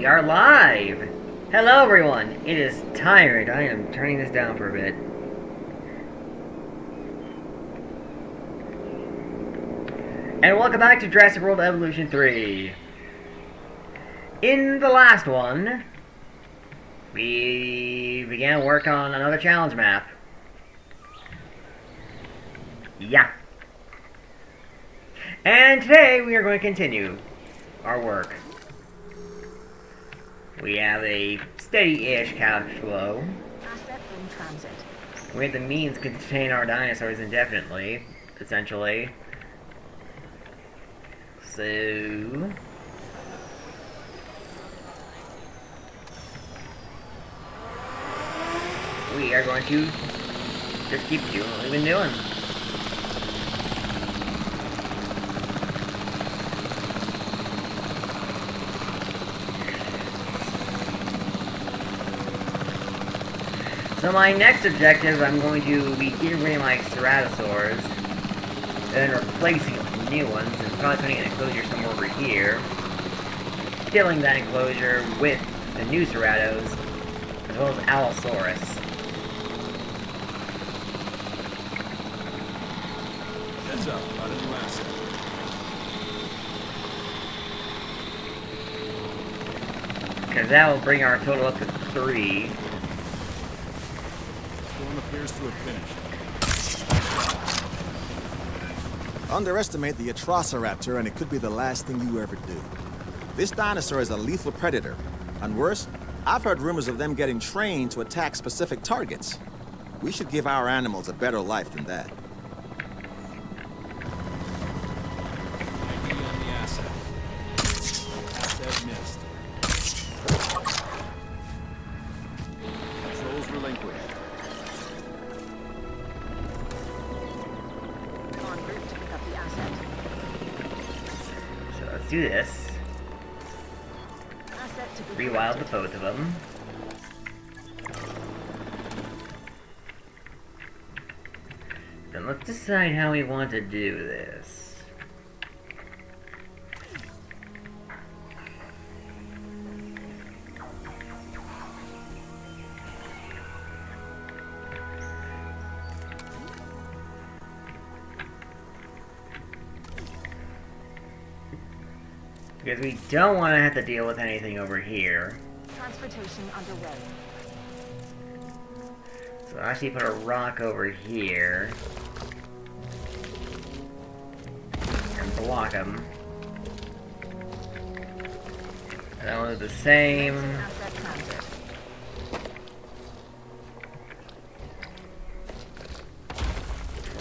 We are live! Hello everyone! It is tired. I am turning this down for a bit. And welcome back to Jurassic World Evolution 3. In the last one, we began work on another challenge map. Yeah. And today we are going to continue our work. We have a steady-ish cash flow. Asset in transit. We have the means to contain our dinosaurs indefinitely, essentially. So... we are going to just keep doing what we've been doing. So my next objective, I'm going to be getting rid of my Ceratosaurs, and then replacing it with new ones, and probably putting an enclosure somewhere over here, filling that enclosure with the new Ceratos, as well as Allosaurus. Heads up, got a new asset. Because that will bring our total up to 3. Storm appears to have finished. Underestimate the Atrociraptor and it could be the last thing you ever do. This dinosaur is a lethal predator. And worse, I've heard rumors of them getting trained to attack specific targets. We should give our animals a better life than that. ID on the asset. Asset missed. Controls relinquished. En route to pick up the asset. So let's do this. Asset to be Rewild the collected. both of them. Then let's decide how we want to do this. Because we don't want to have to deal with anything over here. Transportation underway. So I'll actually put a rock over here. And block them. And that one's the same. Commencing asset transit.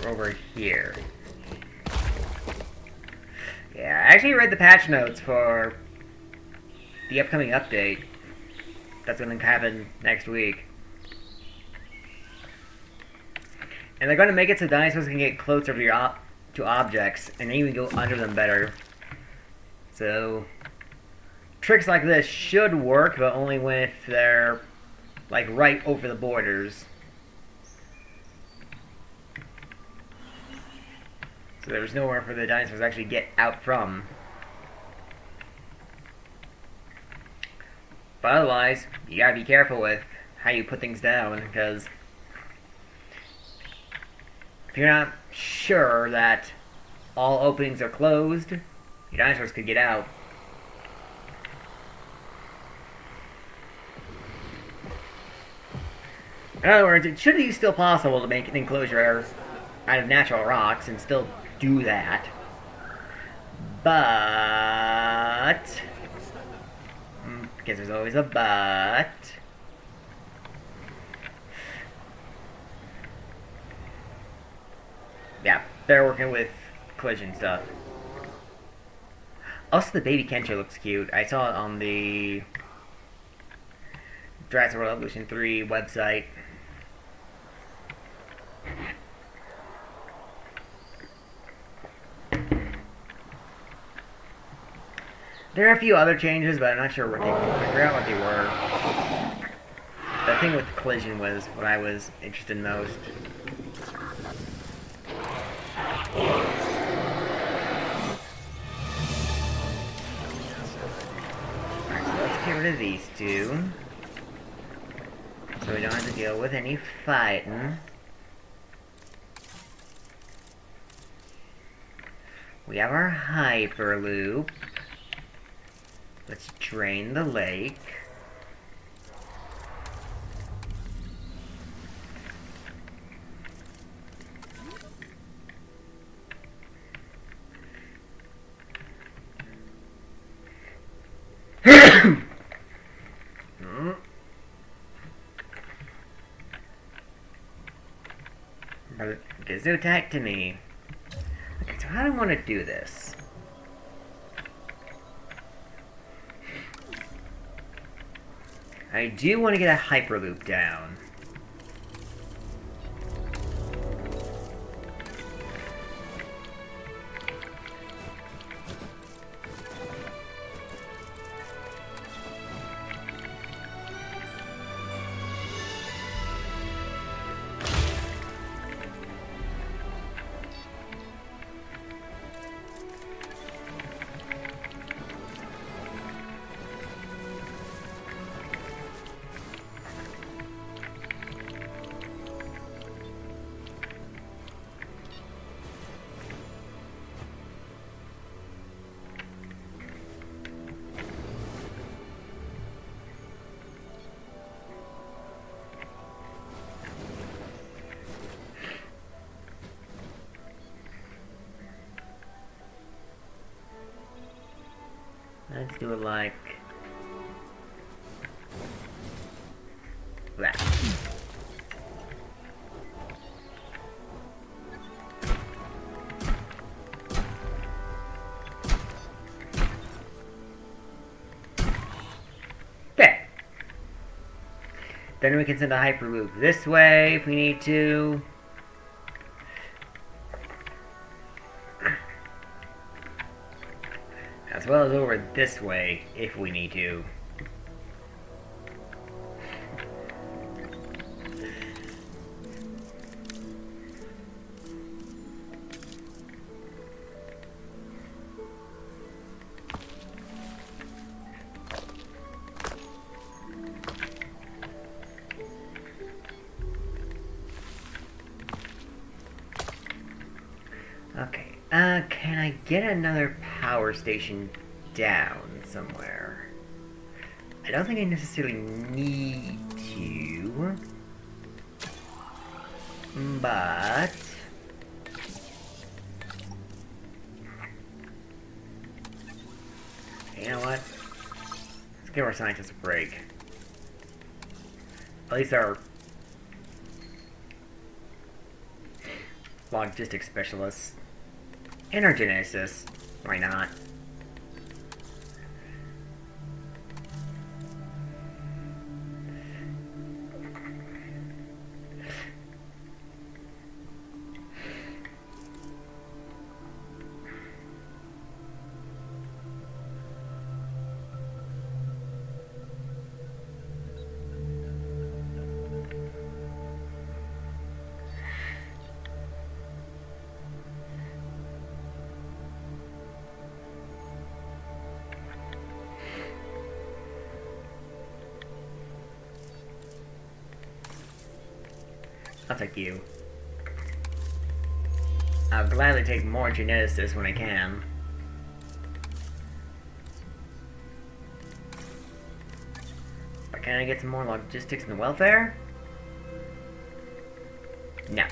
For over here. Yeah, I actually read the patch notes for the upcoming update. That's going to happen next week. And they're going to make it so dinosaurs can get closer to objects and even go under them better. So, tricks like this should work, but only when if they're like right over the borders. So there's nowhere for the dinosaurs to actually get out from. But otherwise, you gotta be careful with how you put things down, because if you're not sure that all openings are closed, your dinosaurs could get out. In other words, it should be still possible to make an enclosure out of natural rocks and still do that. But... because there's always a but. Yeah, they're working with collision stuff. Also, the baby Kencho looks cute. I saw it on the Jurassic World Evolution 3 website. There are a few other changes, but I'm not sure what they were. I forgot what they were. The thing with collision was what I was interested in most. Alright, so let's get rid of these two. So we don't have to deal with any fighting. We have our Hyperloop. Let's drain the lake. Gazoo attack to me. Okay, so how do I want to do this? I do want to get a Hyperloop down. Let's do it like that. Okay. Then we can send a Hyperloop this way if we need to. As well as over this way, if we need to. Okay, can I get another power station down somewhere? I don't think I necessarily need to, but you know what? Let's give our scientists a break. At least our logistics specialists and our geneticists. Why not? I'll take you. I'll gladly take more geneticists when I can. But can I get some more logistics and welfare? No.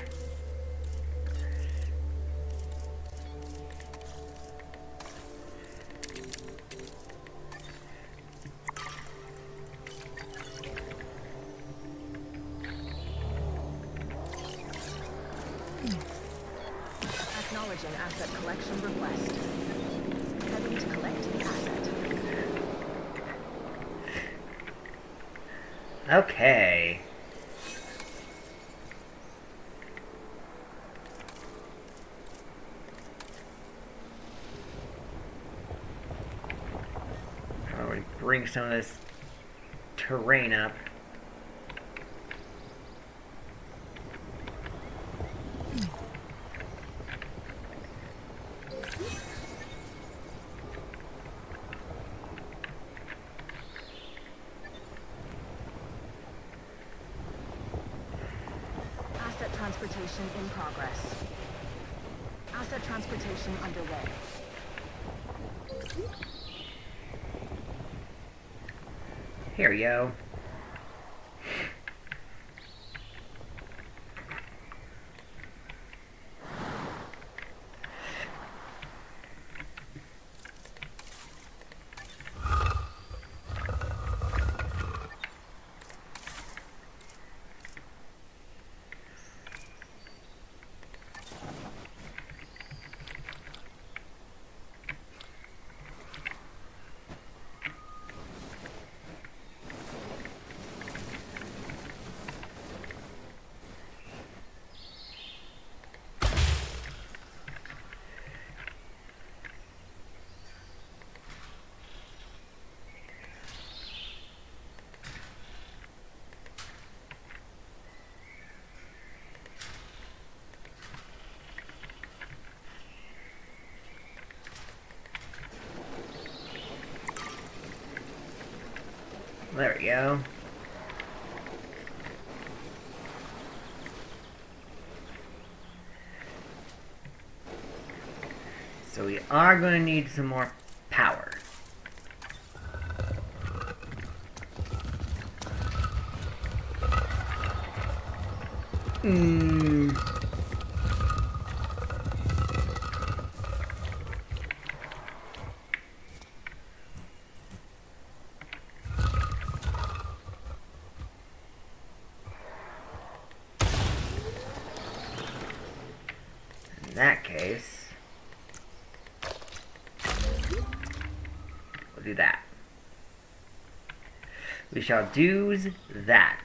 Acknowledging asset collection request. Heading to collect the asset. Okay. Probably bring some of this terrain up. transportation in progress. Asset transportation underway. Here we go. There we go. So we are going to need some more power. In that case, we'll do that. We shall do that.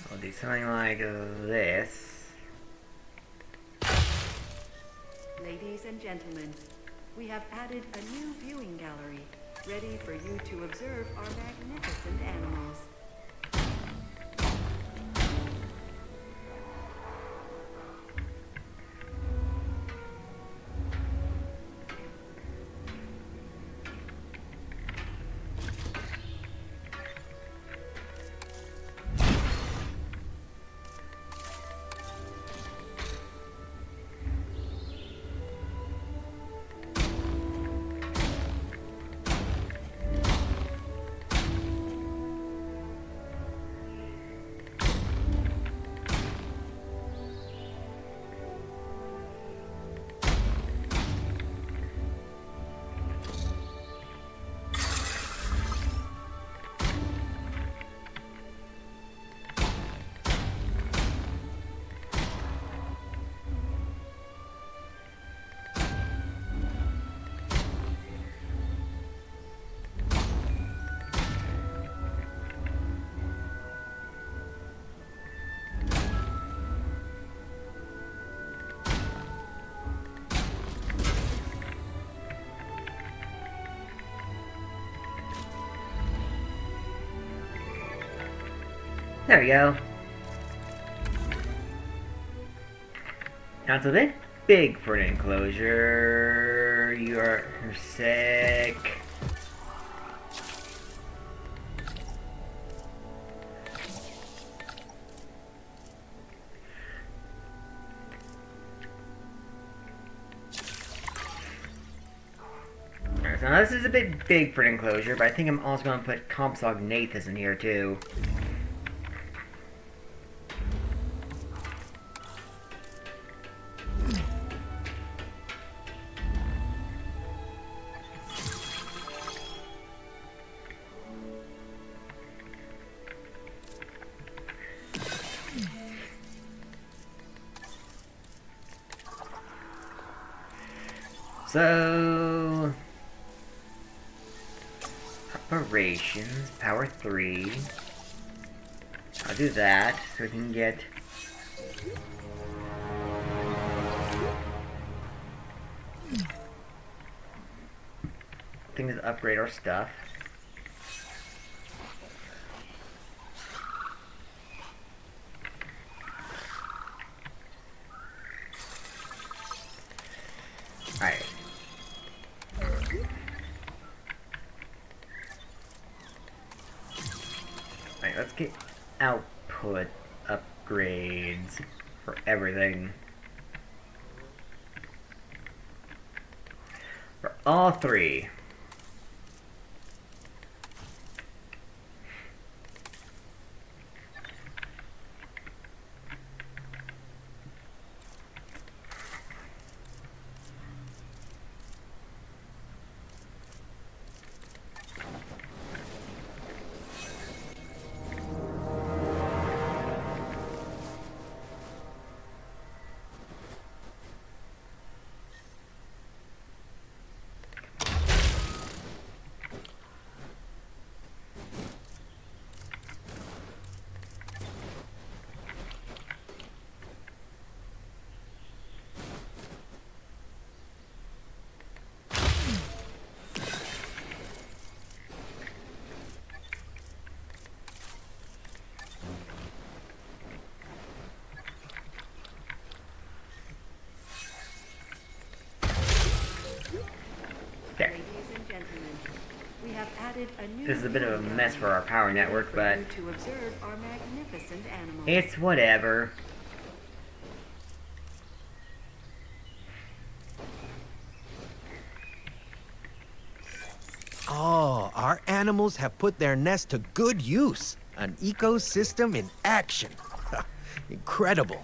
We'll do something like this. Ladies and gentlemen, we have added a new viewing gallery, ready for you to observe our magnificent animals. There we go. Now it's a bit big for an enclosure. You're sick. Alright, so now this is a bit big for an enclosure, but I think I'm also going to put Compsognathus in here too. So, operations, power 3. I'll do that so we can get things to upgrade our stuff. let's get output upgrades for everything. For all three. There. Ladies and gentlemen, we have added a new This is a bit of a viewing mess for our power gallery network, for but you to observe our magnificent animals. it's whatever. Oh, our animals have put their nest to good use. An ecosystem in action. Incredible.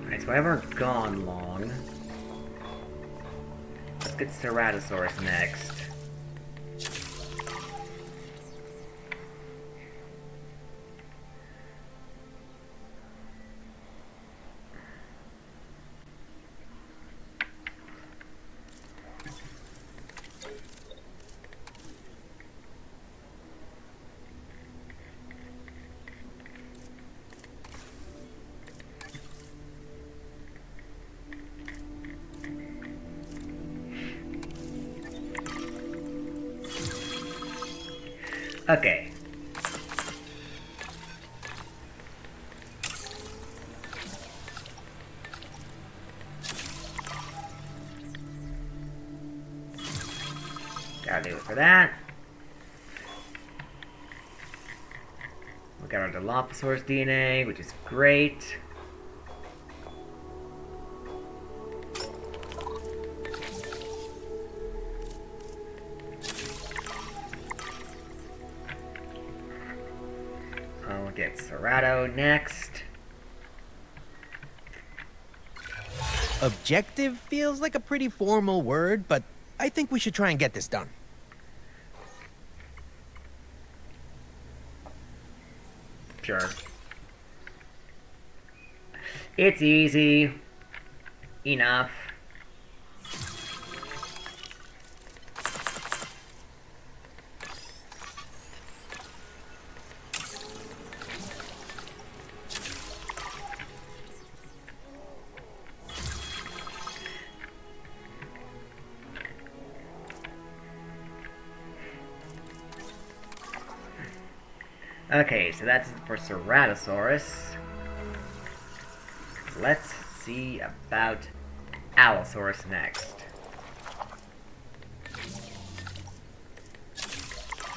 Alright, so I haven't gone long. Let's get Ceratosaurus next. Okay. Gotta do it for that. We got our Dilophosaurus DNA, which is great. We'll get Cerato next. Objective feels like a pretty formal word, but I think we should try and get this done. Sure. It's easy. Enough. Okay, so that's for Ceratosaurus. Let's see about Allosaurus next.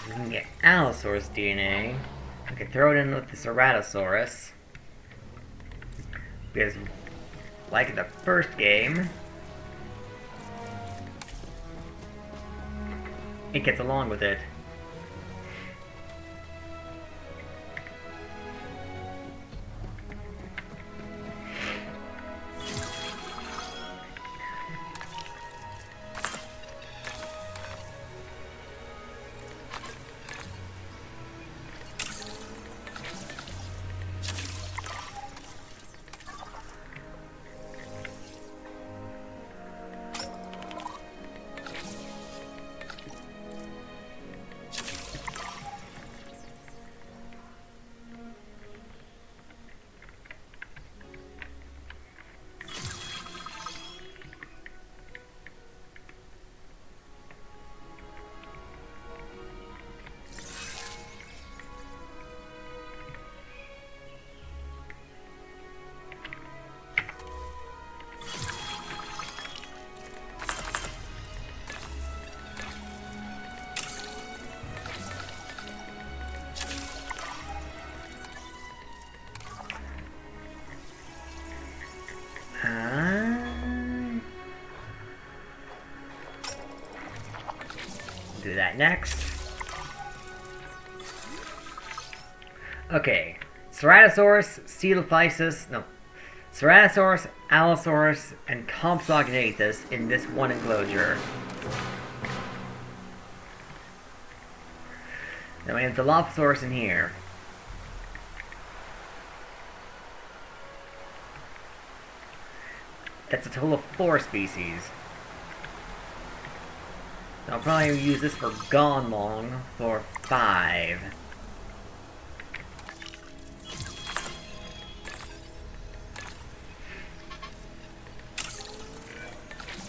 We can get Allosaurus DNA. We can throw it in with the Ceratosaurus. Because, like the first game, it gets along with it. do that next. Okay. Ceratosaurus, Coelophysis, no. Ceratosaurus, Allosaurus, and Compsognathus in this one enclosure. Then we have Dilophosaurus in here. That's a total of 4 species. I'll probably use this for Gonlong for 5.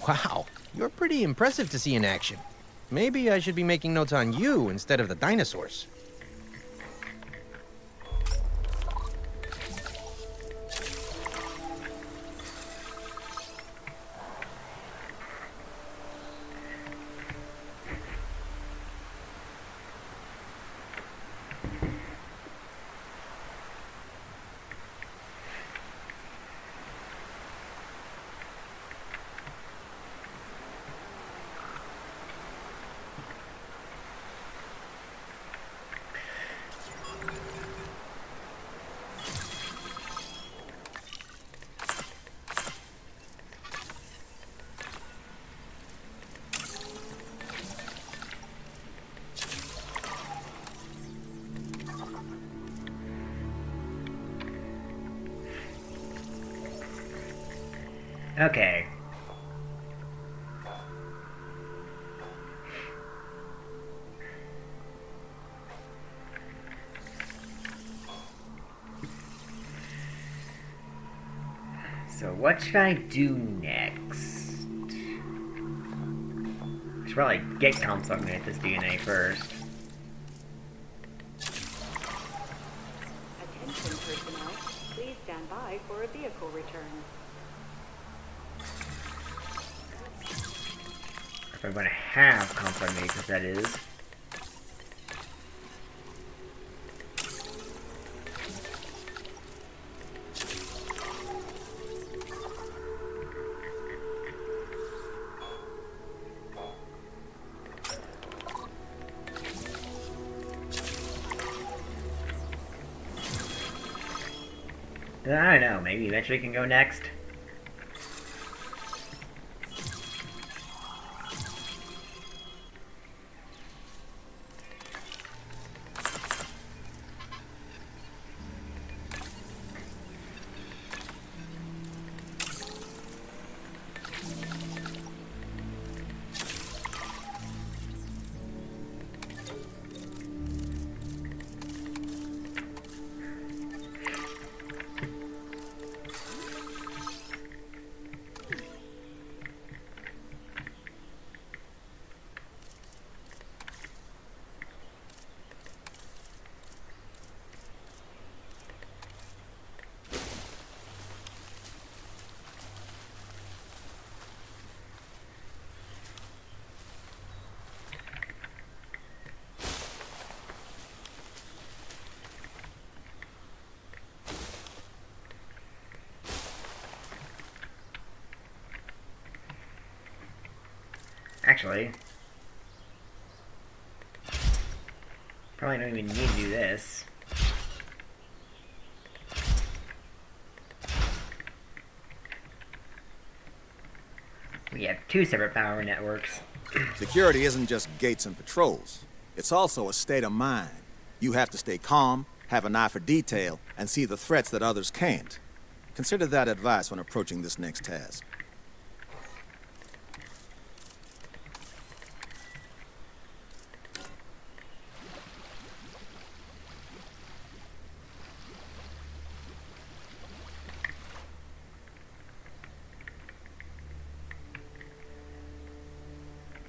Wow, you're pretty impressive to see in action. Maybe I should be making notes on you instead of the dinosaurs. Okay. So what should I do next? I should probably get Compsognathus DNA first. Attention personnel, please stand by for a vehicle return. If I'm going to have Compsognathus, that is. I don't know, maybe eventually can go next. Actually, probably don't even need to do this. We have 2 separate power networks. Security isn't just gates and patrols. It's also a state of mind. You have to stay calm, have an eye for detail, and see the threats that others can't. Consider that advice when approaching this next task.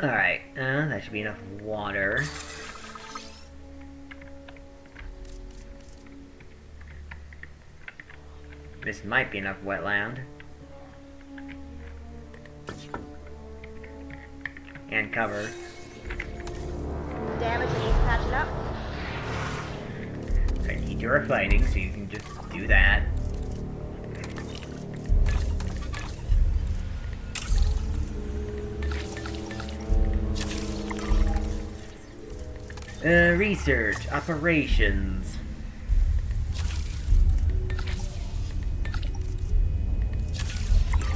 Alright, that should be enough water. This might be enough wetland. And cover. Damage needs patching up. I need your fighting, so you can just do that. Research, operations.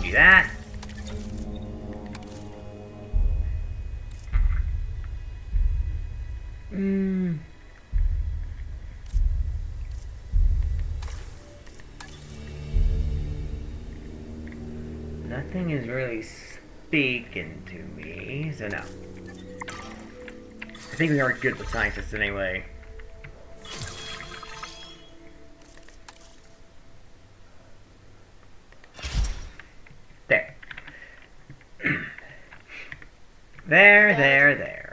Do that. Nothing is really speaking to me, so no. I think we are good with scientists anyway. There. there.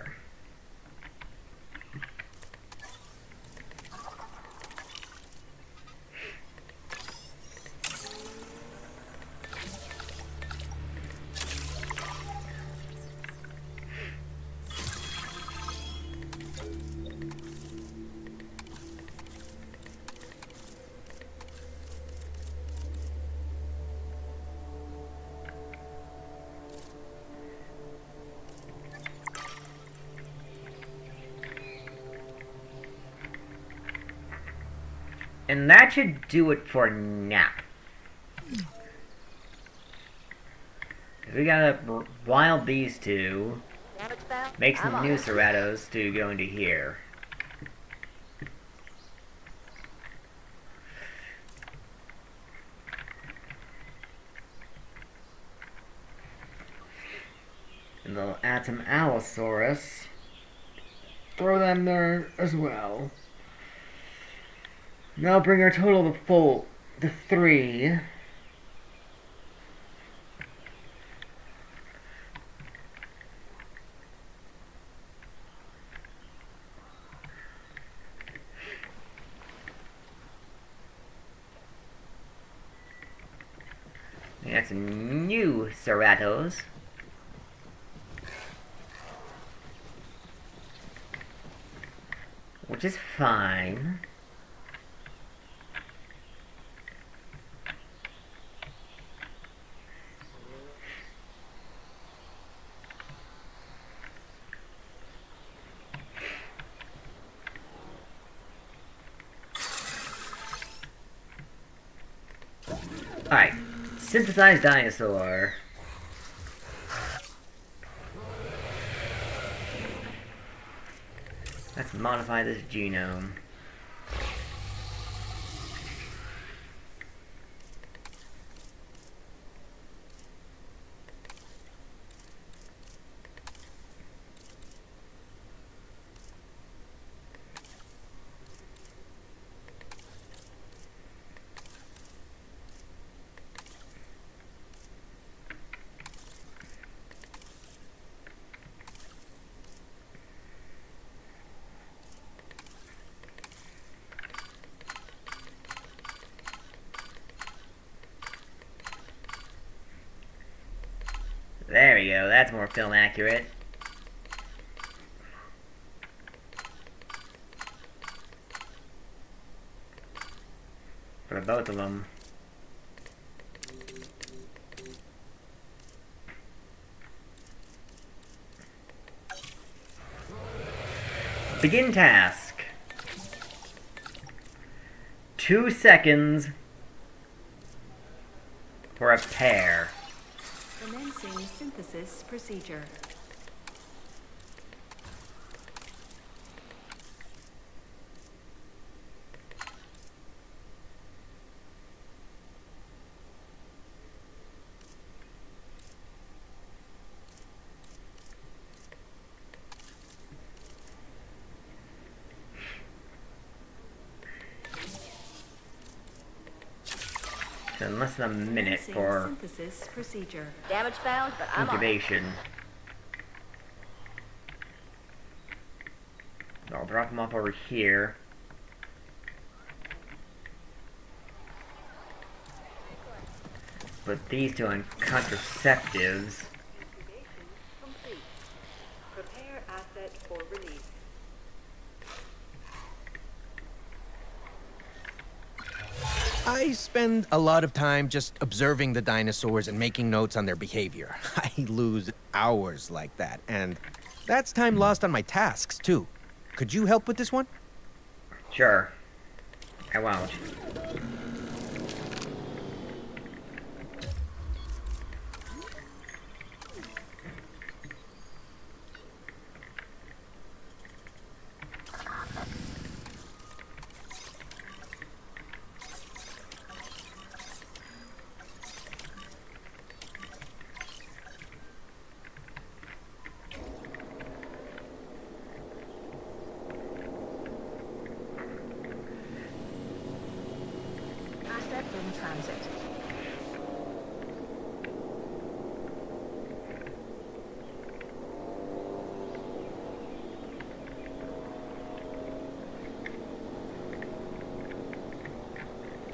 And that should do it for now. We gotta wild these two, make some new Ceratos to go into here. And they'll add some Allosaurus. Throw them there as well. Now bring our total to 3. We got some new Ceratos. Which is fine. Alright, synthesized dinosaur. Let's modify this genome. There we go, that's more film accurate. For both of them. Begin task. 2 seconds for a pair. Commencing synthesis procedure. In less than a minute for synthesis procedure. Damage bound, but I'm on. incubation. I'll drop them off over here. Put these two on contraceptives. Incubation complete. Prepare asset for release. I spend a lot of time just observing the dinosaurs and making notes on their behavior. I lose hours like that, and that's time lost on my tasks, too. Could you help with this one? Sure. I won't. Asset in transit.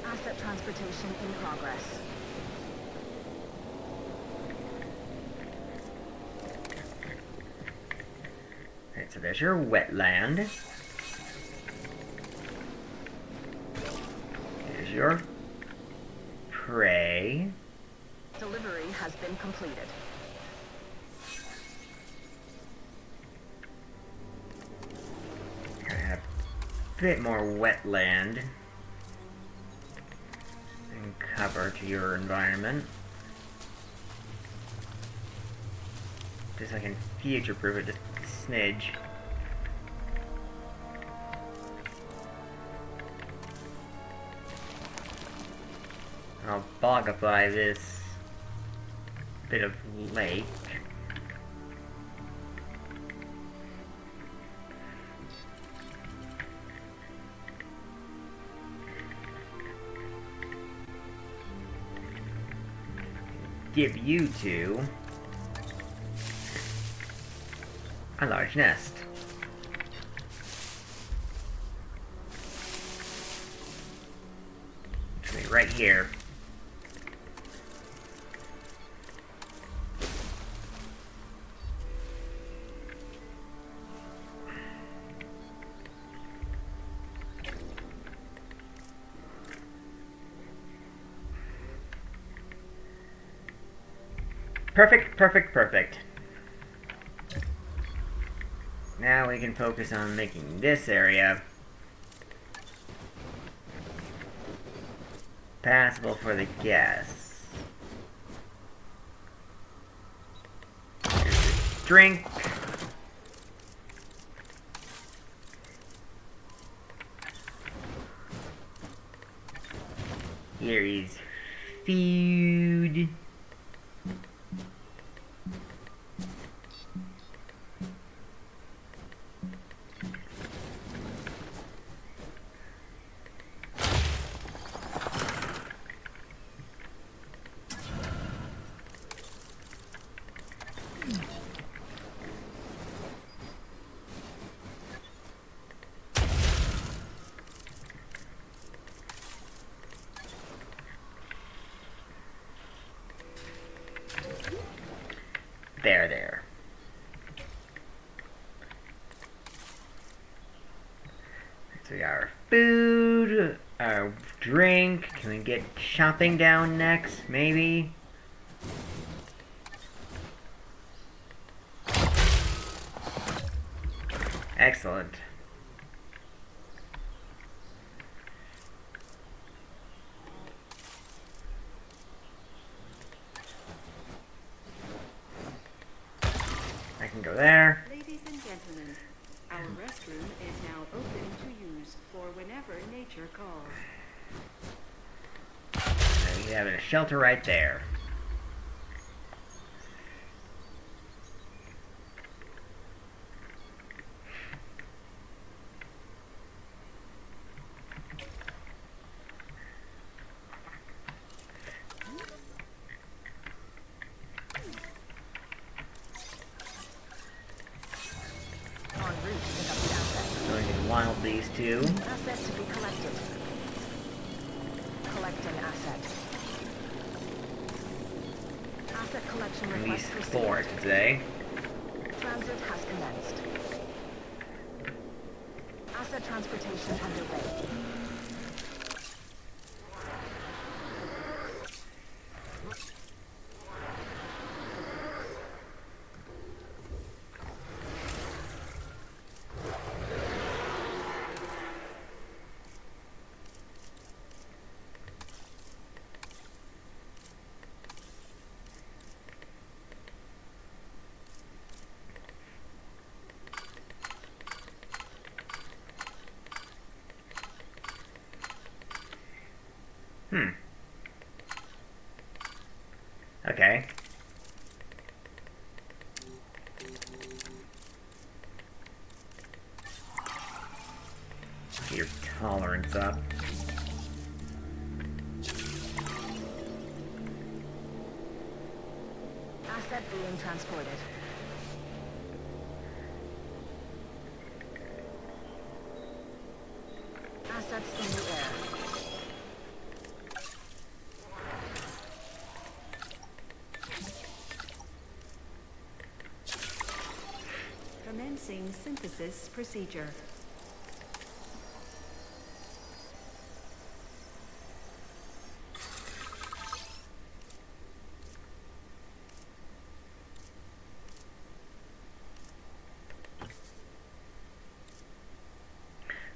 Asset transportation in progress. Alright, so there's your wetland. Here's your prey. Delivery has been completed. Gotta have a bit more wetland and cover to your environment. Just so I can future-proof it just a smidge. I'll bogify this bit of lake. Give you two a large nest. It's gonna be right here. Perfect, perfect, perfect. Now we can focus on making this area passable for the guests. Drink. Here is food. There. So we got our food, our drink. Can we get shopping down next, maybe? Excellent. I can go there. Ladies and gentlemen, our restroom is now open to use for whenever nature calls. And we have a shelter right there. En route to pick up the asset. So we can wild these two. Asset to be collected. Collecting asset. Asset collection At least request 4 received. today. Transit has commenced. Asset transportation underway. Hmm. Okay. Get your tolerance up. Asset being transported. Assets in the air. Commencing synthesis procedure.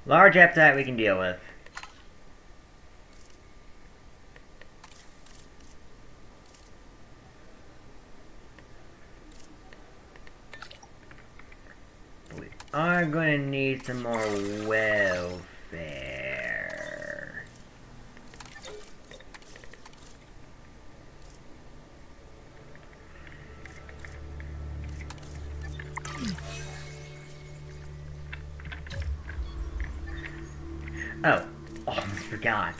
Large appetite we can deal with. We are going to need some more welfare. Oh, almost forgot.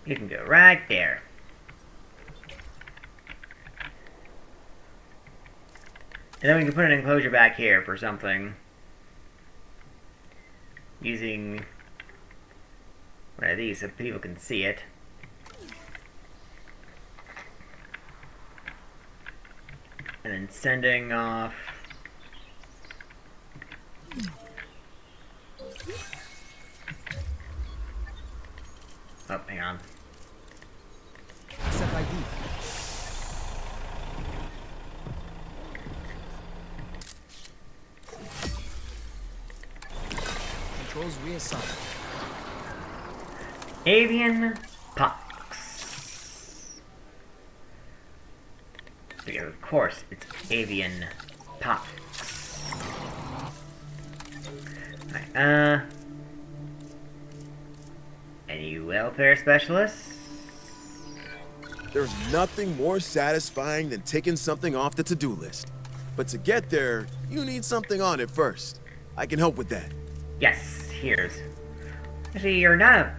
You can go right there. And then we can put an enclosure back here for something. Using one of these so people can see it. And then sending off... Oh, hang on. Asset ID. Controls reassigned. Avian pox. Because of course it's avian pox. Right, any welfare specialists? There's nothing more satisfying than taking something off the to-do list. But to get there, you need something on it first. I can help with that. Yes, here's. Actually, you're not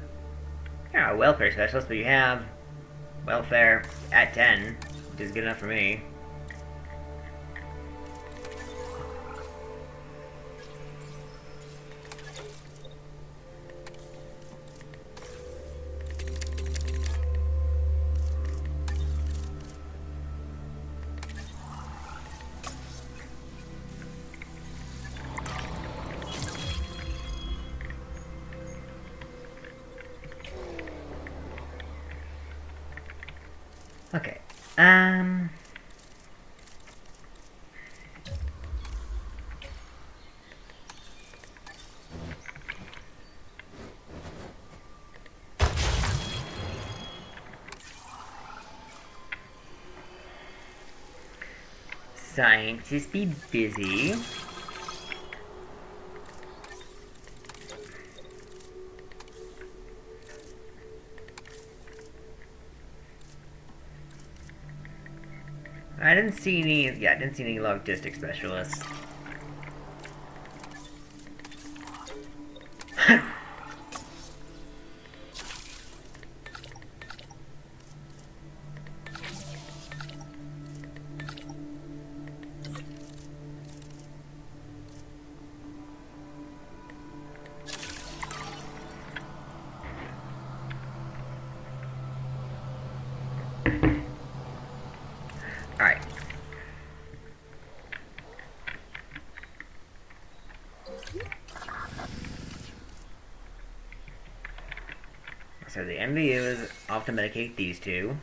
a welfare specialist, but you have welfare at 10, which is good enough for me. Okay, scientists be busy. I didn't see any, yeah, I didn't see any logistic specialists. Alright. so the MVU is off to medicate these two.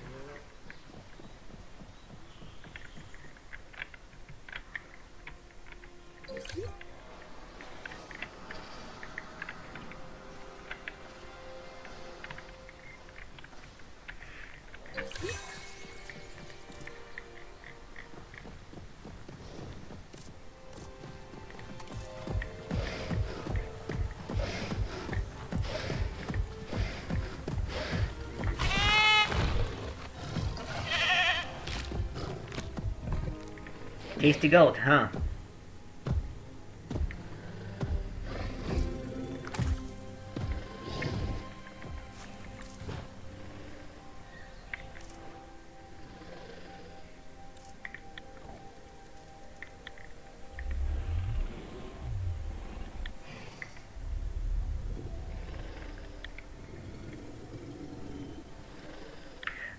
Tasty goat, huh?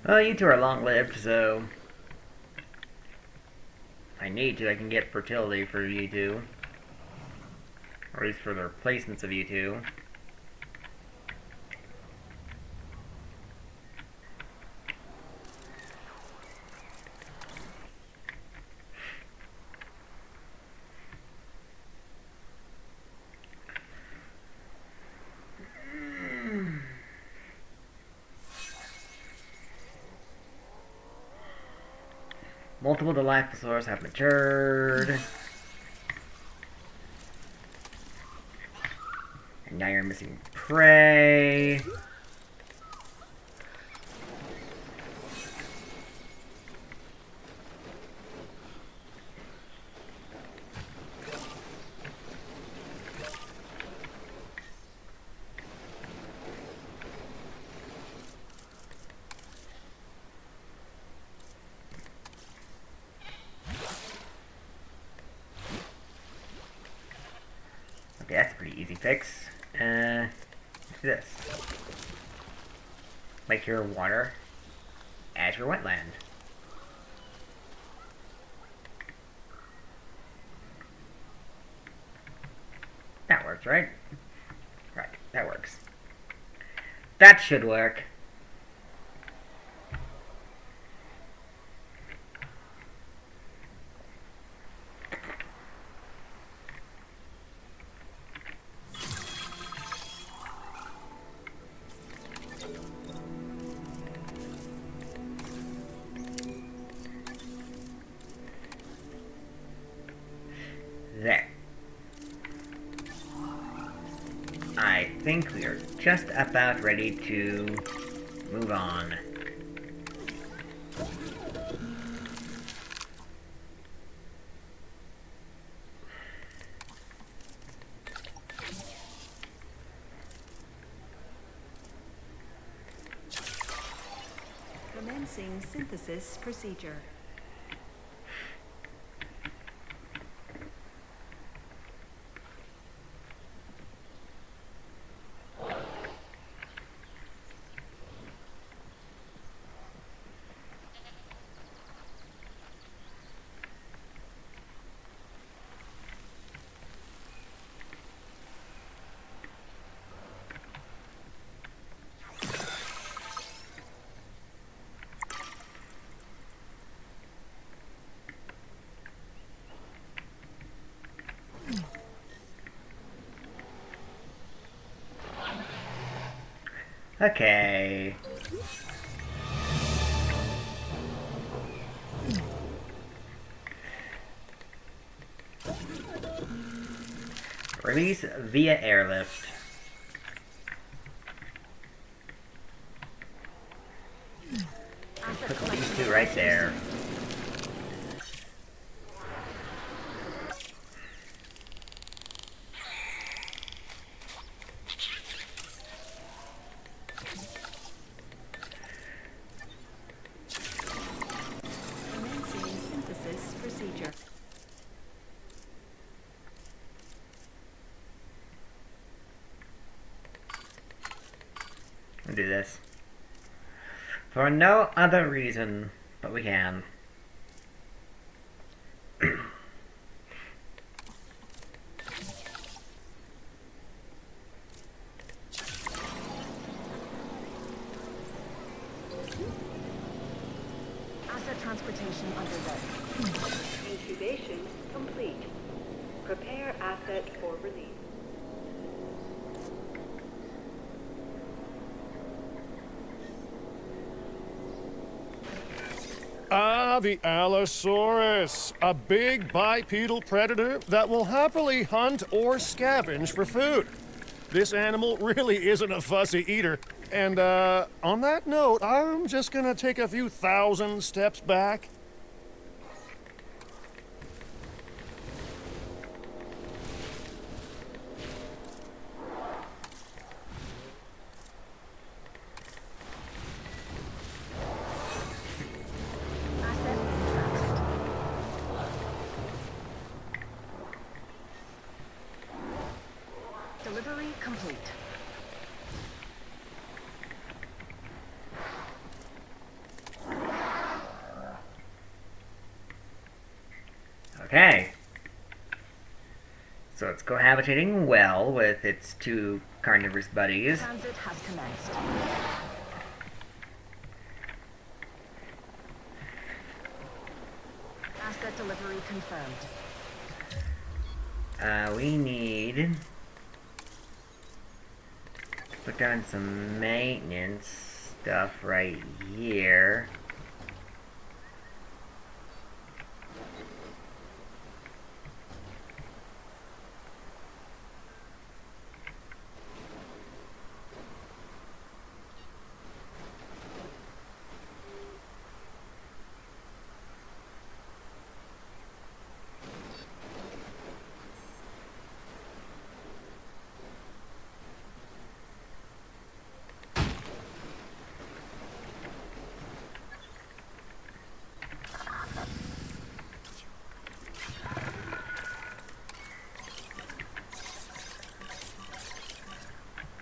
Well, you two are long-lived, so if I need to, I can get fertility for you two. Or at least for the replacements of you two. Multiple Dilophosaurs have matured. And now you're missing prey. Okay, that's a pretty easy fix. What's this? Make your water as your wetland. That works, right? Right, that works. That should work. There. I think we are just about ready to move on. Commencing synthesis procedure. Okay. Release via airlift. Put these two right there. Commencing synthesis procedure. We'll do this. For no other reason, but we can. Incubation complete. Prepare asset for release. Ah, the Allosaurus, a big bipedal predator that will happily hunt or scavenge for food. This animal really isn't a fussy eater. And, on that note, I'm just gonna take a few thousand steps back. Asset in transit. Delivery complete. Okay. So it's cohabitating well with its two carnivorous buddies. Transit has commenced. Asset delivery confirmed. We need to put down some maintenance stuff right here.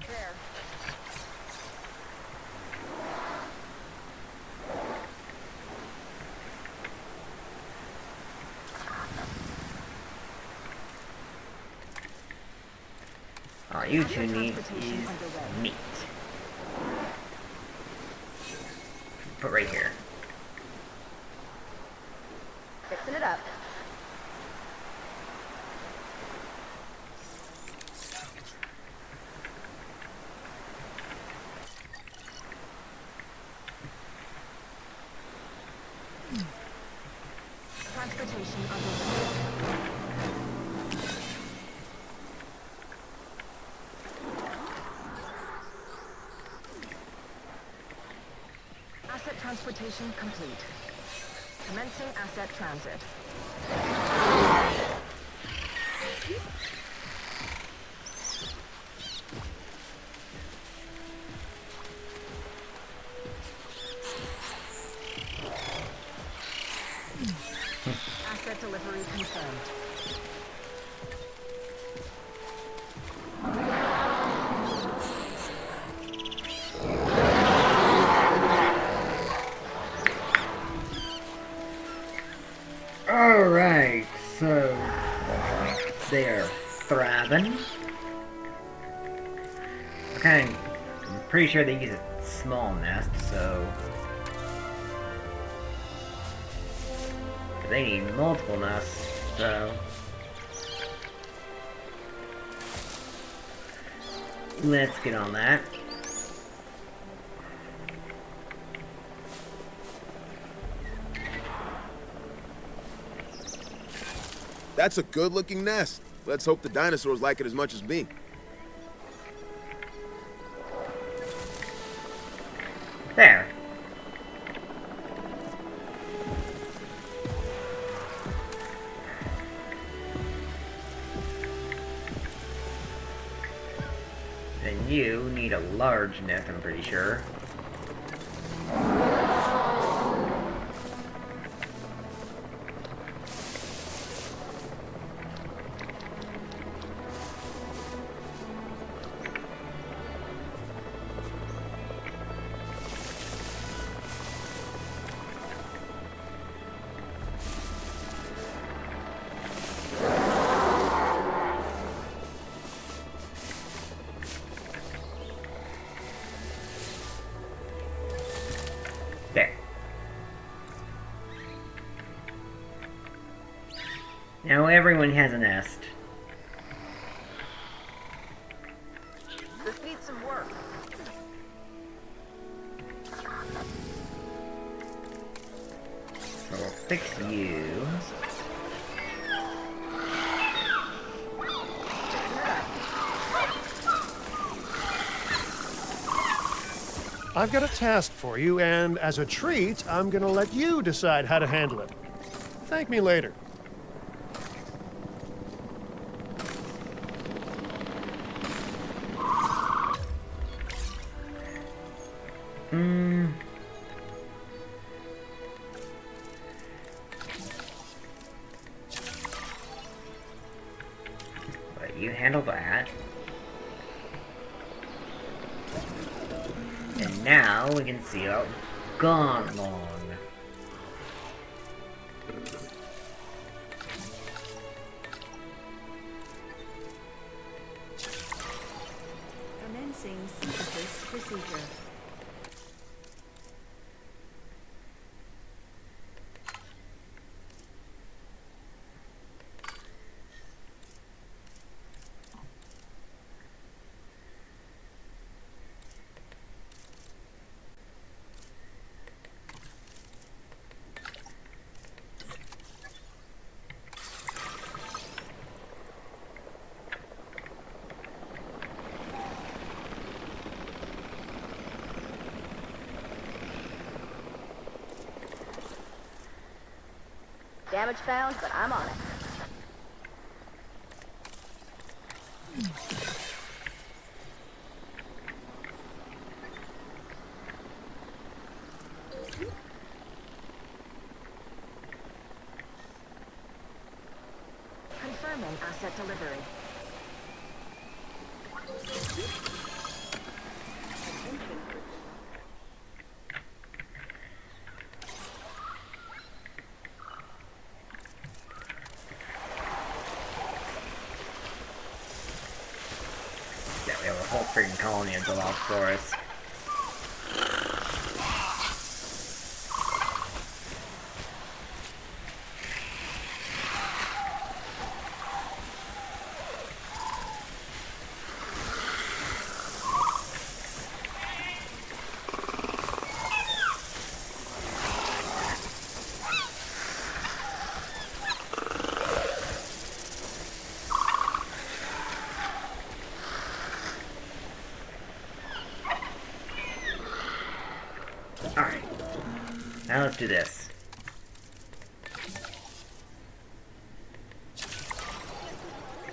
There. All you two Asset need transportation is underway. meat. Put right here. Fixing it up. Transportation underway. Asset transportation complete. Commencing asset transit. Asset delivery confirmed. Alright, so they're thriving. I'm pretty sure they use a small nest, so they need multiple nests, so let's get on that. That's a good-looking nest. Let's hope the dinosaurs like it as much as me. There. And you need a large nest, I'm pretty sure. Now everyone has a nest. This needs some work. So we'll fix you. I've got a task for you, and as a treat, I'm gonna let you decide how to handle it. Thank me later. Let you handle that. And now we can see out Gonlong. Commencing synthesis procedure. Damage found, but I'm on it. Confirming asset delivery. Yeah, we have a whole freaking colony of Dilophosaurus. Alright. Now let's do this.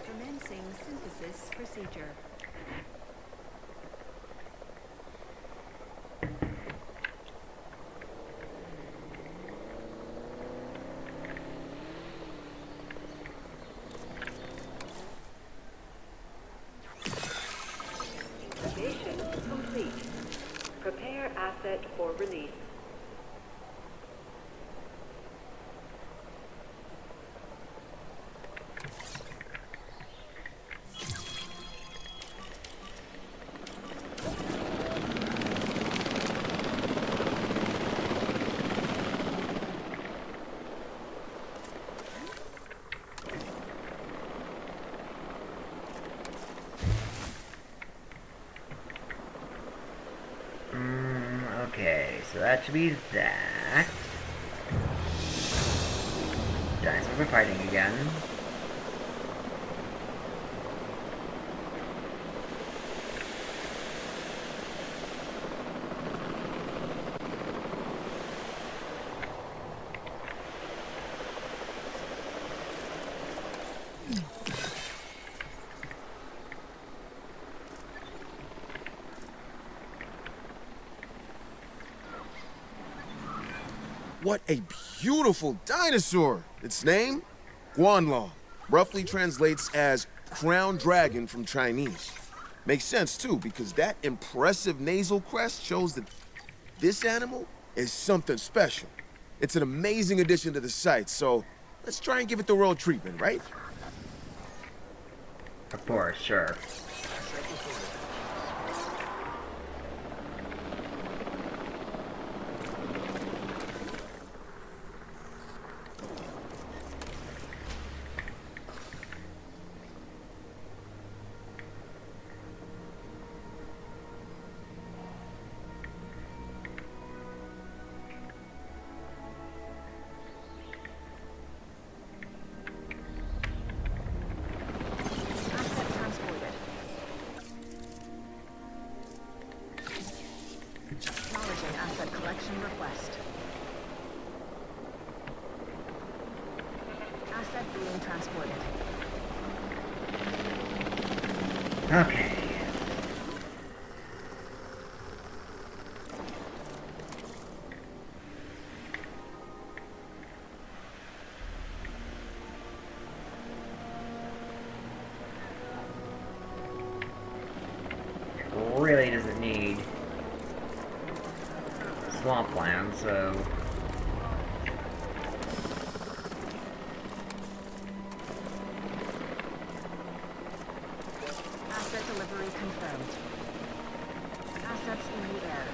Commencing synthesis procedure. Incubation complete. Prepare asset for release. Okay, so that should be that. Dinosaurs are fighting again. What a beautiful dinosaur! Its name? Guanlong. Roughly translates as crown dragon from Chinese. Makes sense too, because that impressive nasal crest shows that this animal is something special. It's an amazing addition to the site, so let's try and give it the royal treatment, right? Of course, sure. Asset being transported. Okay. Really doesn't need swampland, so Asset delivery confirmed. Assets in the air.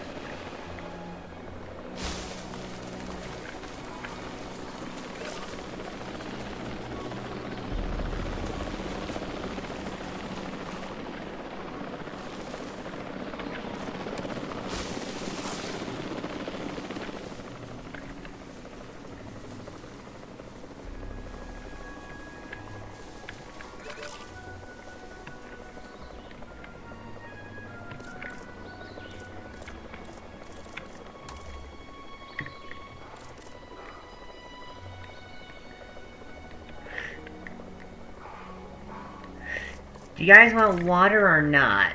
do you guys want water or not?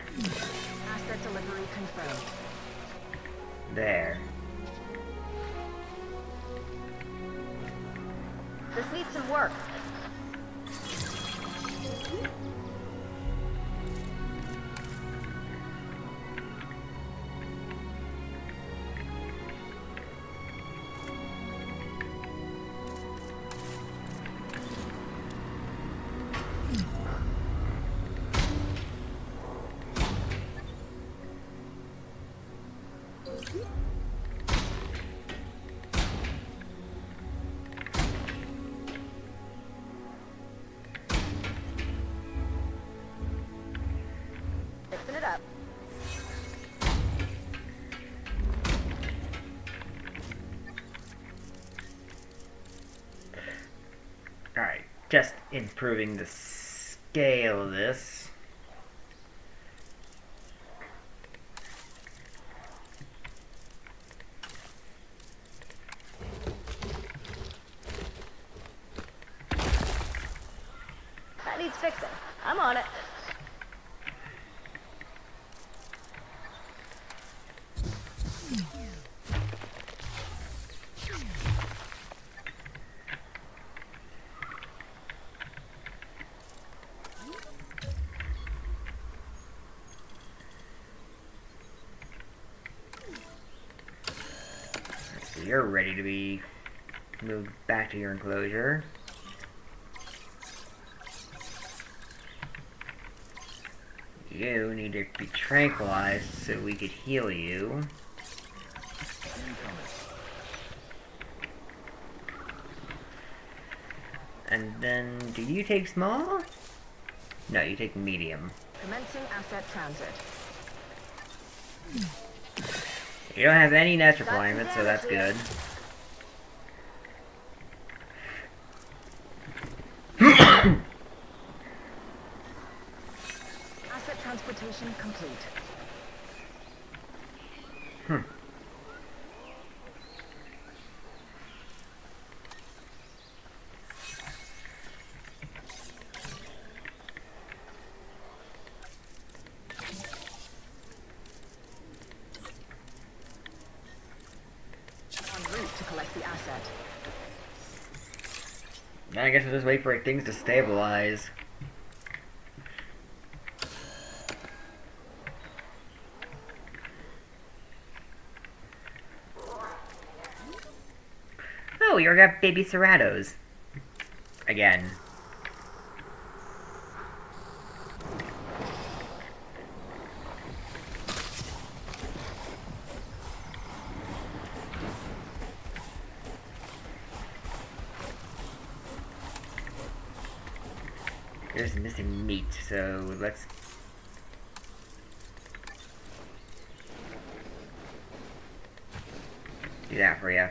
Asset delivery confirmed. There. This needs some work. Fixing it up. Alright, just improving the scale of this. That needs fixing. I'm on it. So you're ready to be moved back to your enclosure. You need to be tranquilized so we could heal you. And then, do you take small? No, you take medium. Commencing asset transit. You don't have any nest Got requirements, so some that's damage good. Asset transportation complete. En route to collect the asset. I guess we'll just wait for things to stabilize. Oh, you got baby Ceratos. Again. There's missing meat, so let's... do that for you.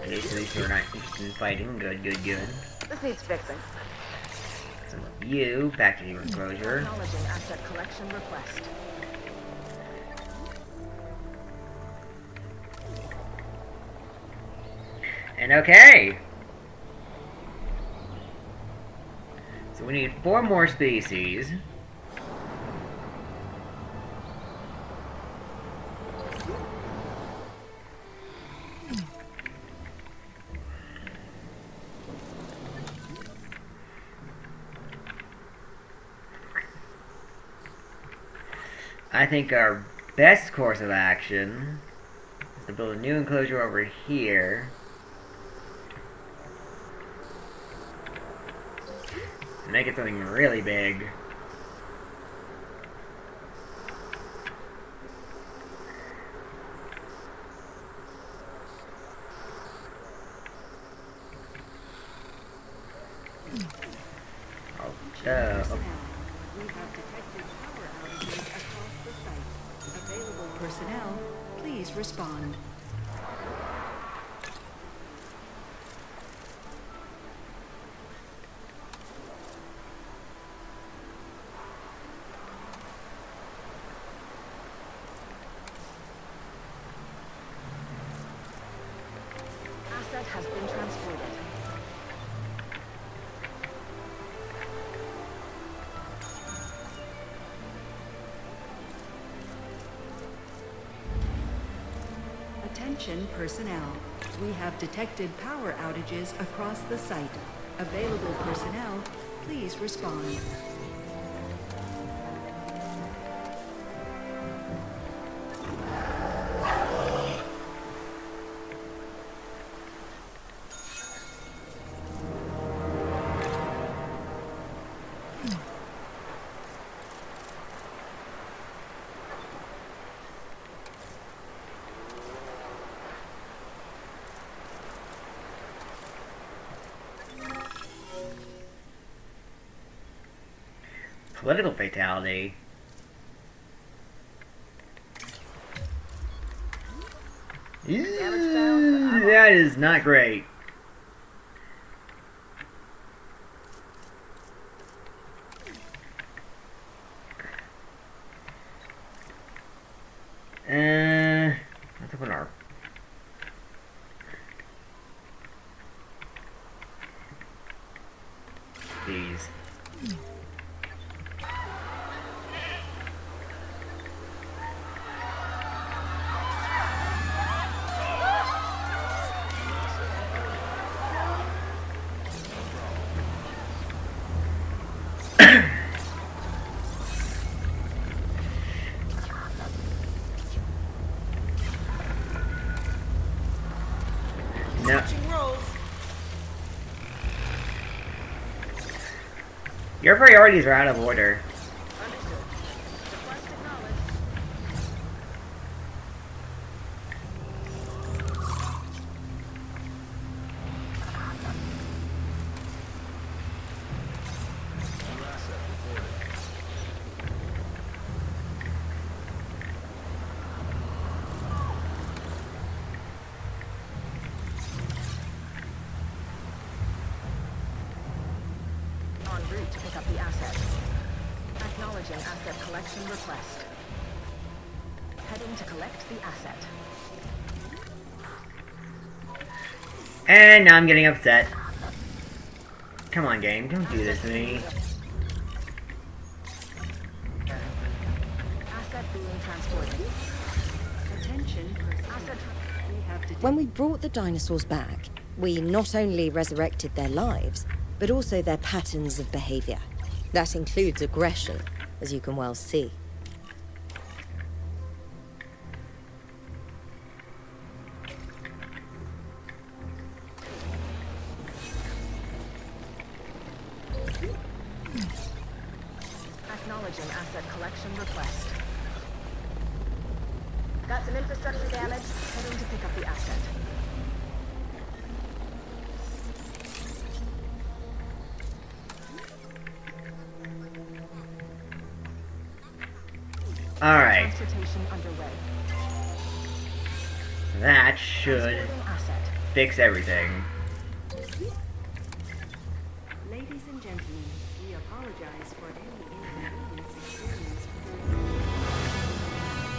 Okay, so these two are not interested in fighting. Good, good, good. This needs fixing. So you, back to your enclosure. Acknowledging asset collection request. And okay! So we need 4 more species. I think our best course of action is to build a new enclosure over here. And make it something really big. Oh, Personnel, we have detected power outages across the site. Available personnel, please respond. Asset has been transported. Attention personnel. We have detected power outages across the site. Available personnel, please respond. Political fatality. That is not great. Let's open our these. No. Your priorities are out of order. Understood. Request acknowledged. New asset reported. En route to pick up the asset. Acknowledging asset collection request. Heading to collect the asset. And now I'm getting upset. Come on, game, don't do this to me. Asset being transported. Attention Asset. we have detected When we brought the dinosaurs back, we not only resurrected their lives, but also their patterns of behavior. That includes aggression, as you can well see. Acknowledging asset collection request. Got some infrastructure damage. Heading to pick up the asset. Alright, Transportation underway. that should Transporting asset. fix everything. Ladies and gentlemen, we apologize for any inconvenience experienced.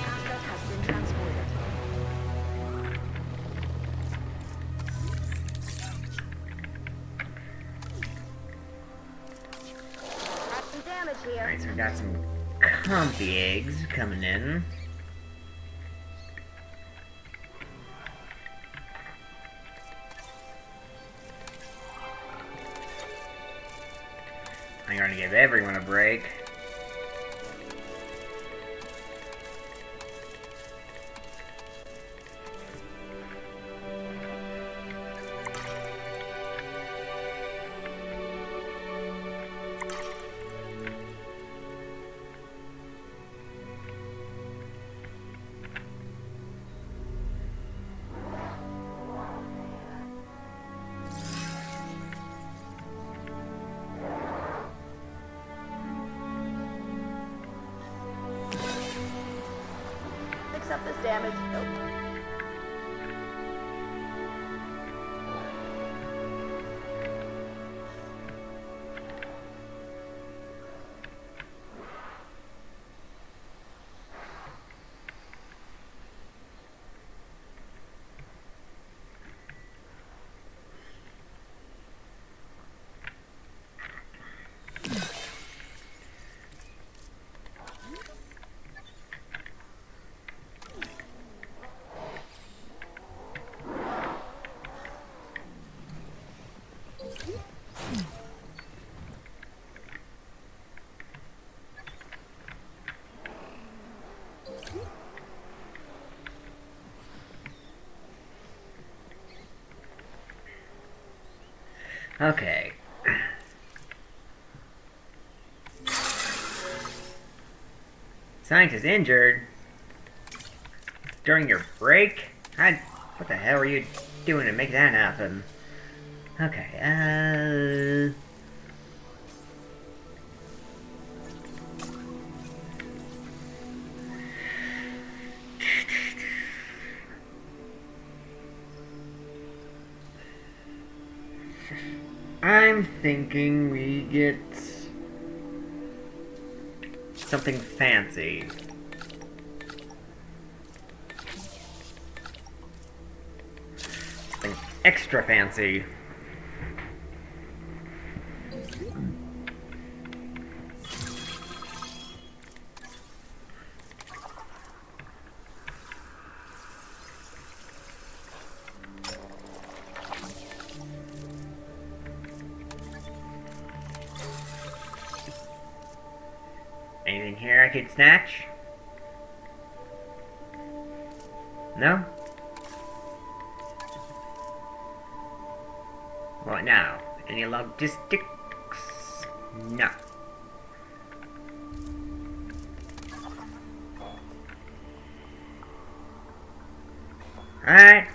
Asset has been transported. Got some damage here. Alright, so we got some comfy eggs coming in. I'm gonna give everyone a break. Fix up this damage. Nope. Okay. Scientist injured? During your break? What the hell are you doing to make that happen? Okay, I'm thinking we get something fancy. Something extra fancy. Anything here I could snatch? No? What now? Any logistics? No. Alright.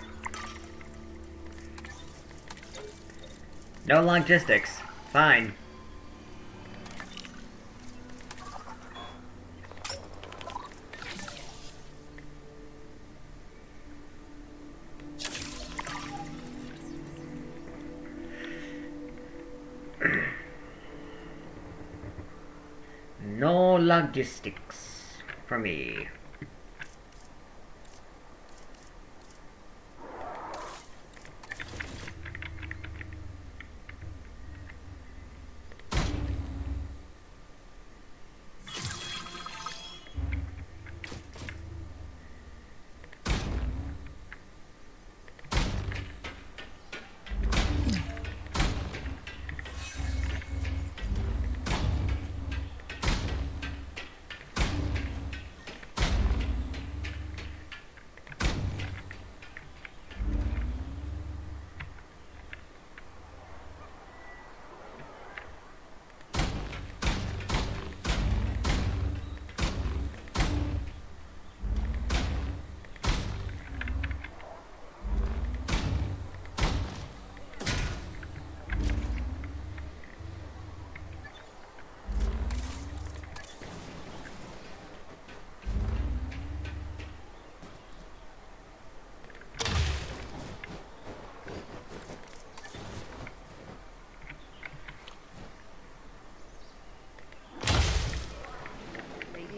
No logistics. Fine. No logistics for me.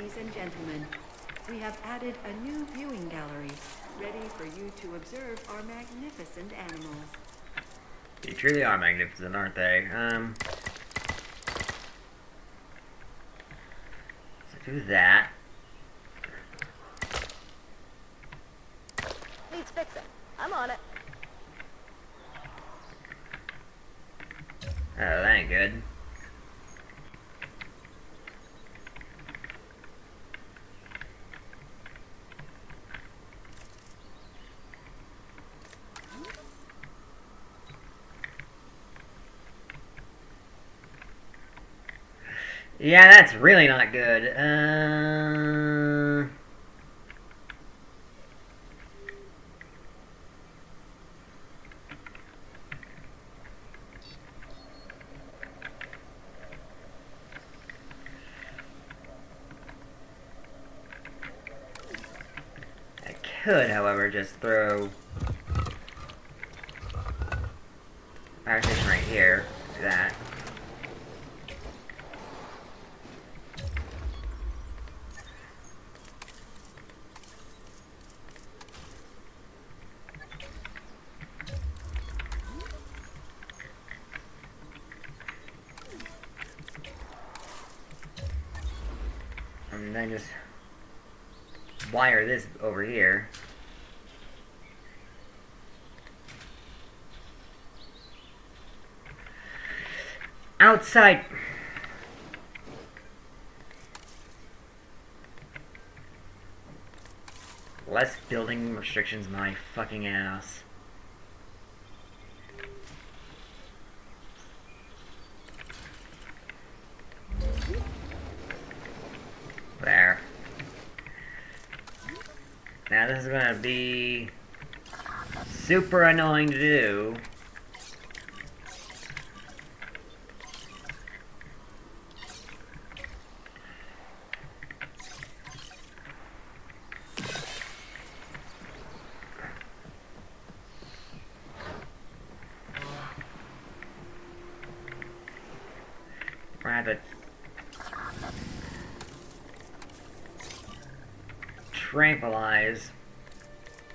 Ladies and gentlemen, we have added a new viewing gallery, ready for you to observe our magnificent animals. They truly are magnificent, aren't they? So do that. Needs fixing. I'm on it. Oh, that ain't good. Yeah, that's really not good. I could, however, just throw power station right here. Do that. And then just wire this over here. Outside. Less building restrictions, my fucking ass. There. Now this is gonna be super annoying to do. We're gonna have to tranquilize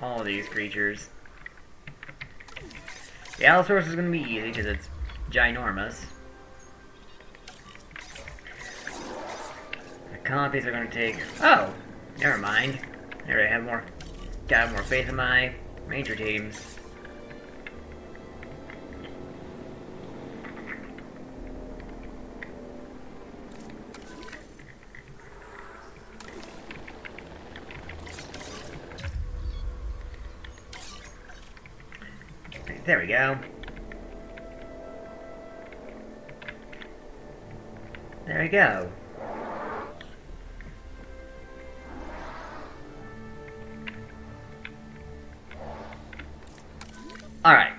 all of these creatures. The Allosaurus is going to be easy because it's ginormous. The Compies are going to take... Oh! Never mind. I already have more... Got more faith in my Ranger teams. There we go. There we go. Alright.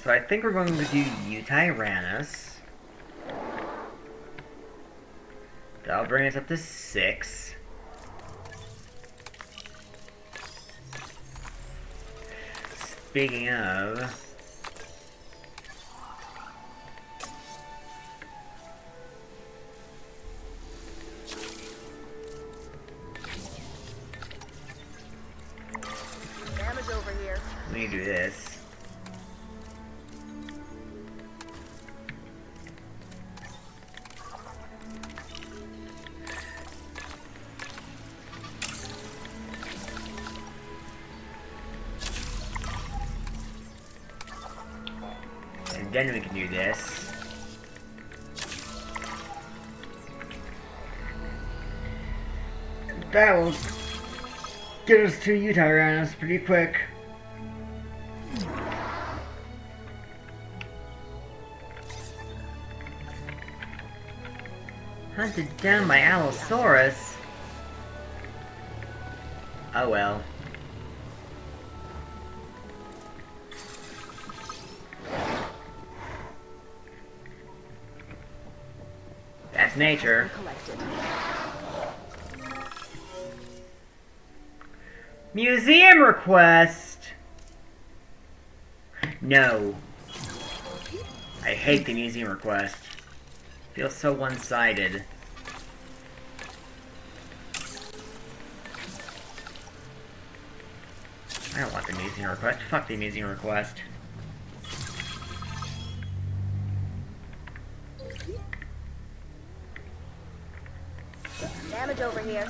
So I think we're going to do Eutyrannus. That'll bring us up to 6. Speaking of... Damage over here. Let me do this. Then we can do this. That will get us to Eutyrannus pretty quick. Hunted down by Allosaurus. Oh well. That's nature. Collected. Museum request. No. I hate the museum request. Feels so one-sided. I don't want the museum request. Fuck the museum request. Damage over here.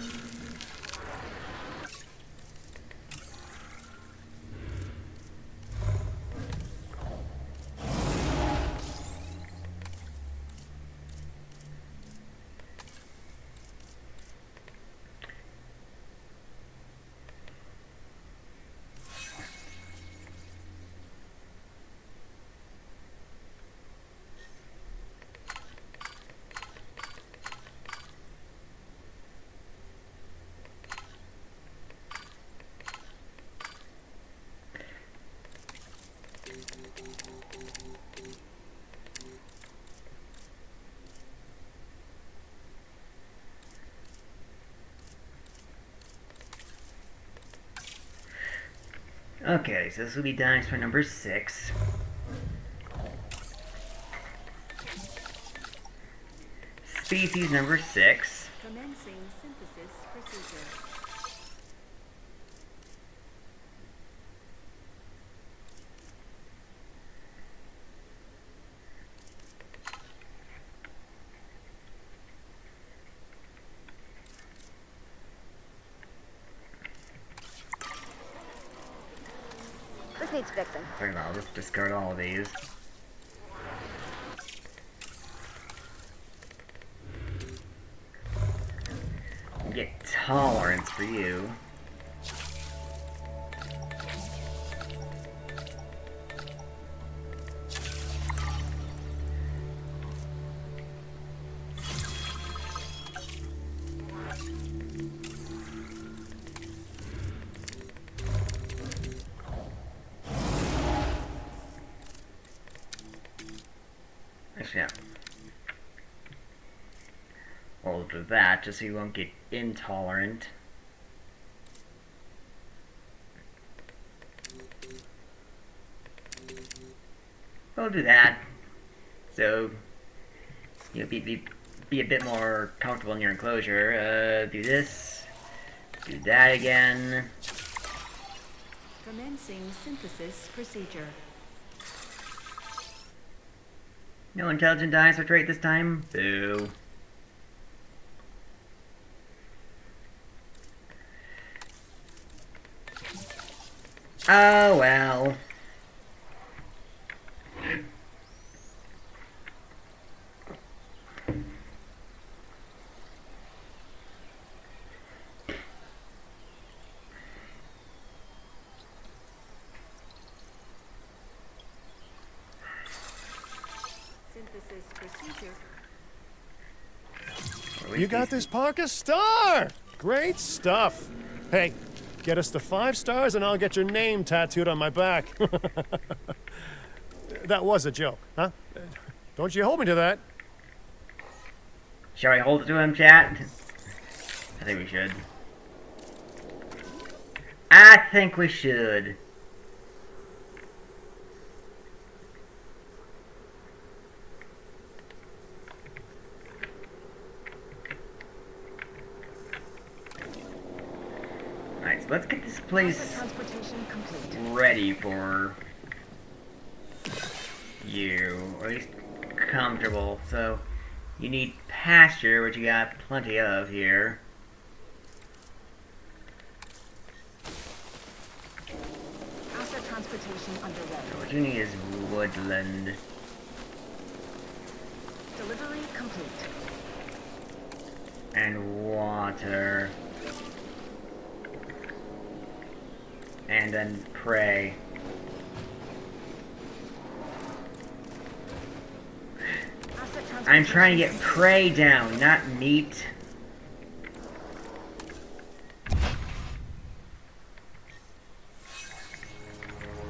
Okay, so this will be dinosaur number 6. Species number 6. Commencing synthesis procedure. This needs fixing. I'll just discard all of these. Get tolerance for you. Actually, yeah. We'll do that just so you won't get intolerant. We'll do that. So you'll be a bit more comfortable in your enclosure. Do this. Do that again. Commencing synthesis procedure. No intelligent dinosaur trait this time? Boo. Oh well. Synthesis procedure. You got this, Parker? Star! Great stuff. Hey, get us to 5 stars and I'll get your name tattooed on my back. That was a joke, huh? Don't you hold me to that. Shall I hold it to him, chat? I think we should. I think we should. Alright, so let's get this place Transportation complete. ready for you, or at least comfortable. So you need pasture, which you got plenty of here. Asset transportation underway. So what you need is woodland. Delivery complete. And water. And then prey. Asset I'm trying to get transportation prey down, not meat.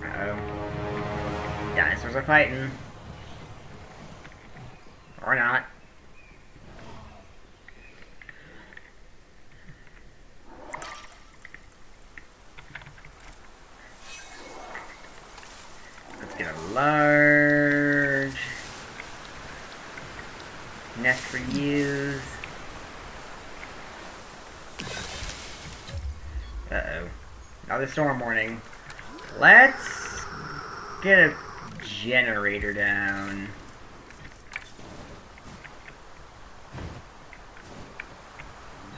Uh-oh. Dinosaurs are fighting. Or not. Get a large nest for use. Uh-oh. Another storm warning. Let's get a generator down.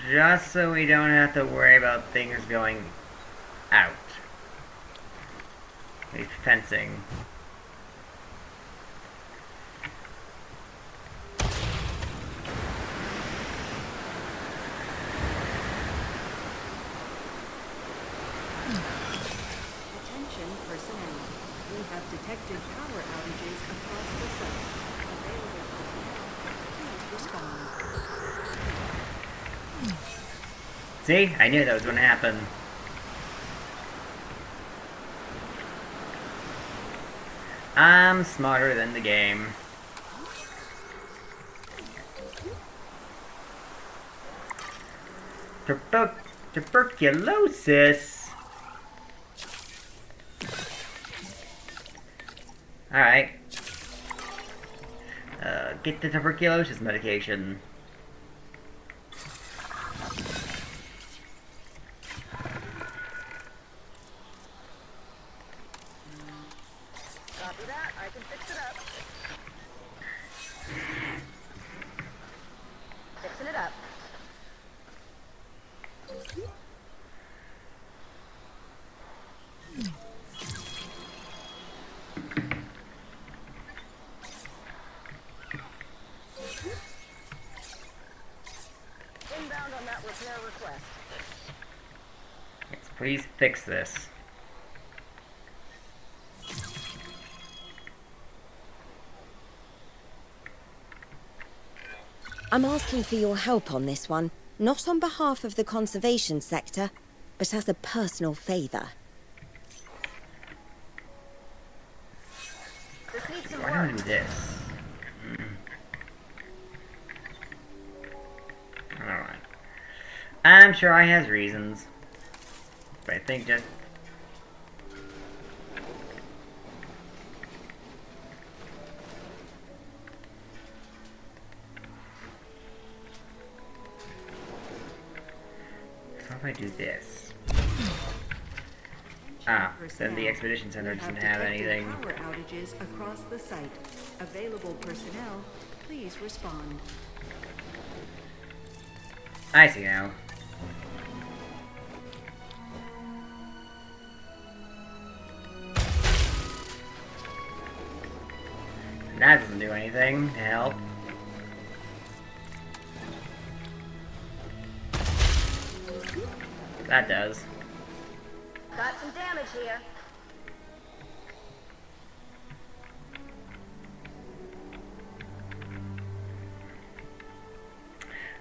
Just so we don't have to worry about things going out. At least fencing. Attention personnel. We have detected power outages across the site. Available personnel, please respond. See? I knew that was going to happen. I'm smarter than the game. Tuberculosis? Alright. Get the tuberculosis medication. Copy that. I can fix it up. Fixing it up. Inbound on that repair request. Let's please fix this. I'm asking for your help on this one, not on behalf of the conservation sector, but as a personal favor. This needs some Why don't I work. do this? Alright. I'm sure I has reasons. But I think just... How if I do this? Ah, then the expedition center doesn't have anything. Power outages across the site. Available personnel, please respond. I see now. That doesn't do anything to help. That does. Got some damage here.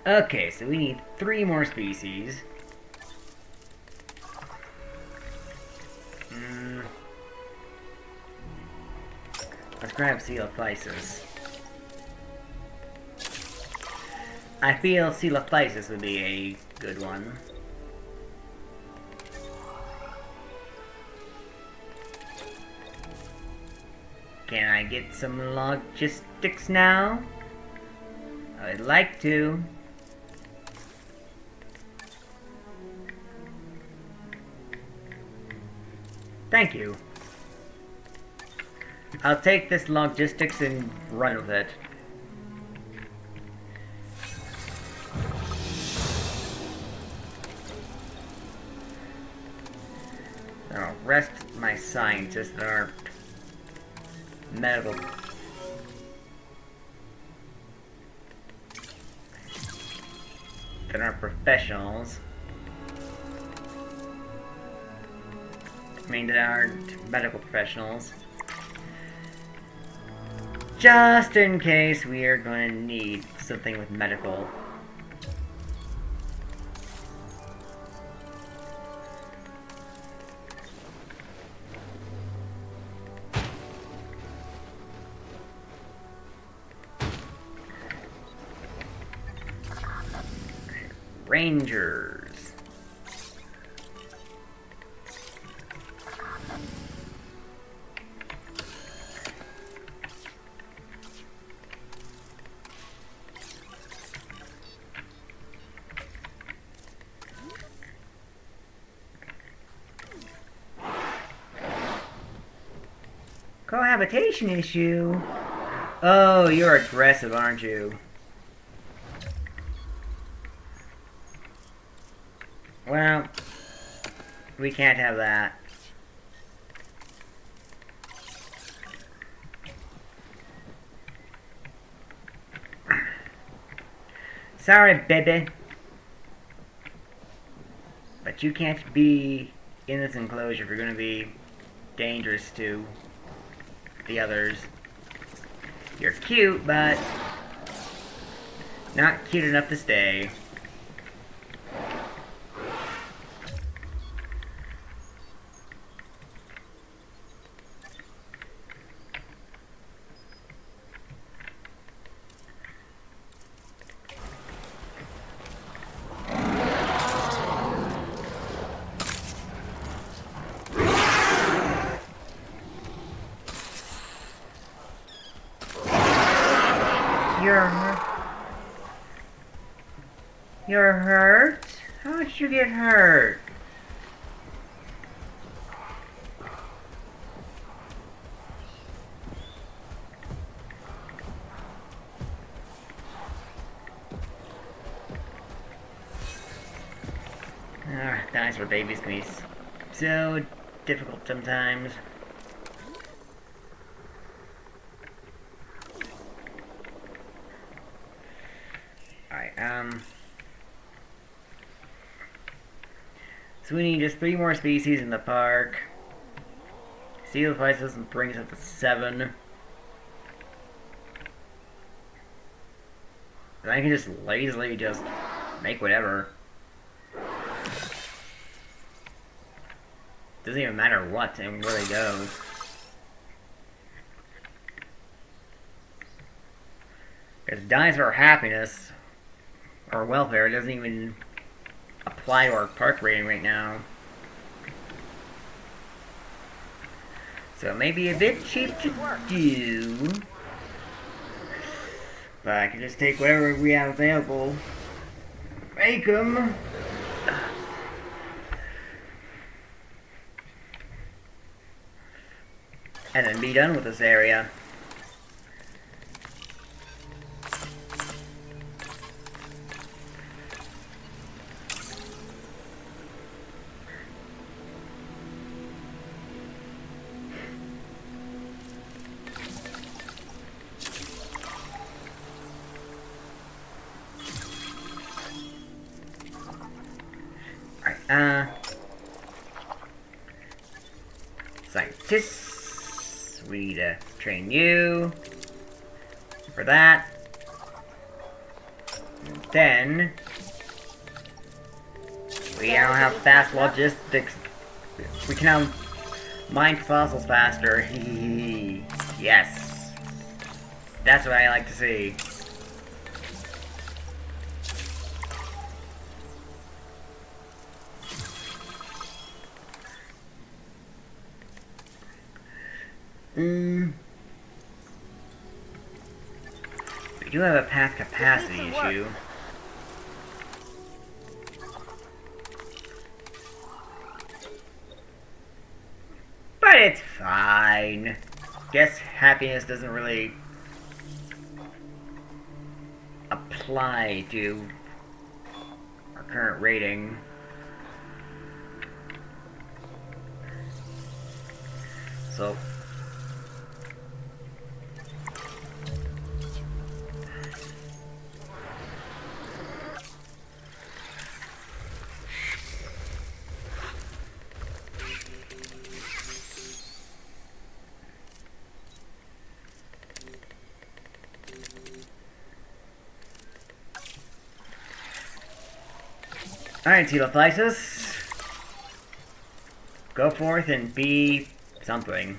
Okay, so we need 3 more species. Let's grab Coelophysis. I feel Coelophysis would be a good one. Can I get some logistics now? I'd like to. Thank you. I'll take this logistics and run with it. I'll rest my scientists that aren't medical. That aren't professionals. I mean, that aren't medical professionals. Just in case we are going to need something with medical. Rangers. Cohabitation issue? Oh, you're aggressive, aren't you? Well, we can't have that. Sorry, baby. But you can't be in this enclosure if you're gonna be dangerous to the others. You're cute, but not cute enough to stay. You're hurt? How did you get hurt? Dinosaur babies can be so difficult sometimes. Alright, so we need just 3 more species in the park. Seal devices brings us up to 7. And I can just lazily just make whatever. Doesn't even matter what and where they go. Because dinosaur happiness or welfare doesn't even apply to our park rating right now. So it may be a bit cheap to do. But I can just take whatever we have available. Make them. And then be done with this area. Alright, scientists, we need to train you for that. And then we now have fast logistics. We can now mine fossils faster. Yes, that's what I like to see. We do have a path capacity issue. But it's fine. Guess happiness doesn't really apply to our current rating. So alright, Telophysis. Go forth and be something.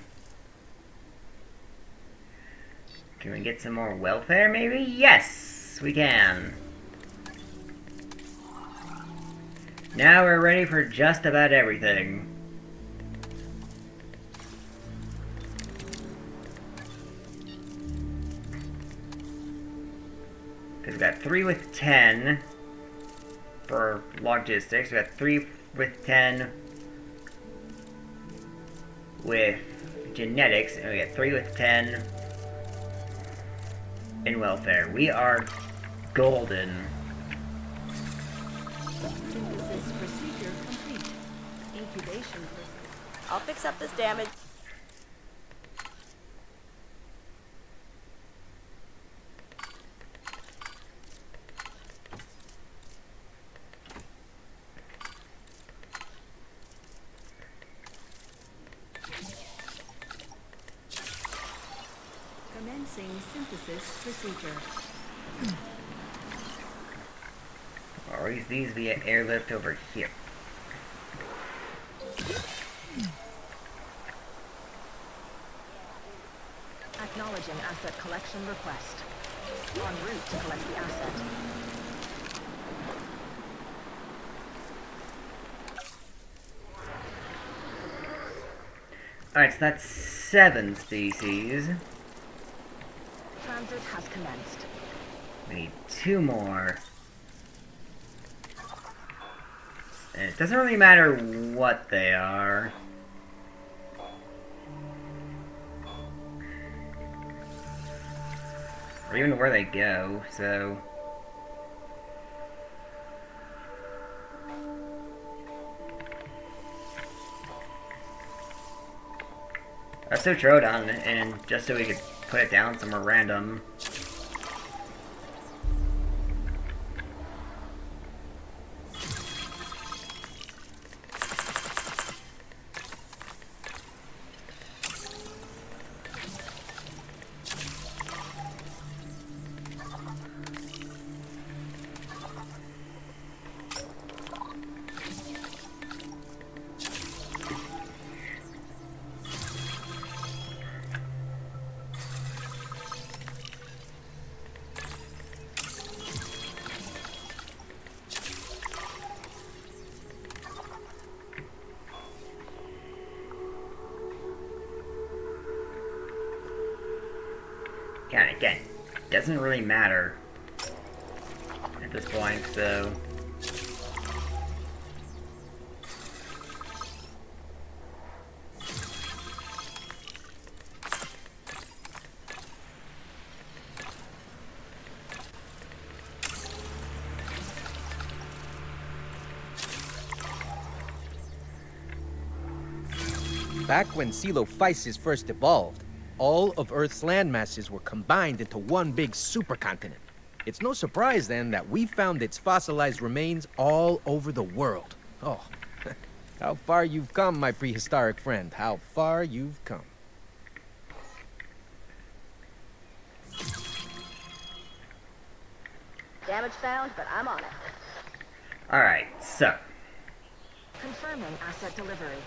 Can we get some more welfare, maybe? Yes, we can. Now we're ready for just about everything. Because we got 3 with 10 for logistics. We got 3 with 10 with genetics, and we get 3 with 10 in welfare. We are golden. Synthesis procedure complete. Incubation I'll fix up this damage. Commencing synthesis procedure. Or use these via airlift over here. Acknowledging asset collection request. En route to collect the asset. Alright, so that's 7 species. Transit has commenced. We need 2 more. And it doesn't really matter what they are. Or even where they go, so... I searched Rodon, and just so we could put it down somewhere random. Yeah, again, doesn't really matter at this point, so... Back when Coelophysis first evolved, all of Earth's land masses were combined into one big supercontinent. It's no surprise, then, that we found its fossilized remains all over the world. Oh, how far you've come, my prehistoric friend. How far you've come. Damage found, but I'm on it. Alright, so... Confirming asset delivery.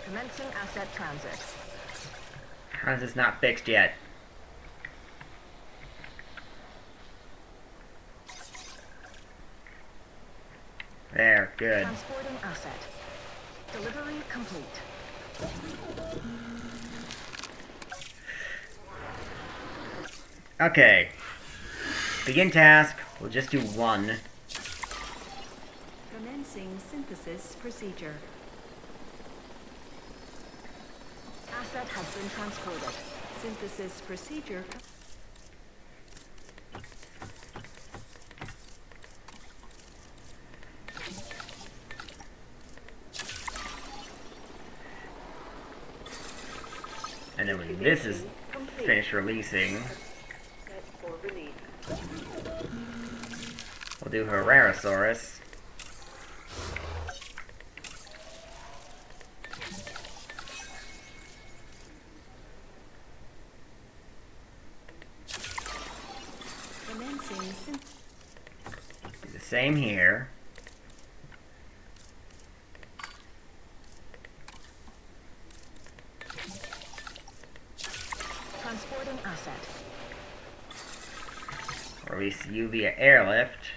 Commencing asset transit. How is this not fixed yet? There, good. Transporting asset. Delivery complete. Okay. Begin task. We'll just do 1. Commencing synthesis procedure. Asset has been transported. Synthesis procedure. And then when this is finished releasing, we'll do Carnivorous. Do the same here. Transporting asset. Release you via airlift.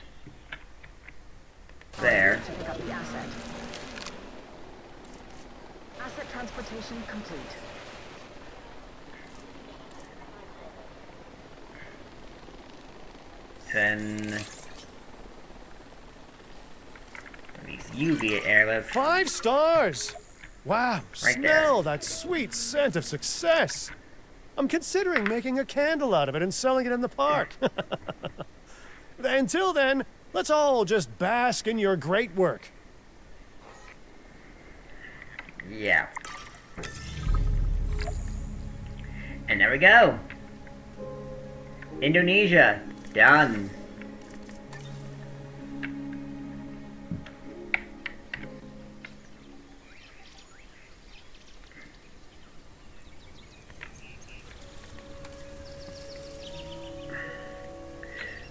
There. To pick up the asset. Asset transportation complete. Then these UV airlifts. 5 stars! Wow, Right smell that sweet scent of success. I'm considering making a candle out of it and selling it in the park. Until then, let's all just bask in your great work. Yeah. And there we go. Indonesia. Done.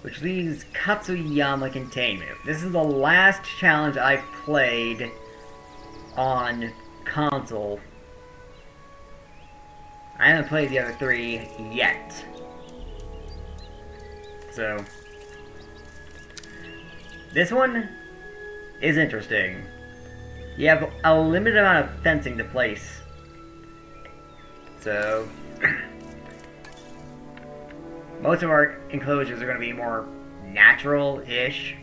Which leaves Katsuyama Containment. This is the last challenge I've played on console. I haven't played the other 3 yet. So, this one is interesting. You have a limited amount of fencing to place. So, most of our enclosures are going to be more natural-ish.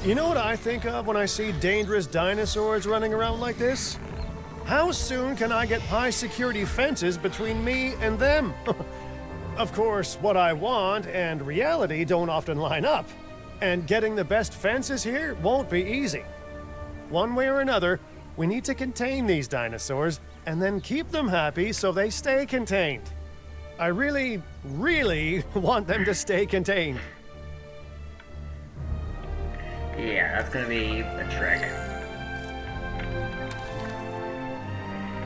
You know what I think of when I see dangerous dinosaurs running around like this? How soon can I get high security fences between me and them? Of course, what I want and reality don't often line up. And getting the best fences here won't be easy. One way or another, we need to contain these dinosaurs and then keep them happy so they stay contained. I really, really want them to stay contained. Yeah, that's gonna be a trick.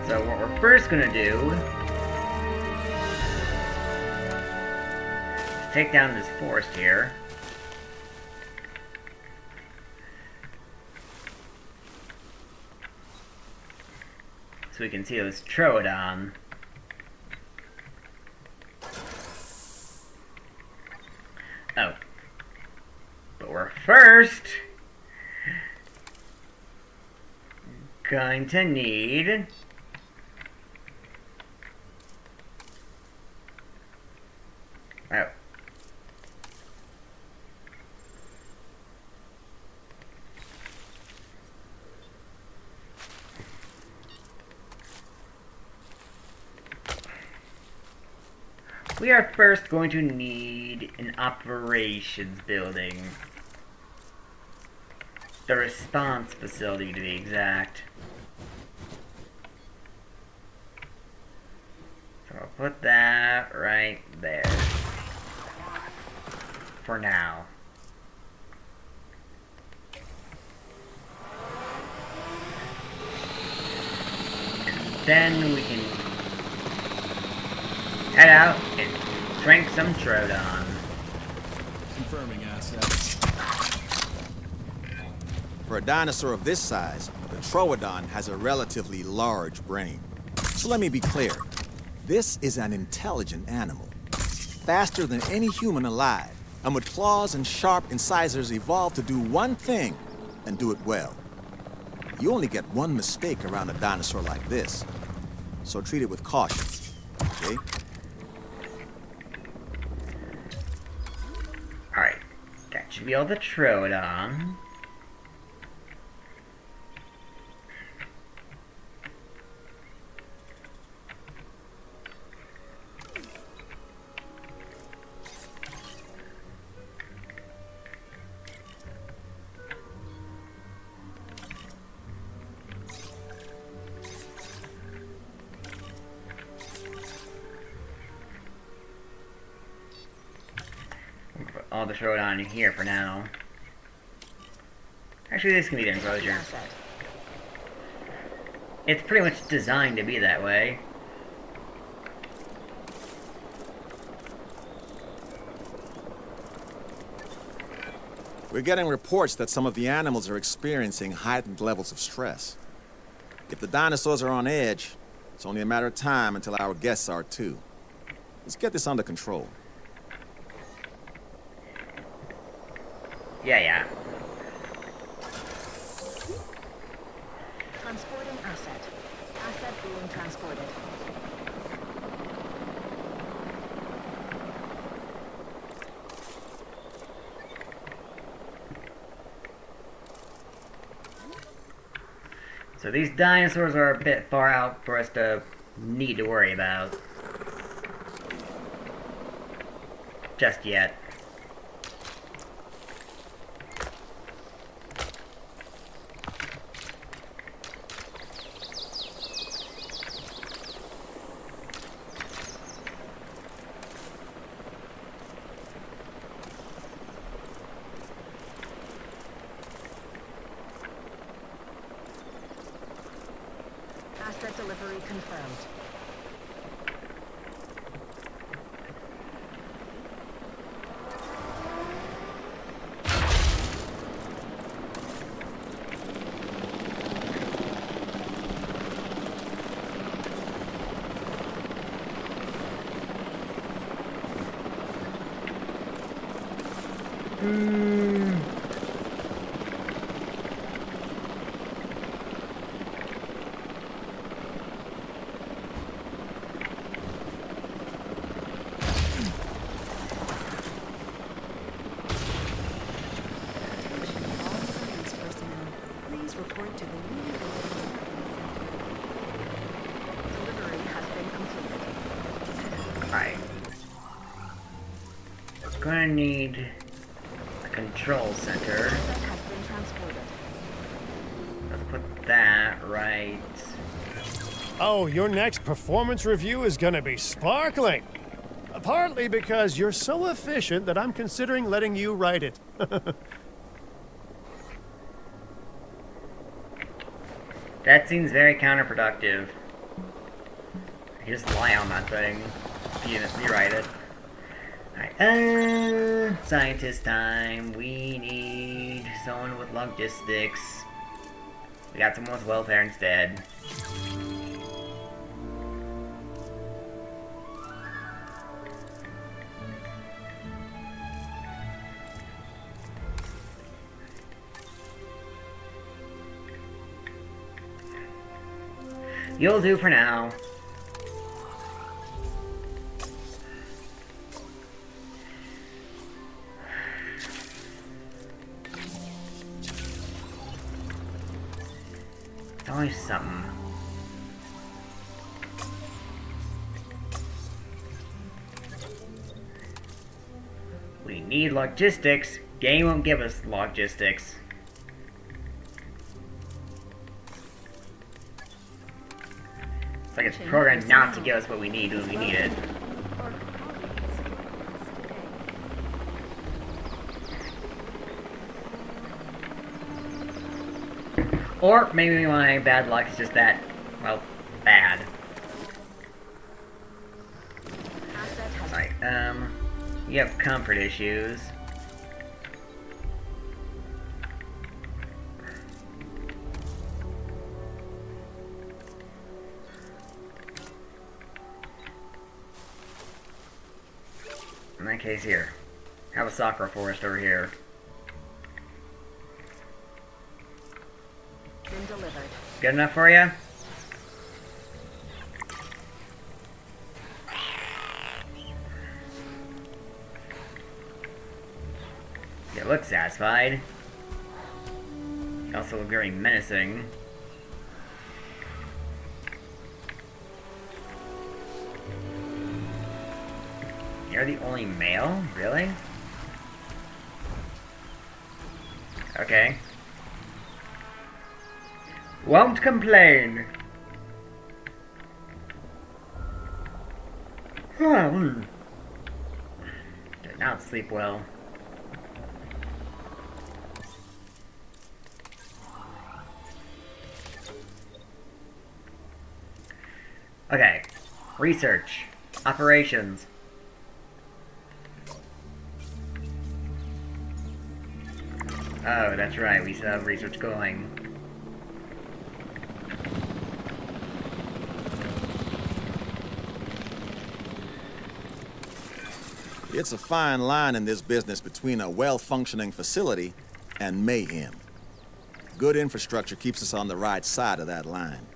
So what we're first gonna do is take down this forest here. So we can see those Troodon. Oh. But we're first going to need oh. We are first going to need an operations building. The response facility, to be exact. So I'll put that right there. For now. And then we can head out and drink some Troodon. Confirming asset. For a dinosaur of this size, the Troodon has a relatively large brain. So let me be clear. This is an intelligent animal. Faster than any human alive, and with claws and sharp incisors evolved to do one thing, and do it well. You only get one mistake around a dinosaur like this, so treat it with caution, okay? Alright, that should be all the Troodon. Put all the Troodon in here for now. Actually, this can be the enclosure. It's pretty much designed to be that way. We're getting reports that some of the animals are experiencing heightened levels of stress. If the dinosaurs are on edge, it's only a matter of time until our guests are too. Let's get this under control. Yeah. Transporting asset. Asset being transported. So these dinosaurs are a bit far out for us to need to worry about. Just yet. Asset delivery confirmed. All science personnel, please report to the new Delivery has been completed. Alright. We're gonna need a control center. Asset has been transported. Let's put that right. Oh, your next performance review is gonna be sparkling. Partly because you're so efficient that I'm considering letting you write it. That seems very counterproductive. You just lie on that thing. You rewrite it. Alright, scientist time. We need someone with logistics. We got someone with welfare instead. You'll do for now. It's always something. We need logistics. Game won't give us logistics. It's like it's programmed not to give us what we need when we need it. Or maybe my bad luck is just that, well, bad. Asset has Alright, you have comfort issues. In that case, here. Have a soccer forest over here. been delivered. Good enough for you? You look satisfied. You also look very menacing. You're the only male? Really? Okay. Won't complain. Did not sleep well. Okay. Research. Operations. Oh, that's right. We still have research going. It's a fine line in this business between a well-functioning facility and mayhem. Good infrastructure keeps us on the right side of that line.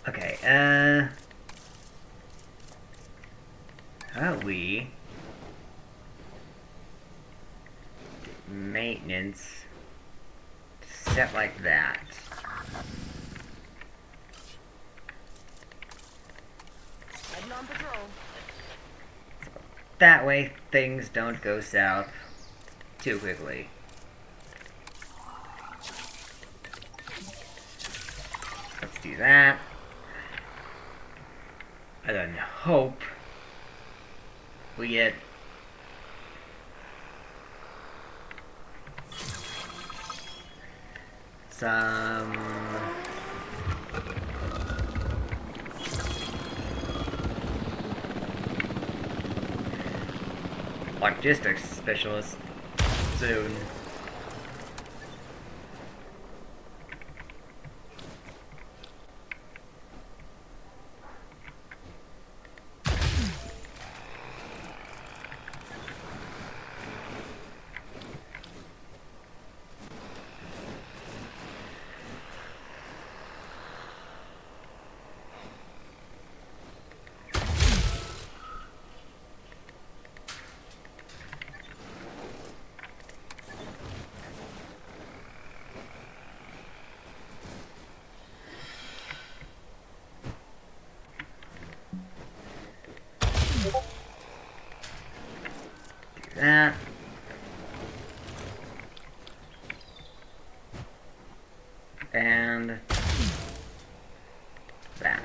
Okay, how about we maintenance set like that. Heading on patrol. That way things don't go south too quickly. Let's do that. And then hope we get some logistics specialist soon. That. And that.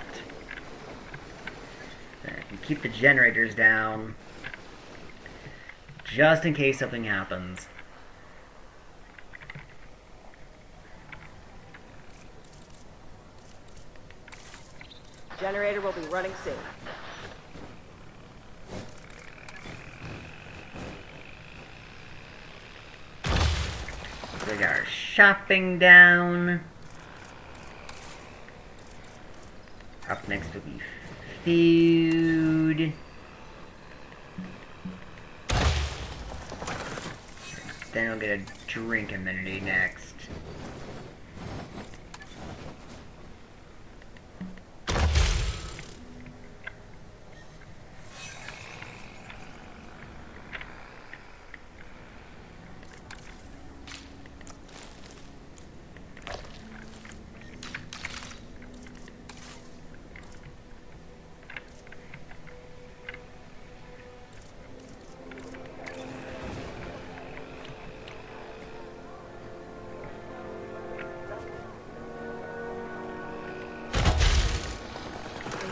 And keep the generators down, just in case something happens. Generator will be running soon. We got our shopping down. Up next will be food. Then we'll get a drink amenity next.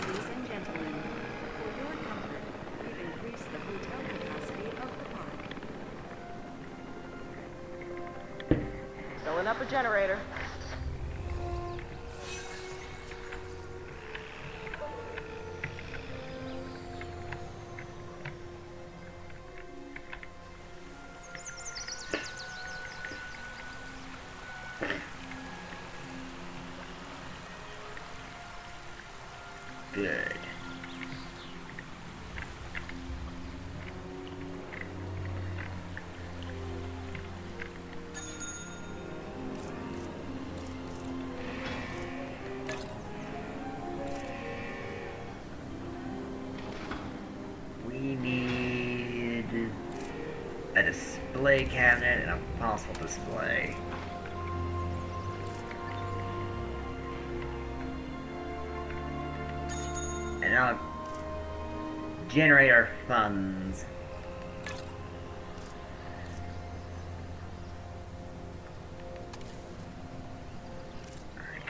Ladies and gentlemen, for your comfort, we've increased the hotel capacity of the park. Filling up a generator. Good. We need a display cabinet and a possible display. And I'll generate our funds.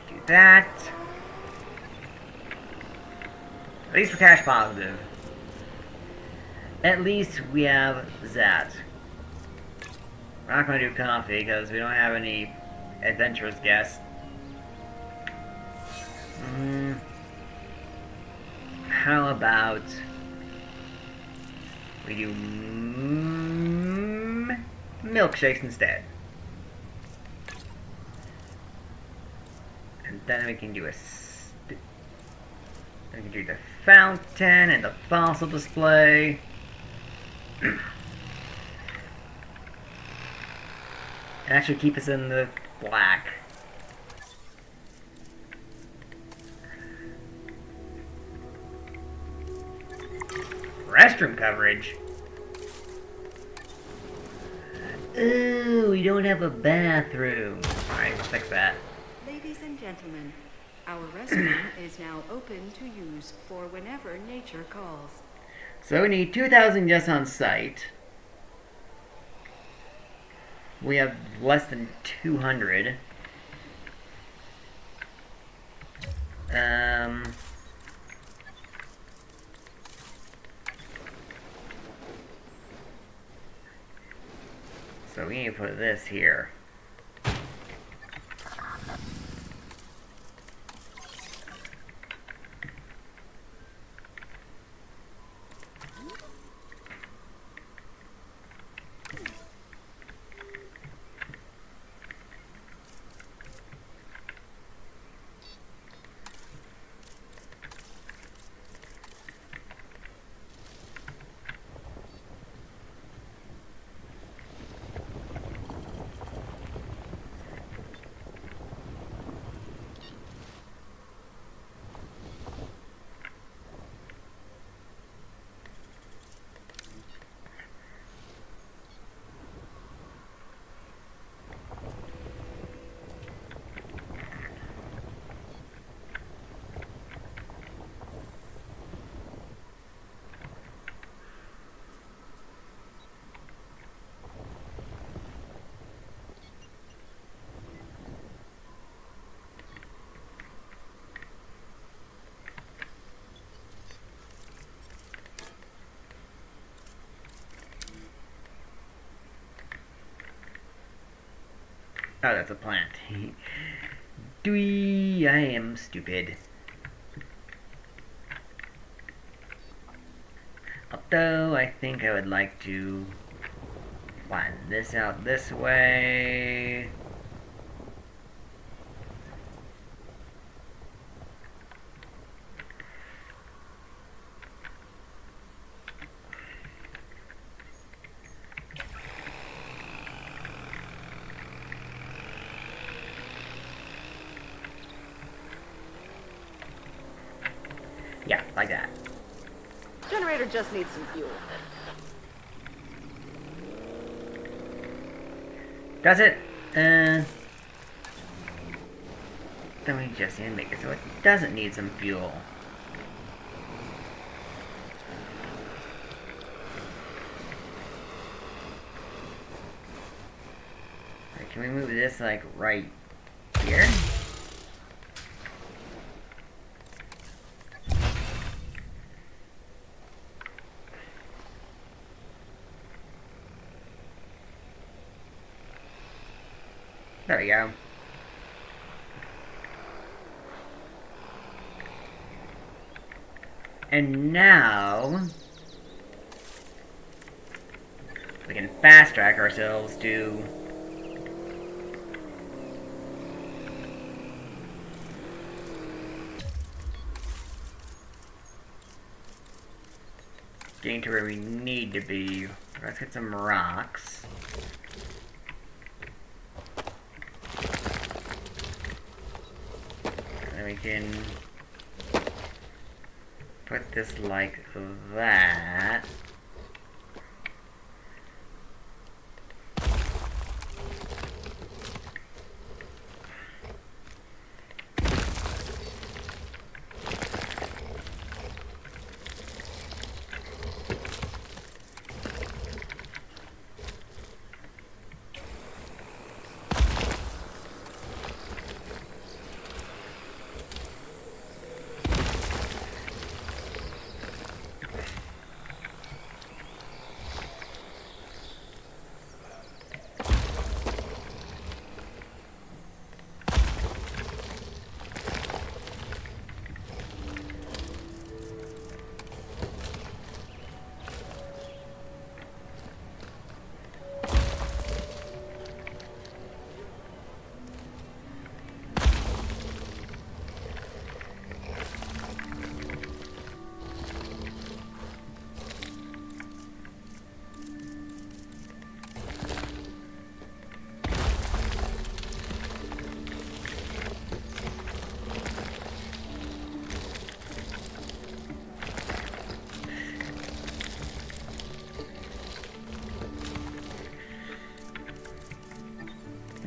Do that. At least we're cash positive. At least we have that. We're not going to do coffee because we don't have any adventurous guests. How about We do milkshakes instead. And then we can do we can do the fountain and the fossil display. And actually keep us in the black. Restroom coverage? Ooh, we don't have a bathroom. Alright, we'll fix that. Ladies and gentlemen, our restroom is now open to use for whenever nature calls. So we need 2,000 just on site. We have less than 200. So we need to put this here. Oh, that's a plant. Dwee, I am stupid. Although, I think I would like to plan this out this way. Yeah, like that. Generator just needs some fuel. Does it? Then we just need to make it so it doesn't need some fuel. Alright, can we move this like right here? There we go. And now we can fast track ourselves to getting to where we need to be. Let's get some rocks. And we can put this like that.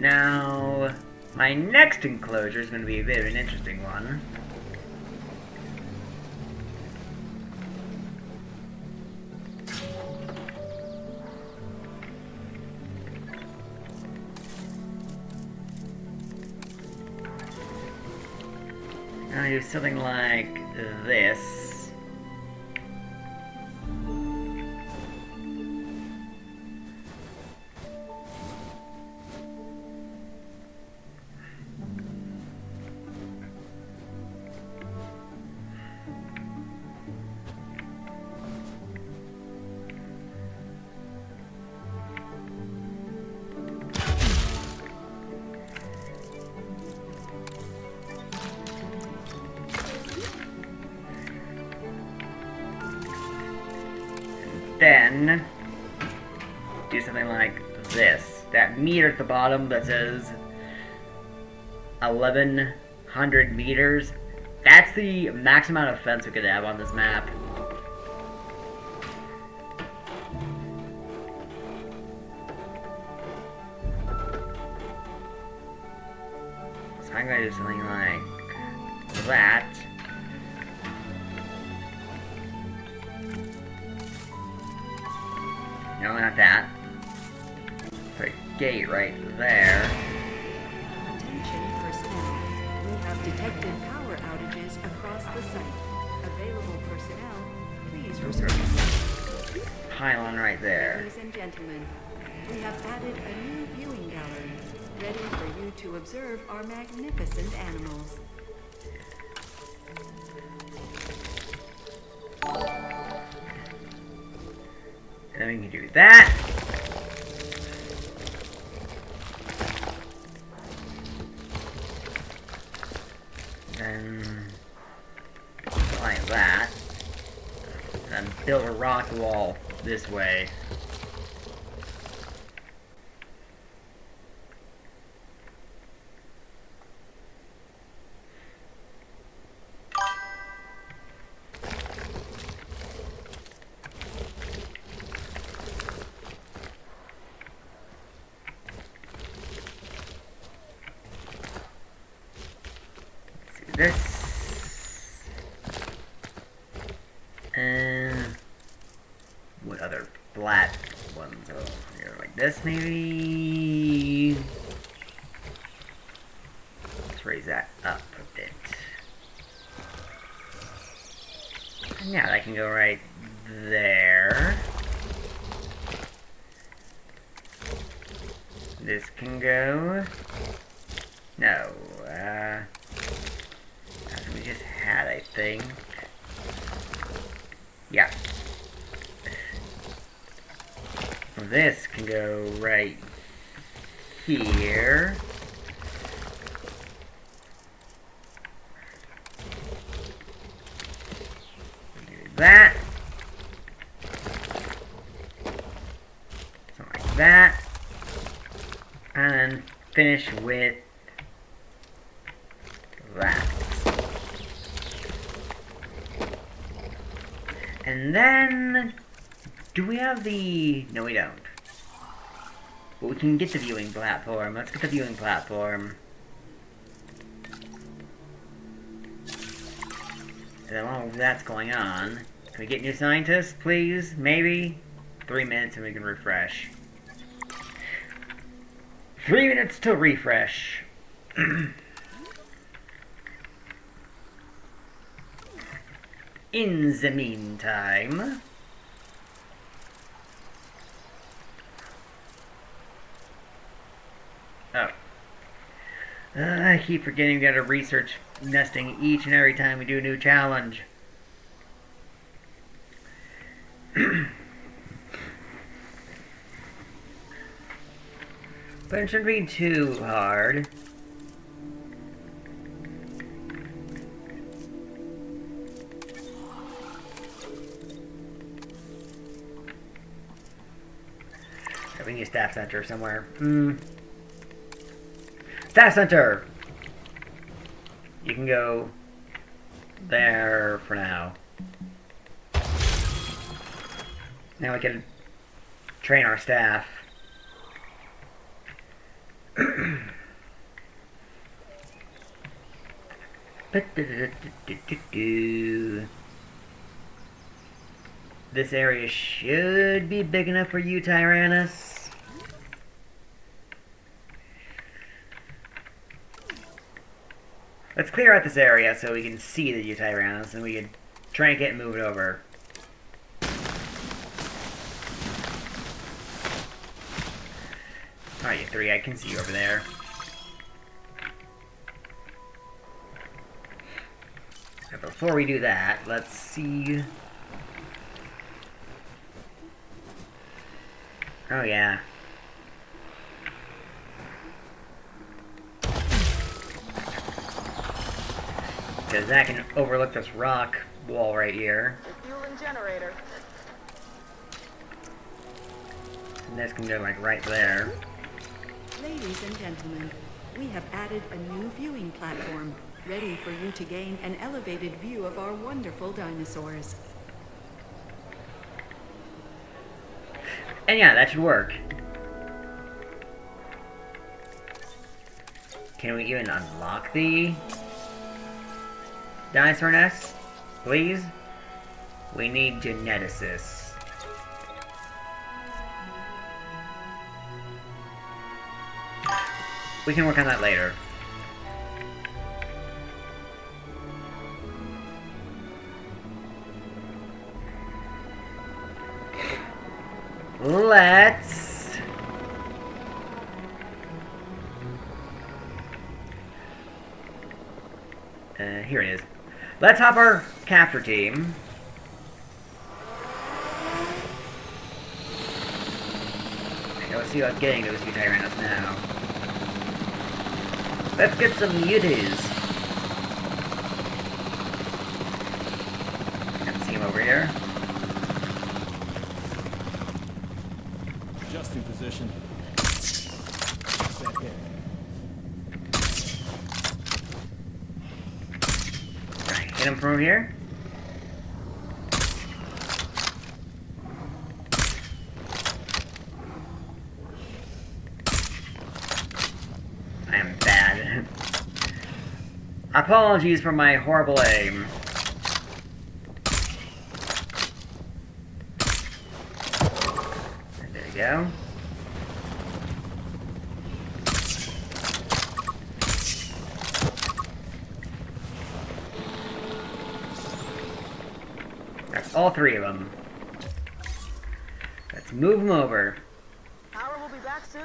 Now, my next enclosure is going to be a bit of an interesting one. I'll do something like this. Then do something like this. That meter at the bottom that says 1100 meters. That's the max amount of fence we could have on this map. So I'm going to do something like that. No, not that. Put a gate right there. Attention personnel. We have detected power outages across the site. Available personnel, please reserve. Pylon right there. Ladies and gentlemen, we have added a new viewing gallery, ready for you to observe our magnificent animals. And then we can do that. Then like that. And then build a rock wall this way. This and what other flat ones over here? Like this, maybe. Let's raise that up a bit. And yeah, that can go right there. This can go. No. We just had, I think. Yeah. This can go right here. Do that. Something like that. And then finish with that. And then, do we have the... No, we don't. But we can get the viewing platform. Let's get the viewing platform. And then while that's going on, can we get new scientists, please? Maybe? 3 minutes and we can refresh. 3 minutes to refresh. In the meantime... Oh. I keep forgetting we gotta research nesting each and every time we do a new challenge. But it shouldn't be too hard. We need a staff center somewhere. Staff center! You can go there for now. Now we can train our staff. This area should be big enough for you, Tyrannus. Let's clear out this area so we can see the Tyrannus and we can try and get moved over. Alright, you three, I can see you over there. But before we do that, let's see. Oh, yeah. Because that can overlook this rock wall right here. The fueling generator. And this can go, like, right there. Ladies and gentlemen, we have added a new viewing platform, ready for you to gain an elevated view of our wonderful dinosaurs. And yeah, that should work. Can we even unlock the dinosaur nest? Please? We need geneticists. We can work on that later. Let's... here it is. Let's hop our capture team. Okay, let's see what's getting those two Tyrannus now. Let's get some muties. Let's see him over here. Adjusting position. Set hit. Right, hit him from over here. I am bad. Apologies for my horrible aim. There we go. That's all three of them. Let's move them over. Power will be back soon.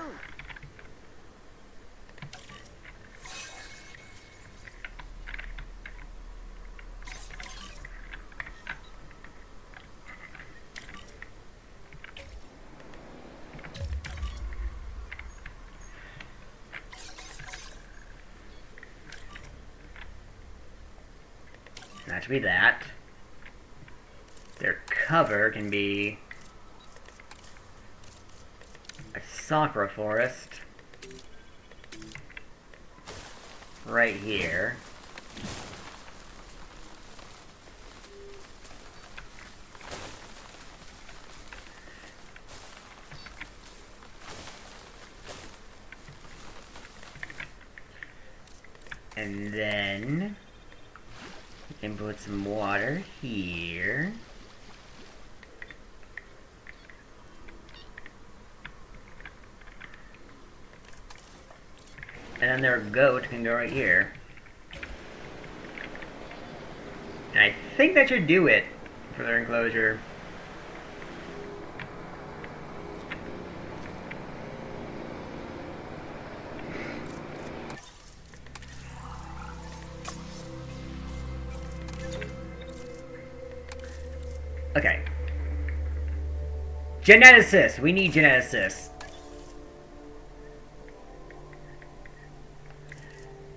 That should be that. Their cover can be a sakura forest right here. And then we can put some water here. And then their goat can go right here. And I think that should do it for their enclosure. Okay. Geneticists! We need geneticists.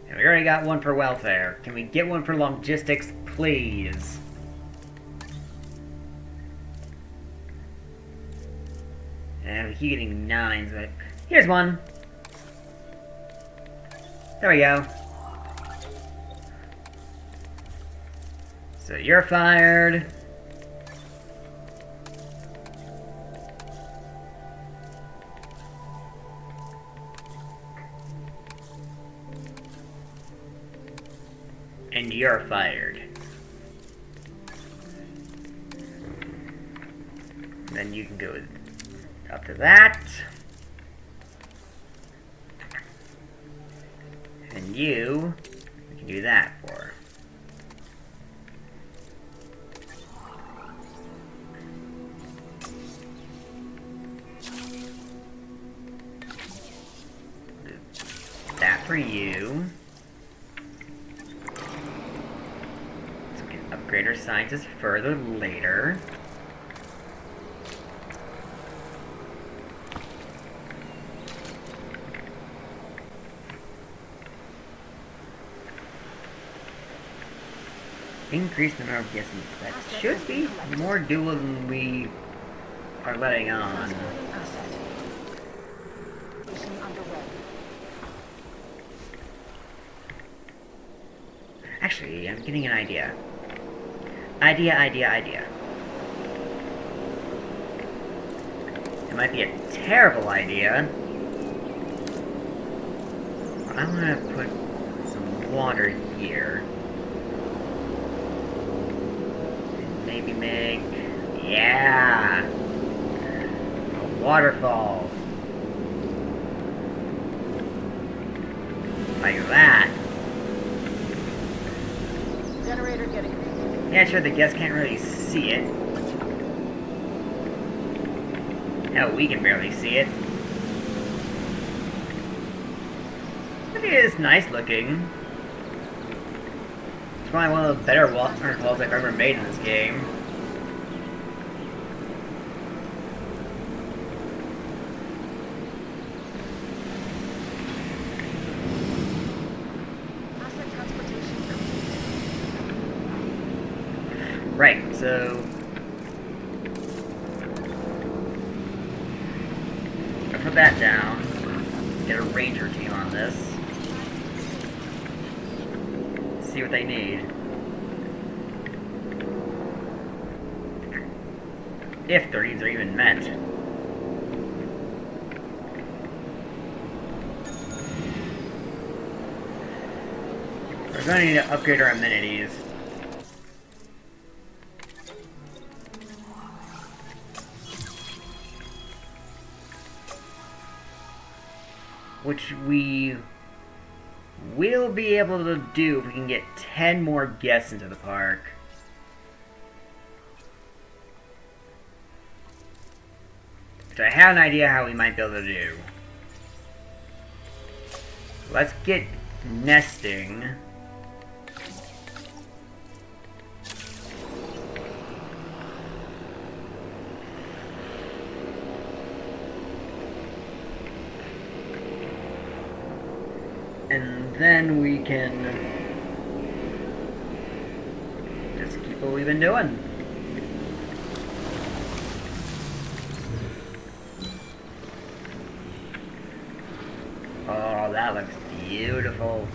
And we already got one for welfare. Can we get one for logistics, please? And we keep getting 9s, but... here's one! There we go. So you're fired. And you're fired. Then you can go up to that. And you can do that for. That for you. So we can upgrade our scientists further later. Increase the number of guesses. That should be more doable than we are letting on. Transporting asset. Mission underway. Actually, I'm getting an idea. Idea. It might be a terrible idea. But I'm gonna put some water here. And maybe make... yeah! A waterfall. Like that. Generator getting read. Yeah, sure, the guests can't really see it. Hell, we can barely see it. But it is nice looking. It's probably one of the better waterfalls I've ever made in this game. Asset transportation complete. Right, so... I'll put that down. Get a ranger team on this. See what they need. If their needs are even met. We're going to need to upgrade our amenities. Which we will be able to do if we can get 10 more guests into the park. Which I have an idea how we might be able to do. Let's get nesting. And then we can just keep what we've been doing. Oh, that looks beautiful.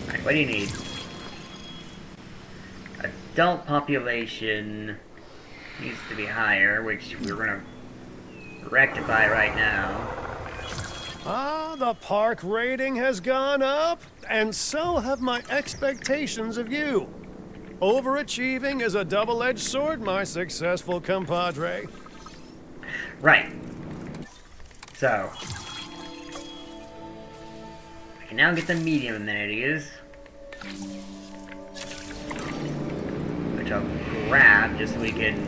Alright, what do you need? Adult population needs to be higher, which we're gonna rectify right now. Ah, the park rating has gone up, and so have my expectations of you. Overachieving is a double-edged sword, my successful compadre. Right. So, I can now get the medium amenities, which I'll grab just so we can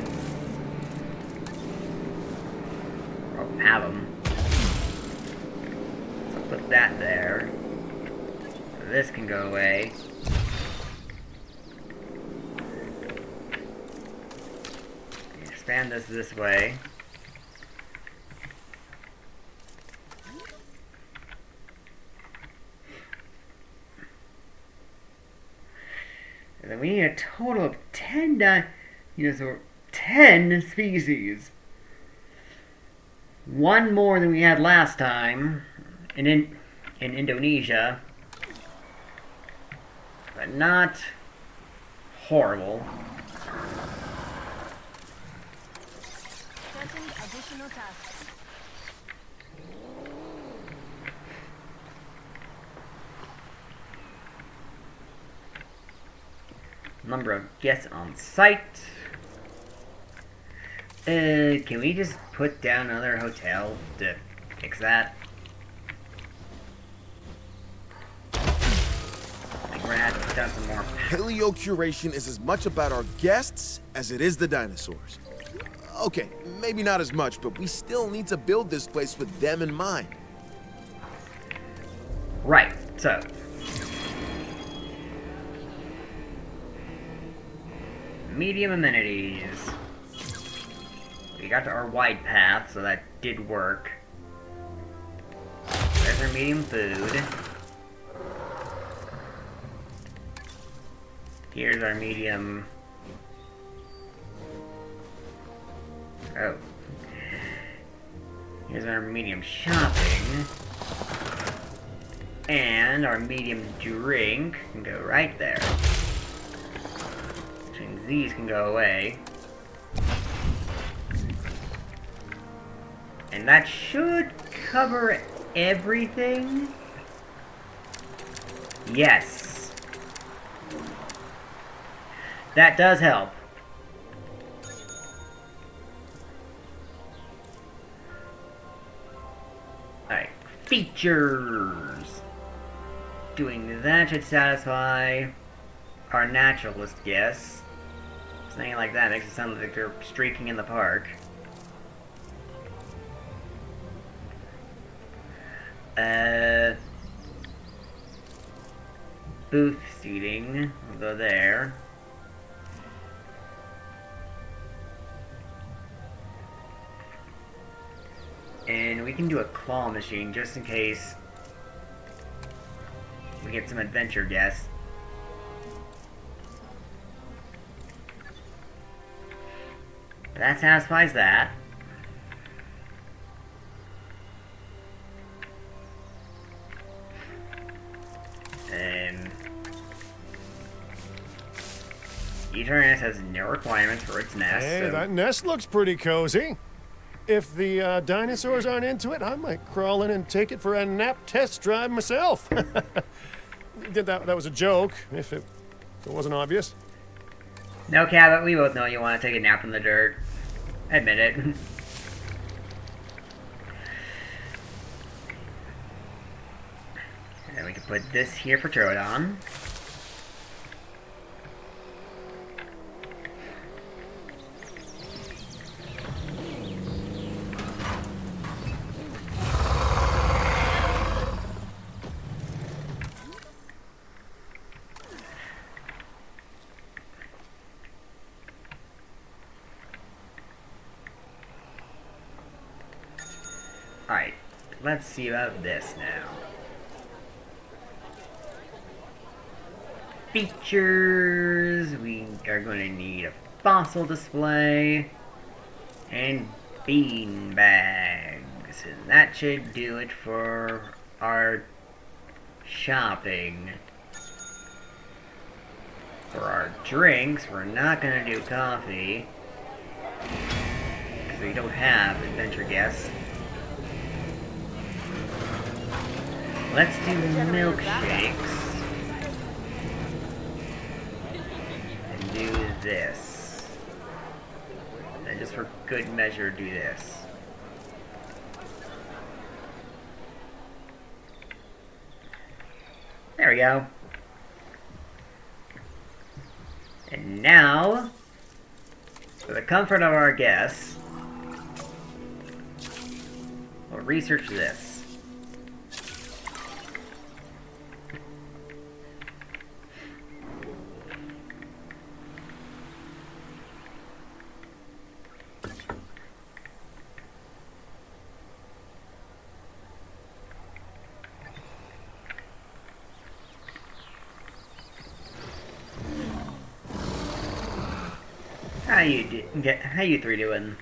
have them. So put that there. This can go away. Expand this way. And then we need a total of 10 dinosaurs, 10 species. One more than we had last time in Indonesia. But not horrible. Setting additional tasks. number of guests on site. Can we just put down another hotel to fix that? We're gonna have to put down some more. Paleo curation is as much about our guests as it is the dinosaurs. Okay, maybe not as much, but we still need to build this place with them in mind. Right, so. Medium amenities. We got to our wide path, so that did work. There's our medium food. Here's our medium. Oh. Here's our medium shopping. And our medium drink can go right there. Which means these can go away. And that should cover everything. Yes. That does help. Alright, features. Doing that should satisfy our naturalist guess. Something like that makes it sound like they're streaking in the park. Booth seating. We'll go there. And we can do a claw machine just in case we get some adventure guests. That satisfies that. Each of our nest has no requirements for its nest. Hey, so that nest looks pretty cozy. If the dinosaurs aren't into it, I might crawl in and take it for a nap test drive myself. That was a joke, if it wasn't obvious. No, Cabot, we both know you want to take a nap in the dirt. Admit it. And we can put this here for Troodon. Alright, let's see about this now. Features, we are going to need a fossil display and bean bags, and that should do it for our shopping. For our drinks, we're not going to do coffee because we don't have adventure guests. Let's do milkshakes. And do this. And just for good measure, do this. There we go. And now, for the comfort of our guests, we'll research this. How you three doing?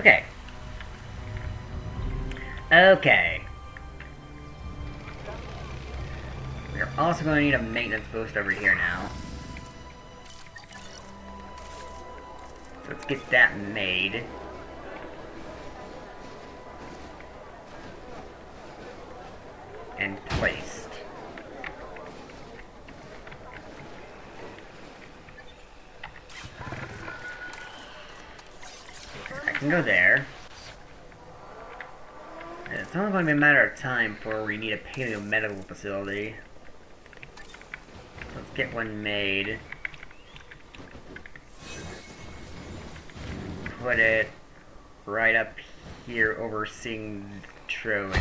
Okay. Okay. We're also going to need a maintenance post over here now. So let's get that made. And placed. I can go there. And it's only going to be a matter of time before we need a paleo-medical facility. Let's get one made. Put it right up here overseeing Troodon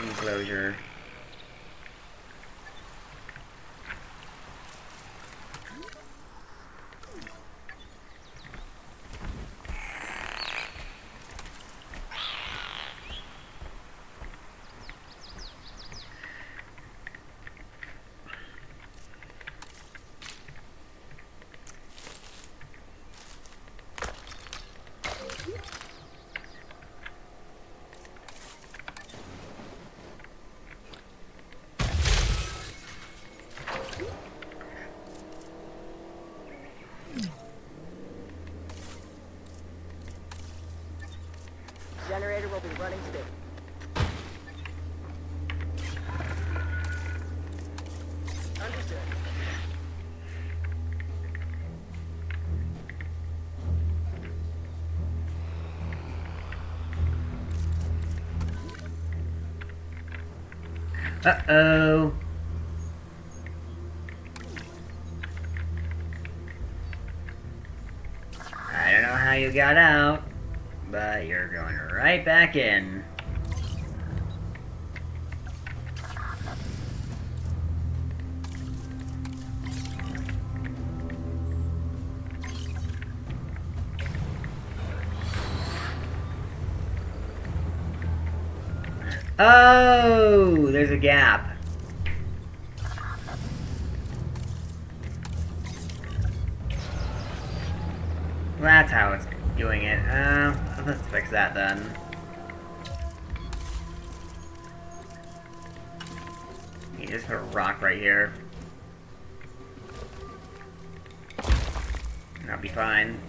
enclosure. Generator will be running soon. Understood. Uh-oh. I don't know how you got out, but you're going right back in. Oh, there's a gap. That's how it's doing it. Let's fix that then. You just put a rock right here. That'll be fine.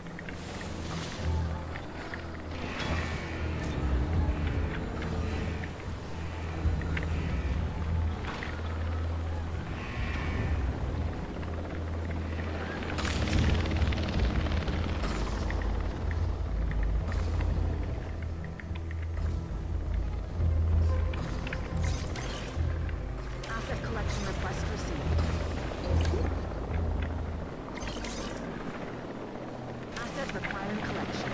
Asset collection request received. Asset requiring collection.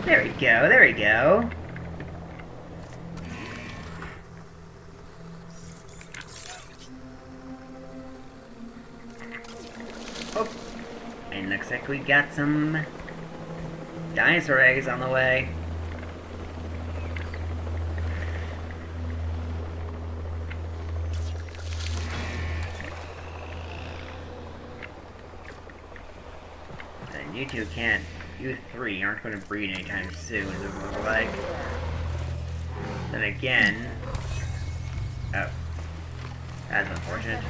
There we go, there we go. Oh, and looks like we got some dinosaur eggs on the way. And you two can't, you three aren't going to breed anytime soon, it looks like. Then again, oh, that's unfortunate.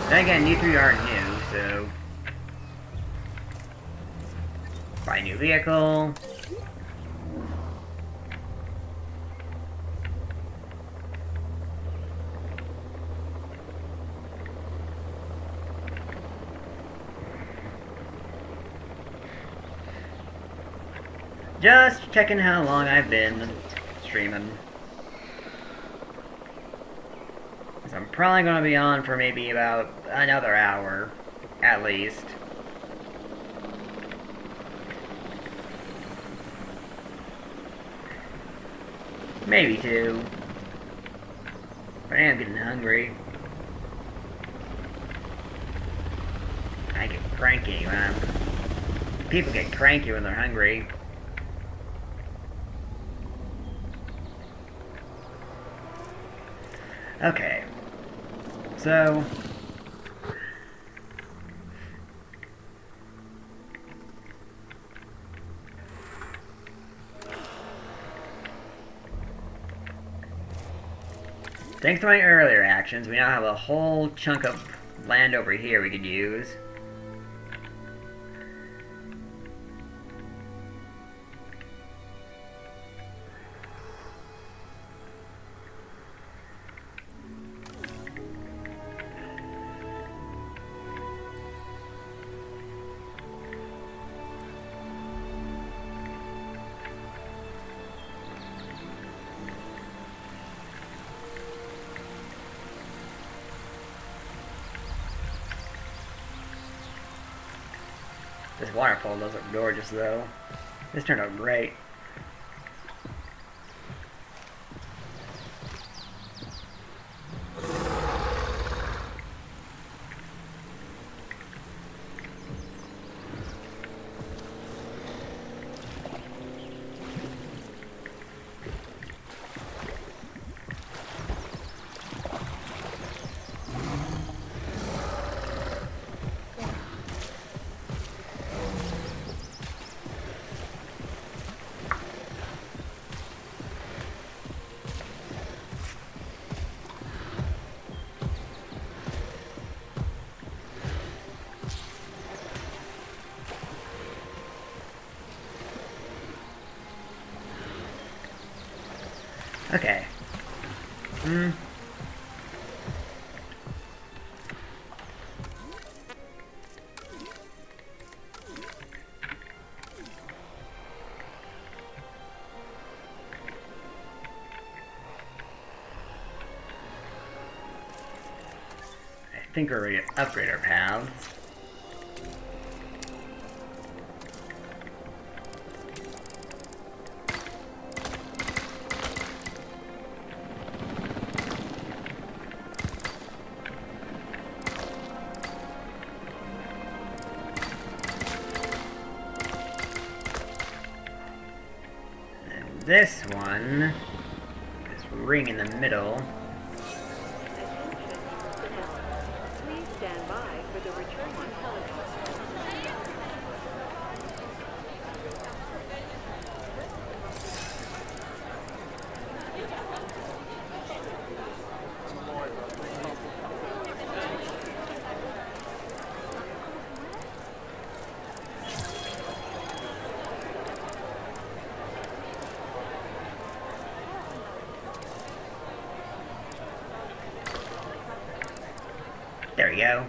Then again, you three aren't new, so buy a new vehicle. Just checking how long I've been streaming. 'Cause I'm probably going to be on for maybe about another hour, at least. Maybe two. But I am getting hungry. I get cranky when I'm... People get cranky when they're hungry. Okay. So... Thanks to my earlier actions, we now have a whole chunk of land over here we could use. This waterfall does look gorgeous, though. This turned out great. Okay. I think we're ready to upgrade our paths. This one, this ring in the middle. Please stand by for the returning helicopter. There we go.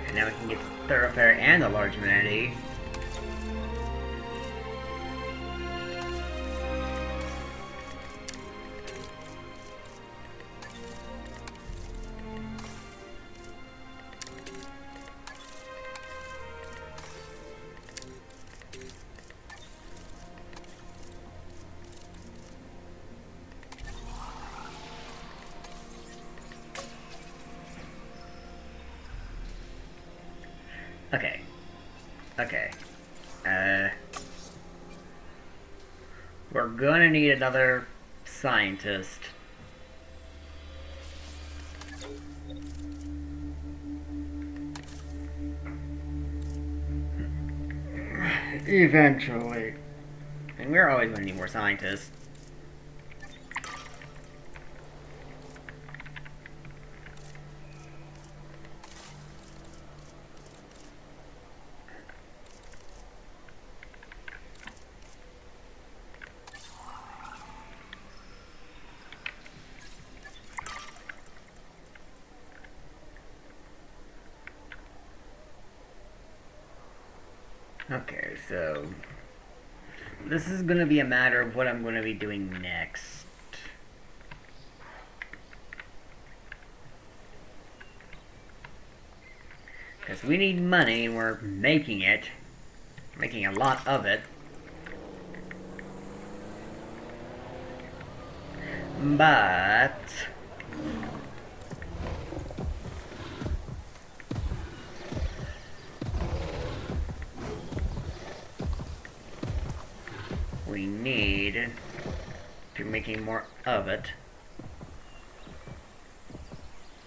And now we can get the thoroughfare and the large amenity. Okay. Okay. We're gonna need another scientist. Eventually. And we're always gonna need more scientists. Okay, so this is going to be a matter of what I'm going to be doing next. Because we need money and we're making it. Making a lot of it. But we need to making more of it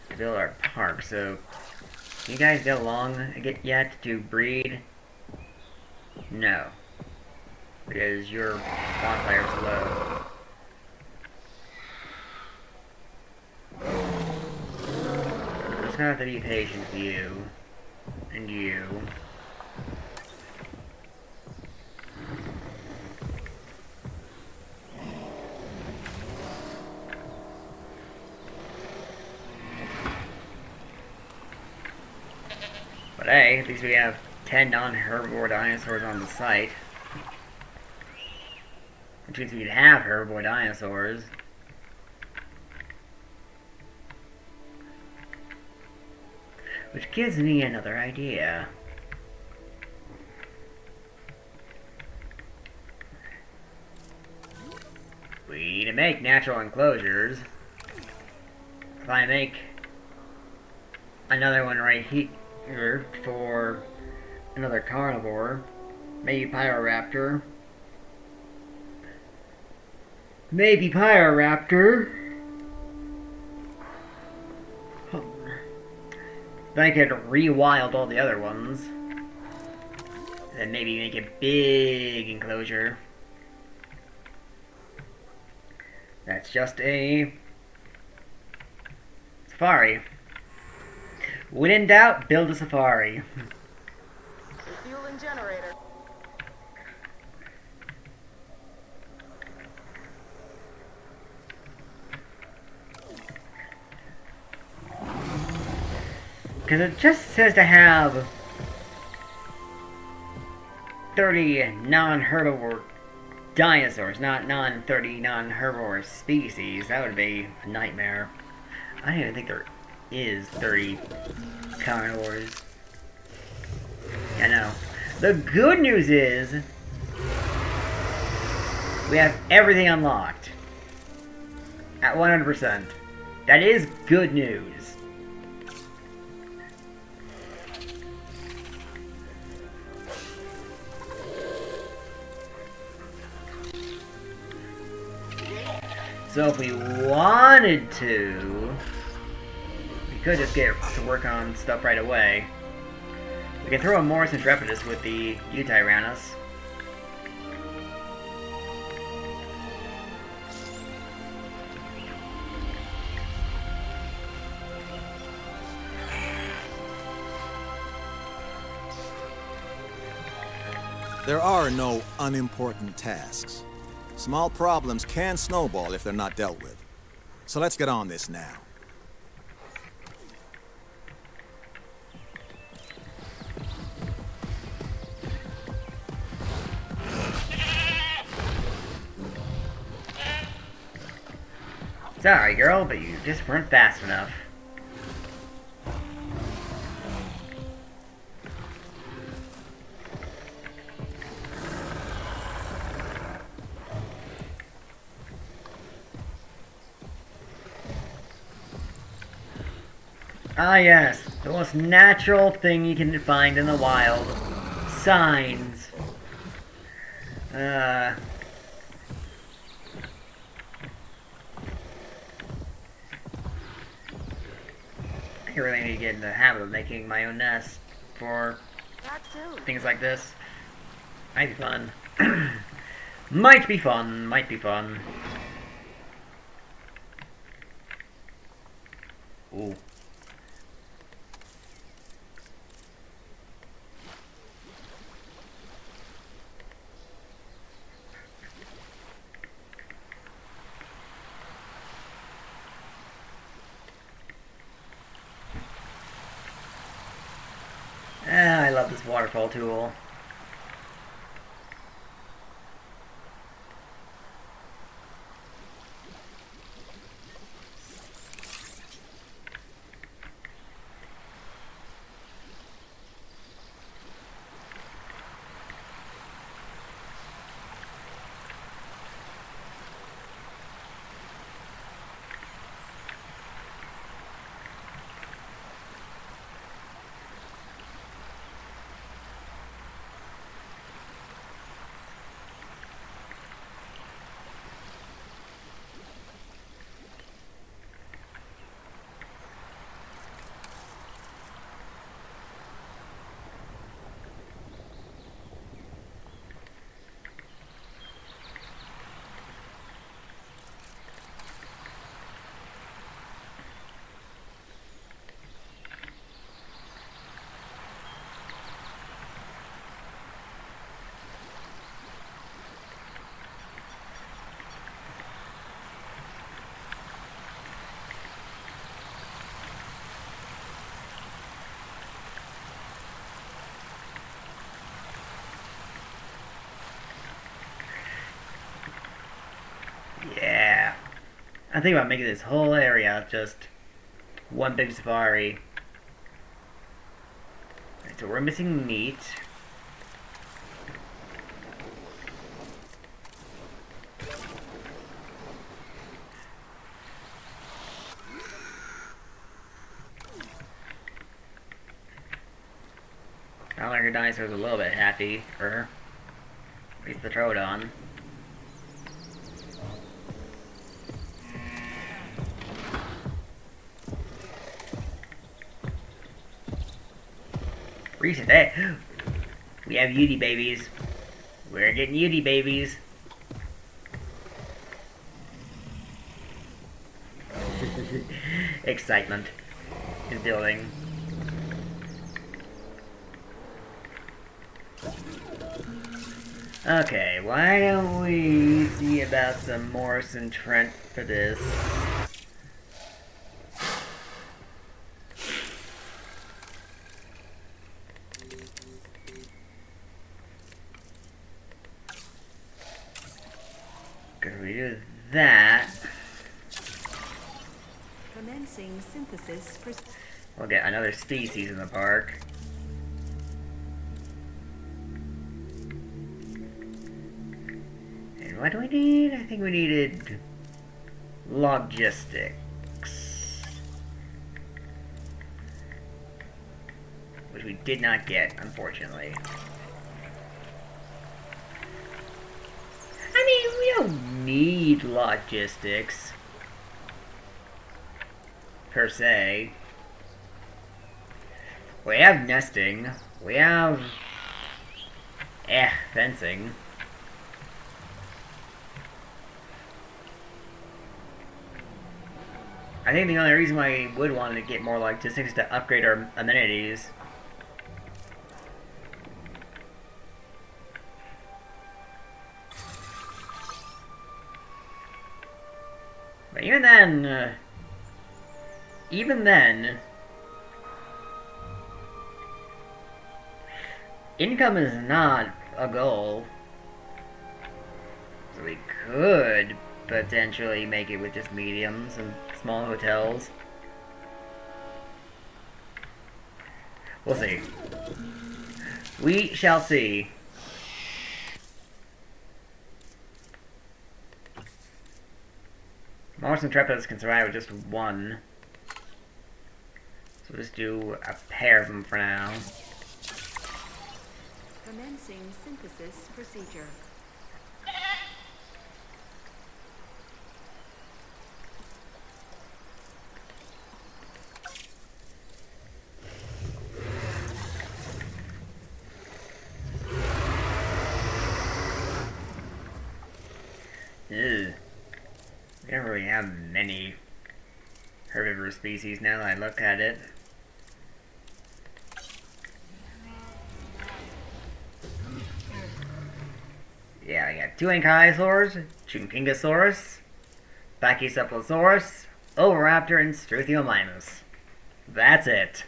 to build our park. So, can you guys get along yet to breed? No. Because your bonfire's low. I'm just gonna have to be patient with you. And you. But hey, at least we have 10 non-herbivore dinosaurs on the site. Which means we'd have herbivore dinosaurs. Which gives me another idea. We need to make natural enclosures. If I make another one right here for another carnivore, maybe Pyroraptor. Maybe Pyroraptor. Then I could rewild all the other ones. Then maybe make a big enclosure. That's just a safari. When in doubt, build a safari. Refueling generator. Because it just says to have 30 non-herbivore dinosaurs, not 30 non-herbivore species. That would be a nightmare. I don't even think there is 30 carnivores. I know. The good news is we have everything unlocked at 100%. That is good news. So if we wanted to, we could just get to work on stuff right away. We can throw a Morris Intrepidus with the Utyrannus. There are no unimportant tasks. Small problems can snowball if they're not dealt with. So let's get on this now. Sorry, girl, but you just weren't fast enough. Ah yes, the most natural thing you can find in the wild. Signs. I really need to get in the habit of making my own nest for That too. things like this. Might be fun. Might be fun, might be fun. Ooh. Ah, I love this waterfall tool. I think about making this whole area just one big safari. Right, so we're missing meat. I like your dinosaur's a little bit happy, or at least the Troodon. Recent day. We have Yeti babies. We're getting Yeti babies. Excitement is building. Okay, why don't we see about some Morris and Trent for this? Could we do that? Commencing synthesis for... We'll get another species in the park. And what do we need? I think we needed logistics. Which we did not get, unfortunately. I mean, we don't need logistics, per se. We have nesting. We have... fencing. I think the only reason why we would want to get more logistics is to upgrade our amenities. But even then, income is not a goal. So we could potentially make it with just mediums and small hotels. We'll see. We shall see. Morris and Trepids can survive with just one. So we'll just do a pair of them for now. Commencing synthesis procedure. Ew. We don't really have many herbivorous species now that I look at it. Yeah, I got two Ankylosaurs, Chumpingosaurus, Pachycephalosaurus, Oviraptor, and Struthiomimus. That's it.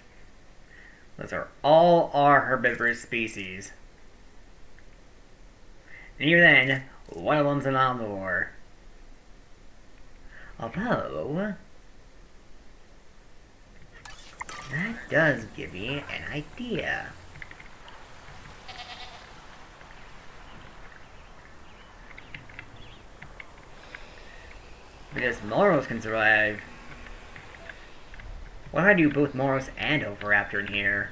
Those are all our herbivorous species. And even then, one of them's an omnivore. Although, that does give me an idea. Because Moros can survive. What if I do both Moros and Oviraptor in here?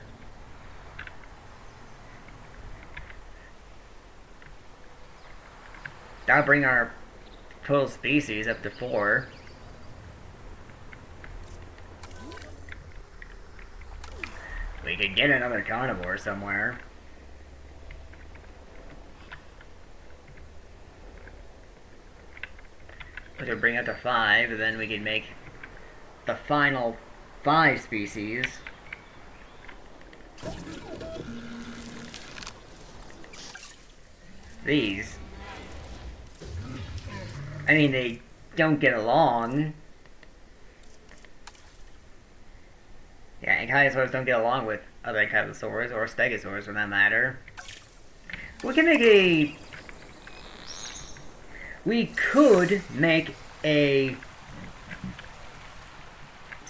That'll bring our total species up to 4. We could get another carnivore somewhere. Which would bring up to 5, and then we could make the final 5 species. These. I mean, they don't get along. Yeah, Ankylosaurs don't get along with other Ankylosaurs, or Stegosaurs for that matter. We can make a... We could make a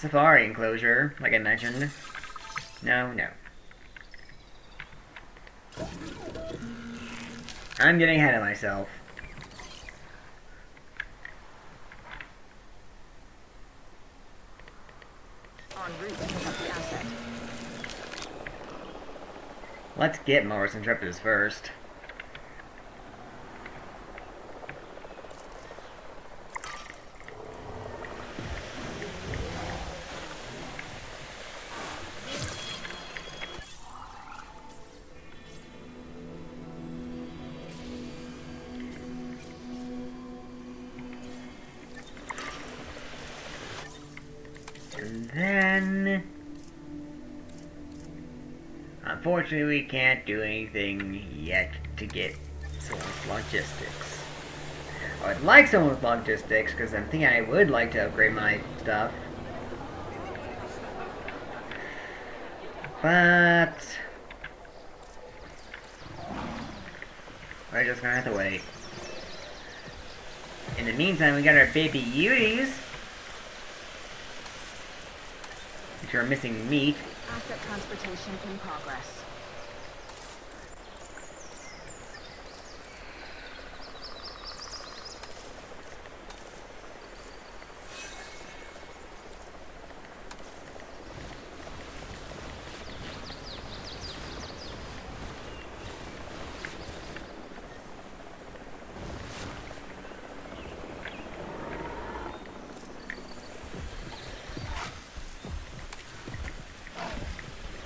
safari enclosure, like I mentioned. No, no. I'm getting ahead of myself. En route to pick up the asset. Let's get Morris Intrepidus first. And then... Unfortunately, we can't do anything yet to get someone with logistics. I would like someone with logistics, because I'm thinking I would like to upgrade my stuff. But... we're just gonna have to wait. In the meantime, we got our baby Uties, which are missing meat. Asset transportation in progress.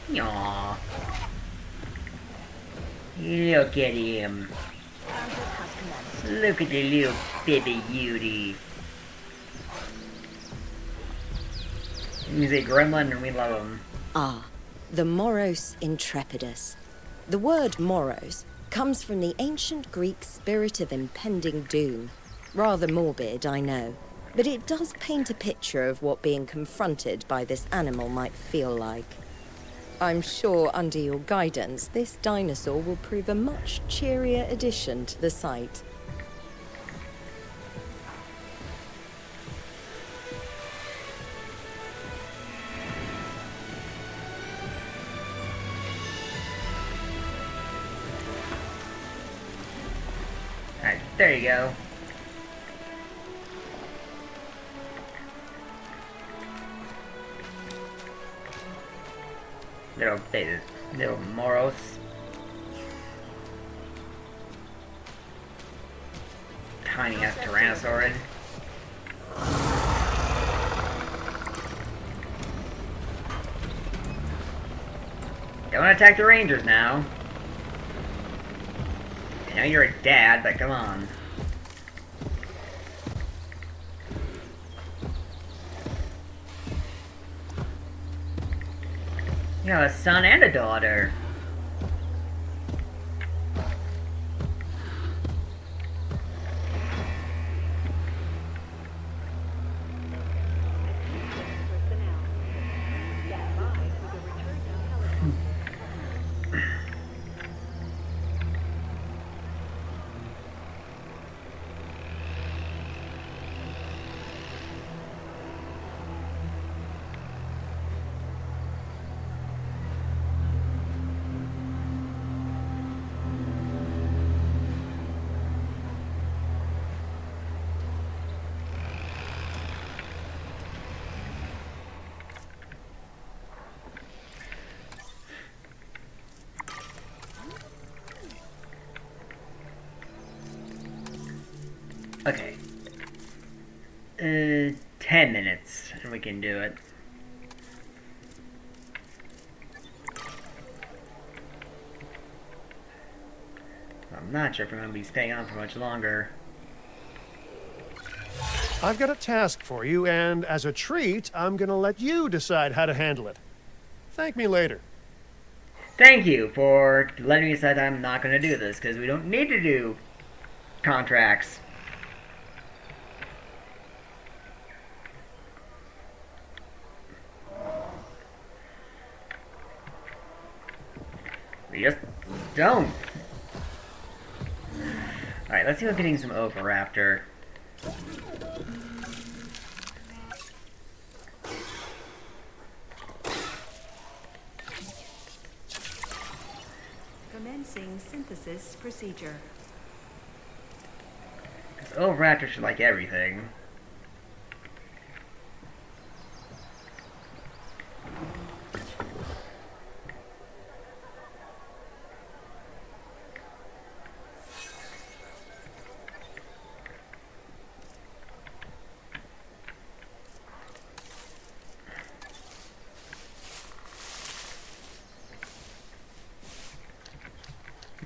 Aww. Look at him. Transit has commenced. Look at the little baby Utie. He's a gremlin and we love him. Ah, the Moros Intrepidus. The word Moros comes from the ancient Greek spirit of impending doom. Rather morbid, I know, but it does paint a picture of what being confronted by this animal might feel like. I'm sure under your guidance, this dinosaur will prove a much cheerier addition to the site. Alright, there you go. Little baby, little Moros. Tiny ass Tyrannosaurid. Don't attack the Rangers now. I know you're a dad, but come on. You have a son and a daughter. Okay. 10 minutes, and we can do it. I'm not sure if we're going to be staying on for much longer. I've got a task for you, and as a treat, I'm gonna let you decide how to handle it. Thank me later. Thank you for letting me decide I'm not going to do this, because we don't need to do contracts. We just don't. Alright, let's see about getting some Oviraptor. synthesis procedure. Because Oviraptor should like everything.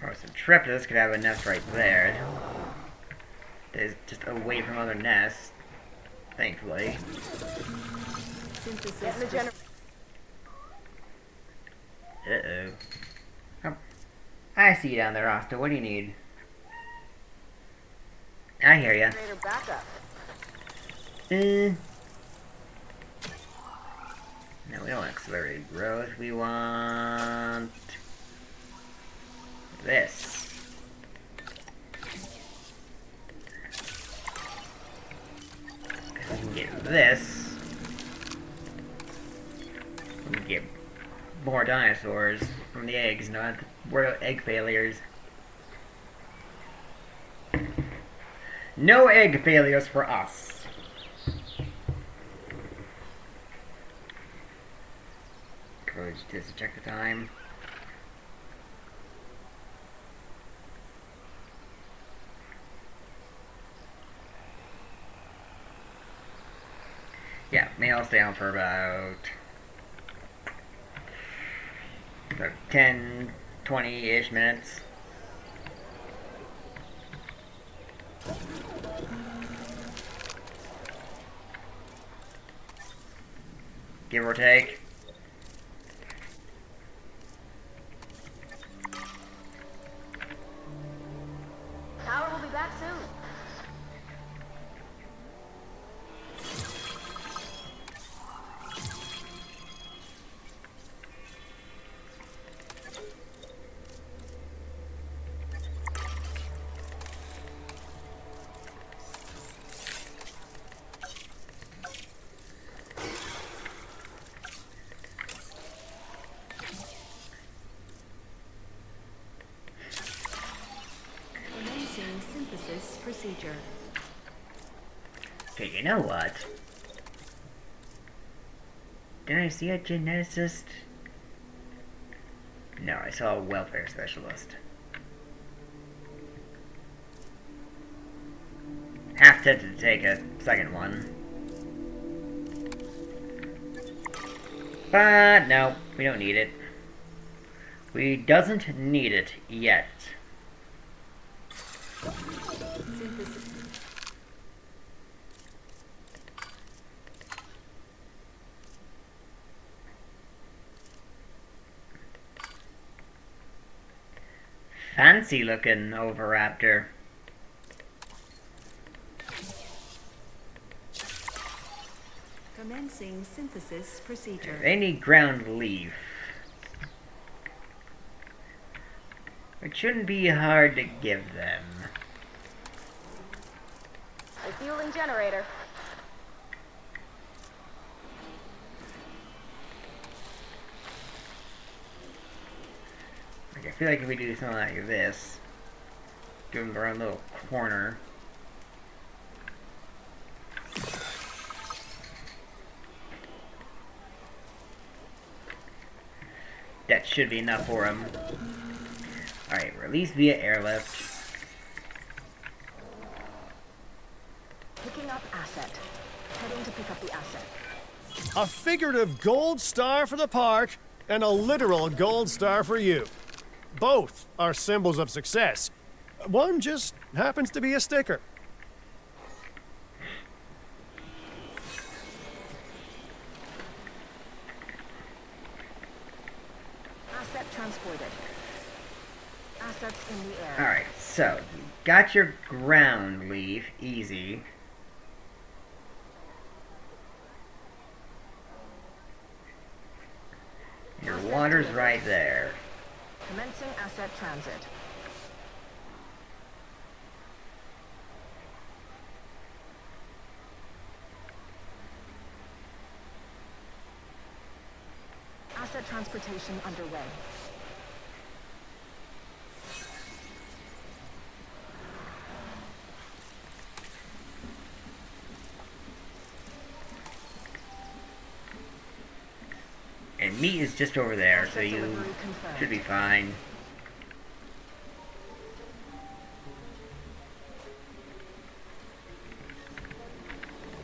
Or some Intrepidus could have a nest right there. It's just away from other nests, thankfully. Synthesis. Uh-oh. Oh. I see you down there, Asta. What do you need? I hear ya. Generator backup. No, we don't want accelerated growth. We want this. If we can get this, we can get more dinosaurs from the eggs, not worry about egg failures. No egg failures for us. Courage just to check the time. Yeah, may I'll stay on for about 10, 20-ish minutes. Give or take. Power will be back soon. Commencing synthesis procedure. Okay, you know what? Did I see a geneticist? No, I saw a welfare specialist. Half tempted to take a second one. But no, we don't need it. We doesn't need it yet. Synthesis. Fancy looking Oviraptor. Commencing synthesis procedure. They need ground leaf. It shouldn't be hard to give them. Refueling generator. Like, I feel like if we do something like this, give them their own little corner. That should be enough for them. Alright, release via airlift. Picking up asset. Heading to pick up the asset. A figurative gold star for the park and a literal gold star for you. Both are symbols of success. One just happens to be a sticker. Asset transported. Assets in the air. Alright, so, you got your ground leaf, easy. Your water's right there. Commencing asset transit. Asset transportation underway. meat is just over there, so Asset you delivery confirmed. should be fine.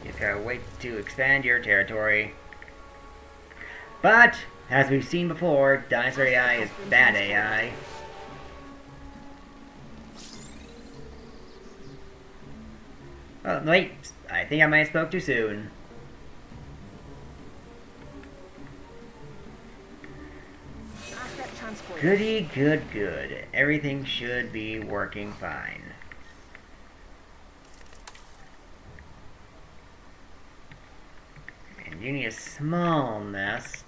You've got to wait to expand your territory. But, as we've seen before, dinosaur AI is bad AI. Oh, wait, I think I might have spoke too soon. Asset transported. Goody, good. Everything should be working fine. And you need a small nest.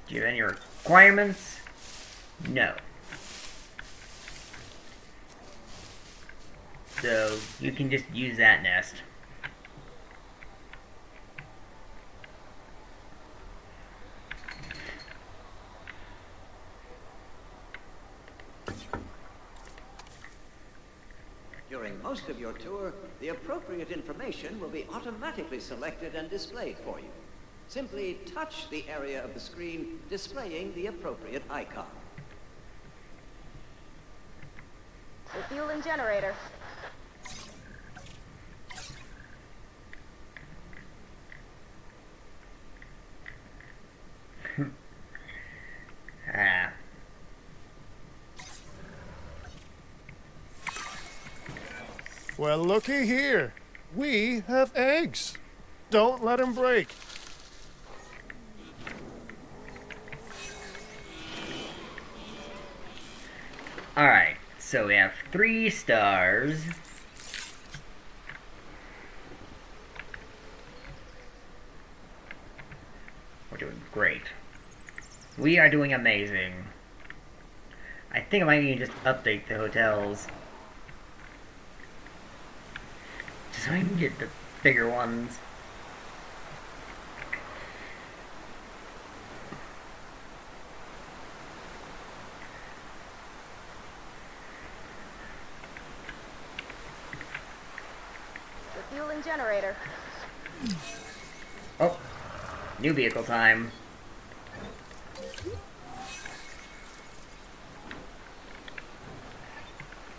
Do you have any requirements? No. So, you can just use that nest. During most of your tour, the appropriate information will be automatically selected and displayed for you. Simply touch the area of the screen displaying the appropriate icon. Refueling generator. Ah. Well, looky here. We have eggs. Don't let them break. Alright, so we have 3 stars. We're doing great. We are doing amazing. I think I might need to just update the hotels. Just so I can get the bigger ones. Refueling generator. Oh, new vehicle time.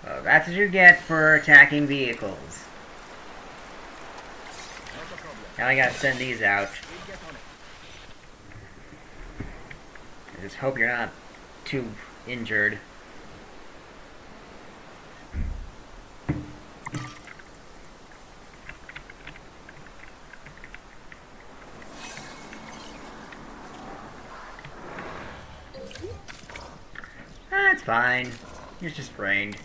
Oh, that's what you get for attacking vehicles. Now I gotta send these out. I just hope you're not too injured. That's fine. It's just sprained.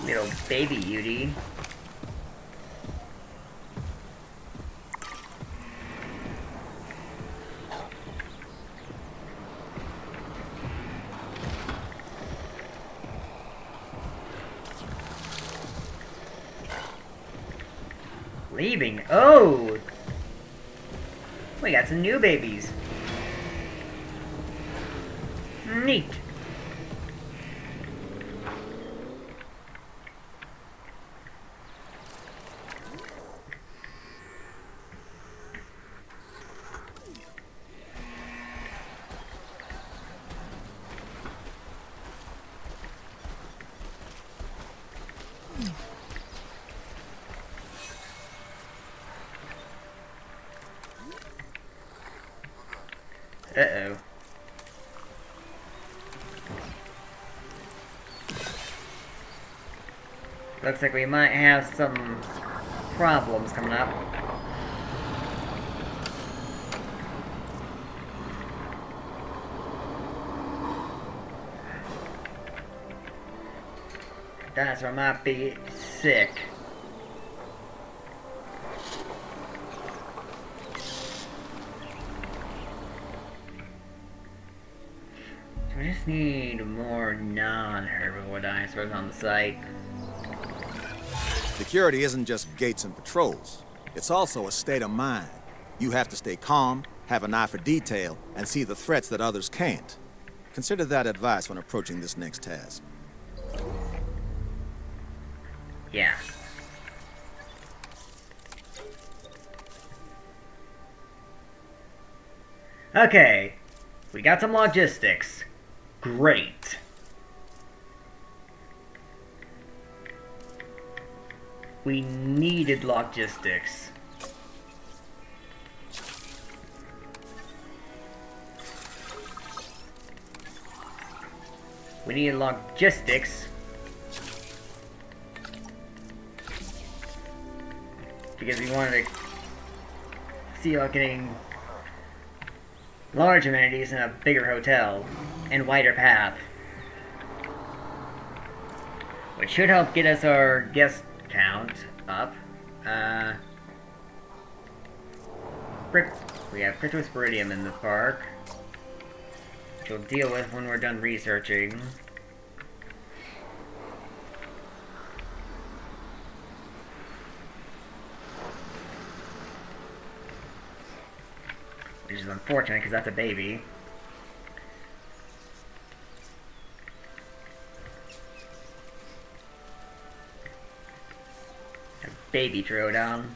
Little baby Yudi. Leaving? Oh! We got some new babies. Neat. Uh-oh. Looks like we might have some problems coming up. Dinosaur might be sick. We just need more non-herbivore dinosaurs on the site. Security isn't just gates and patrols. It's also a state of mind. You have to stay calm, have an eye for detail, and see the threats that others can't. Consider that advice when approaching this next task. Yeah. Okay. We got some logistics. Great. We needed logistics. We needed logistics. Because we wanted to see about getting large amenities in a bigger hotel and wider path. Which should help get us our guest count up. We have Cryptos Peridium in the park, which we'll deal with when we're done researching. Which is unfortunate, because that's a baby. A baby Troodon.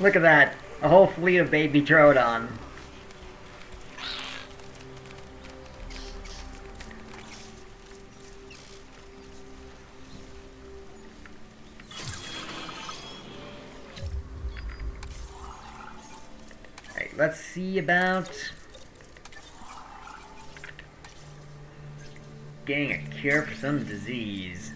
Look at that! A whole fleet of baby Troodon. Let's see about getting a cure for some disease.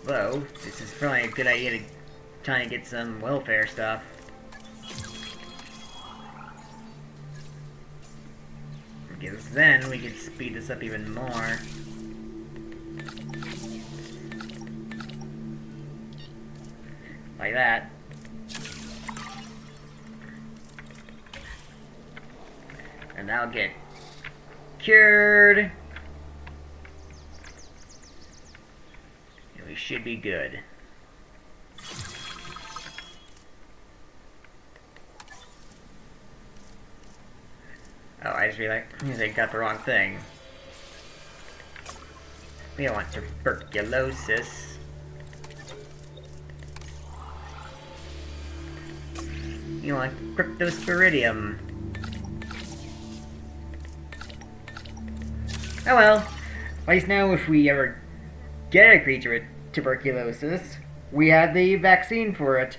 Though, this is probably a good idea to try and get some welfare stuff. Because then we can speed this up even more. Like that. And that'll get cured. And we should be good. Oh, I just realized I got the wrong thing. We don't want tuberculosis. You want Cryptosporidium. Oh well. At least now if we ever get a creature with tuberculosis, we have the vaccine for it.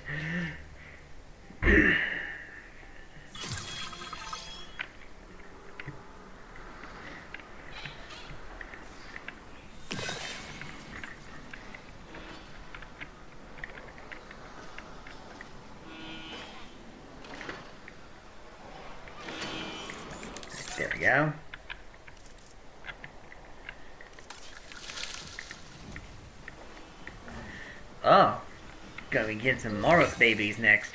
There we go. Oh, gonna be getting some Moros babies next.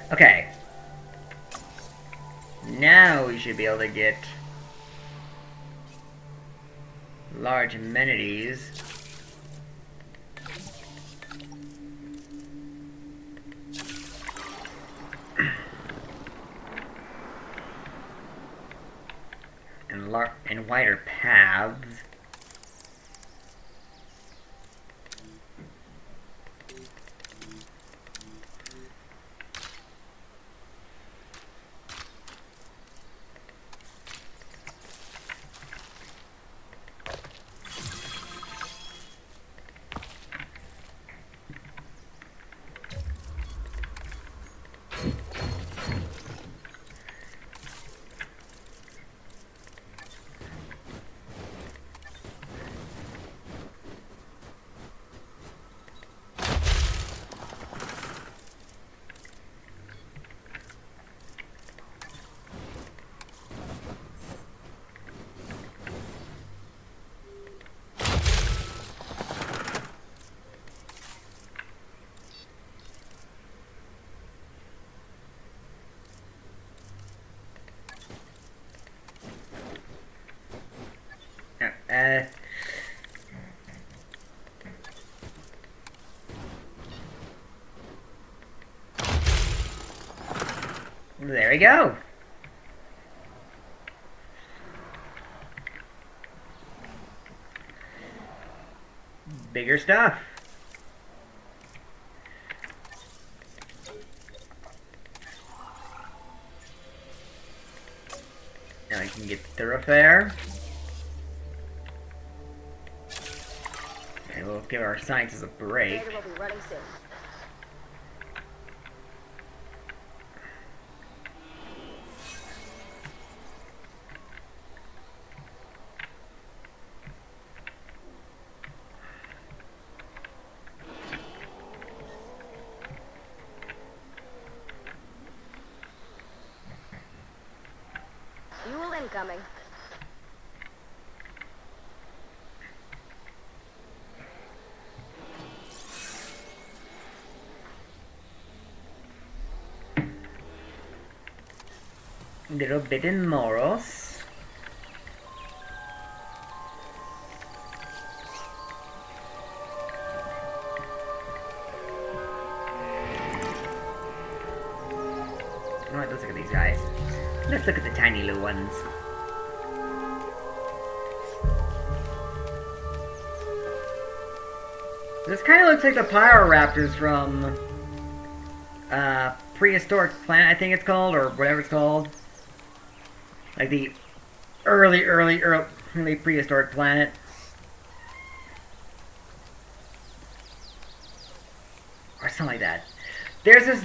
Okay. Now we should be able to get large amenities. And wider paths. There we go. Bigger stuff. Now I can get the thoroughfare. Okay, we'll give our scientists a break. Generator will be running soon. Fuel incoming. Little bit in Moros. Alright, let's look at these guys. Let's look at the tiny little ones. This kind of looks like the Pyroraptors from Prehistoric Planet, I think it's called, or whatever it's called. Like the early prehistoric planet. Or something like that. There's this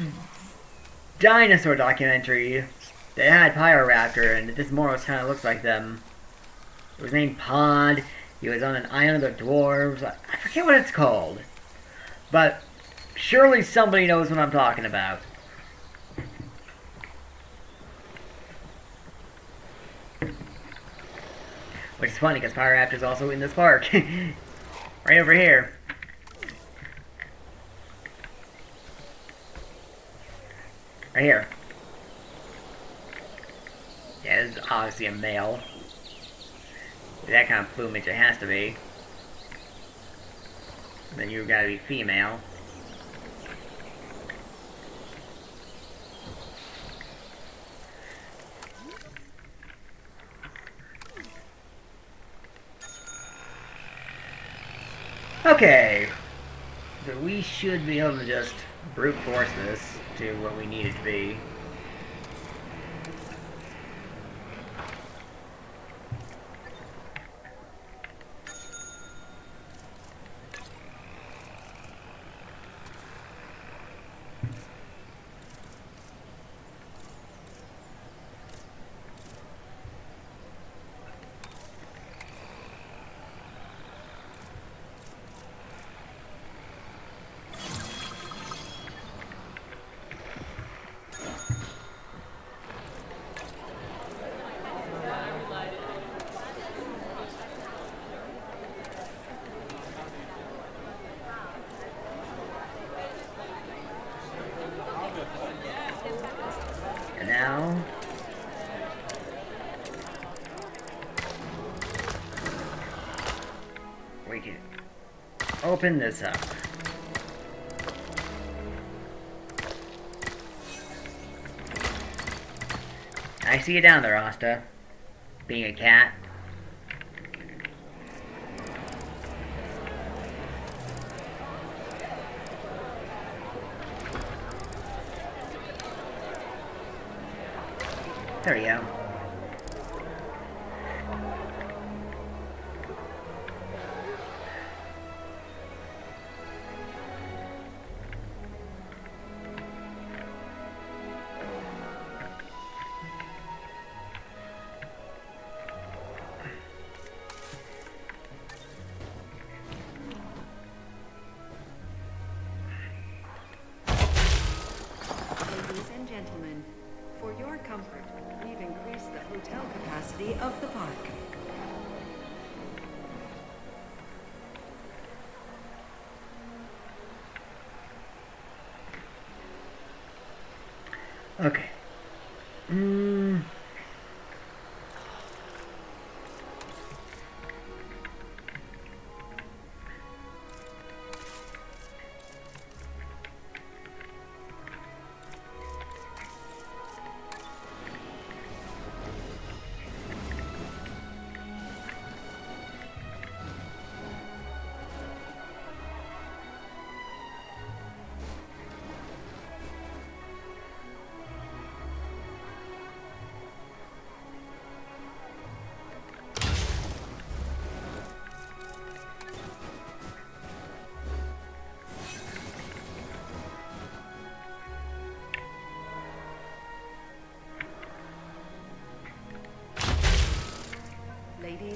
dinosaur documentary that had Pyroraptor, and this Moros kind of looks like them. It was named Pod. He was on an island of dwarves. I forget what it's called. But surely somebody knows what I'm talking about. Which is funny, because Pyroraptor's also in this park. Right over here. Right here. Yeah, this is obviously a male. That kind of plumage it has to be. Then you've got to be female. Okay. So we should be able to just brute force this to what we need it to be. And now we can open this up. I see you down there, Asta. Being a cat. There we go. Ladies and gentlemen, for your comfort, we've increased the hotel capacity of the park. Okay.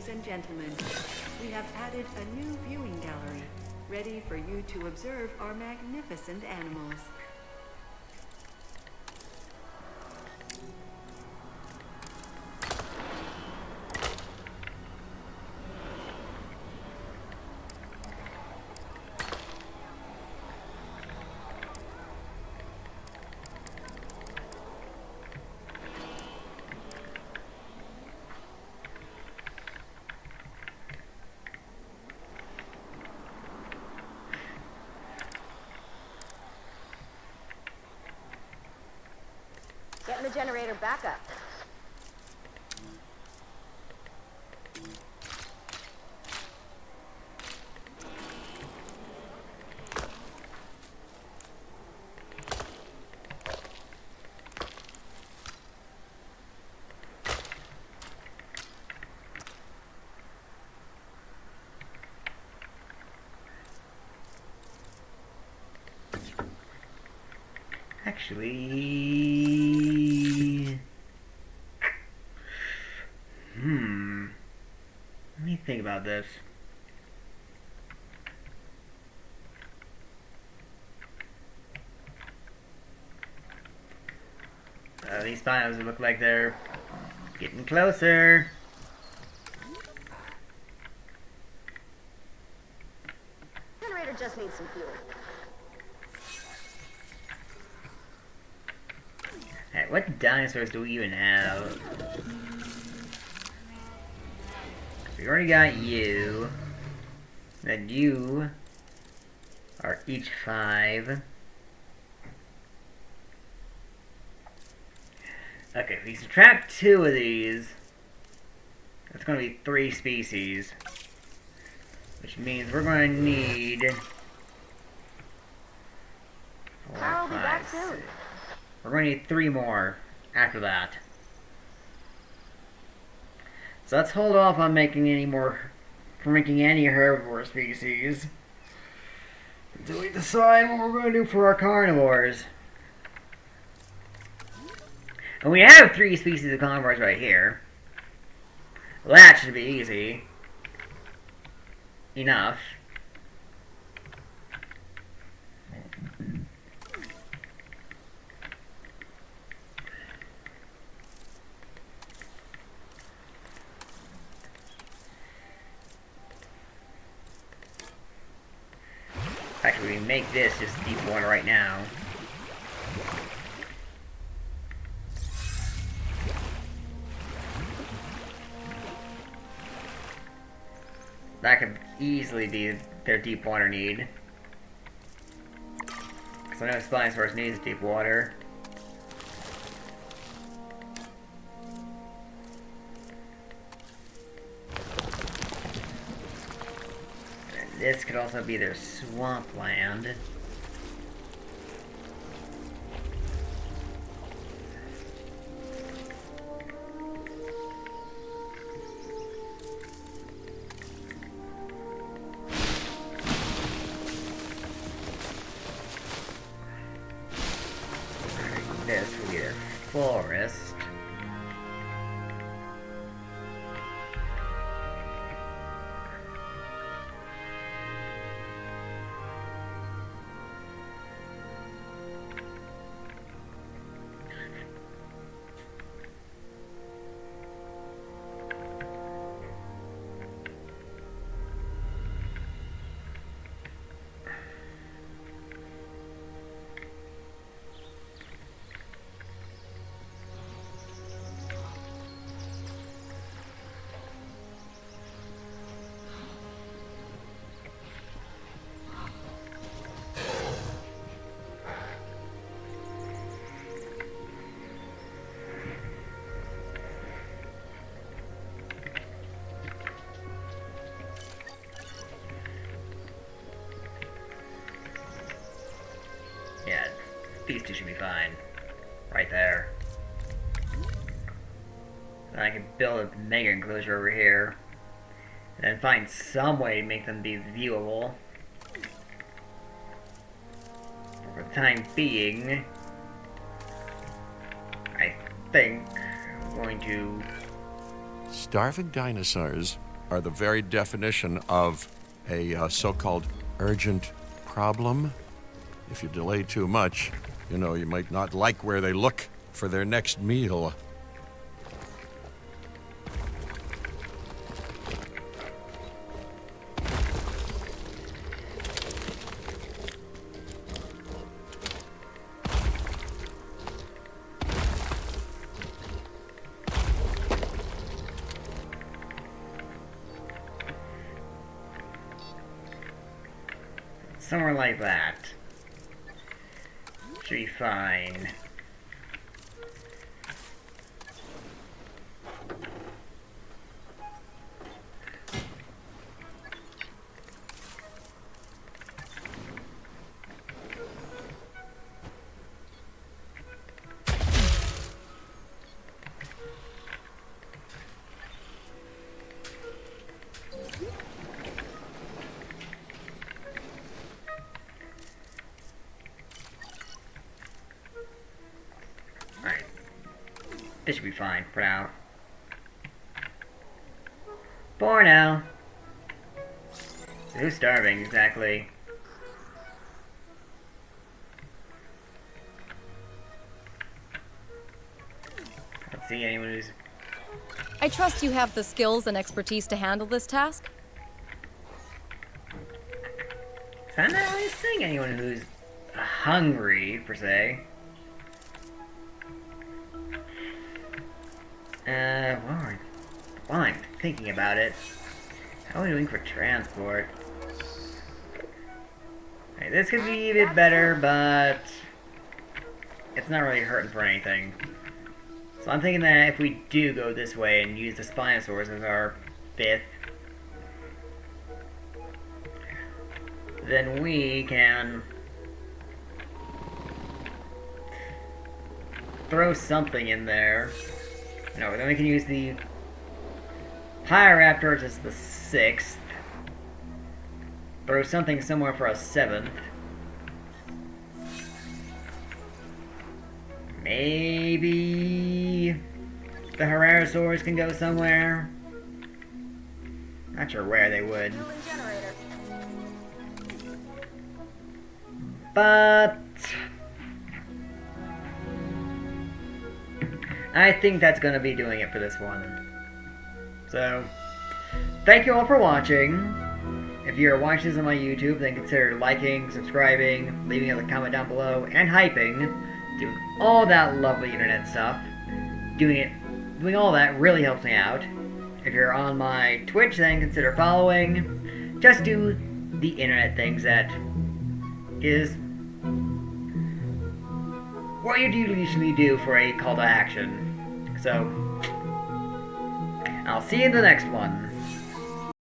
ladies and gentlemen, we have added a new viewing gallery, ready for you to observe our magnificent animals. Getting the generator back up. Actually... Let me think about this. These bios look like they're getting closer. Generator just needs some fuel. Alright, what dinosaurs do we even have? We already got you. Then you are each 5. Okay, if we subtract 2 of these, that's going to be 3 species. Which means we're going to need... 4, I'll be 5, back soon. 6. We're going to need 3 more after that. So let's hold off on making any herbivore species until we decide what we're going to do for our carnivores. And we have 3 species of carnivores right here. Well, that should be easy enough. Actually, we make this just deep water right now. That could easily be their deep water need. Because I know Spinosaurus needs deep water. This could also be their swampland. This will be their forest. Yeah, these 2 should be fine. Right there. And I can build a mega enclosure over here. And then find some way to make them be viewable. For the time being, I think I'm going to... Starving dinosaurs are the very definition of a so-called urgent problem. If you delay too much, you know, you might not like where they look for their next meal. Somewhere like that. Should be fine. This should be fine for now. For now. So who's starving exactly? I don't see anyone who's... I trust you have the skills and expertise to handle this task? I'm not really seeing anyone who's hungry, per se. While I'm thinking about it, how are we doing for transport? Right, this could be a bit better, but it's not really hurting for anything. So I'm thinking that if we do go this way and use the Spinosaurs as our 5th, then we can throw something in there. No, then we can use the Pyroraptors as the 6th. Throw something somewhere for a 7th. Maybe the Herrerasaurs can go somewhere. Not sure where they would. But I think that's going to be doing it for this one. So, thank you all for watching. If you're watching this on my YouTube, then consider liking, subscribing, leaving a comment down below, and hyping. Doing all that lovely internet stuff. Doing all that really helps me out. If you're on my Twitch, then consider following. Just do the internet things that is what you usually do for a call to action. So, I'll see you in the next one.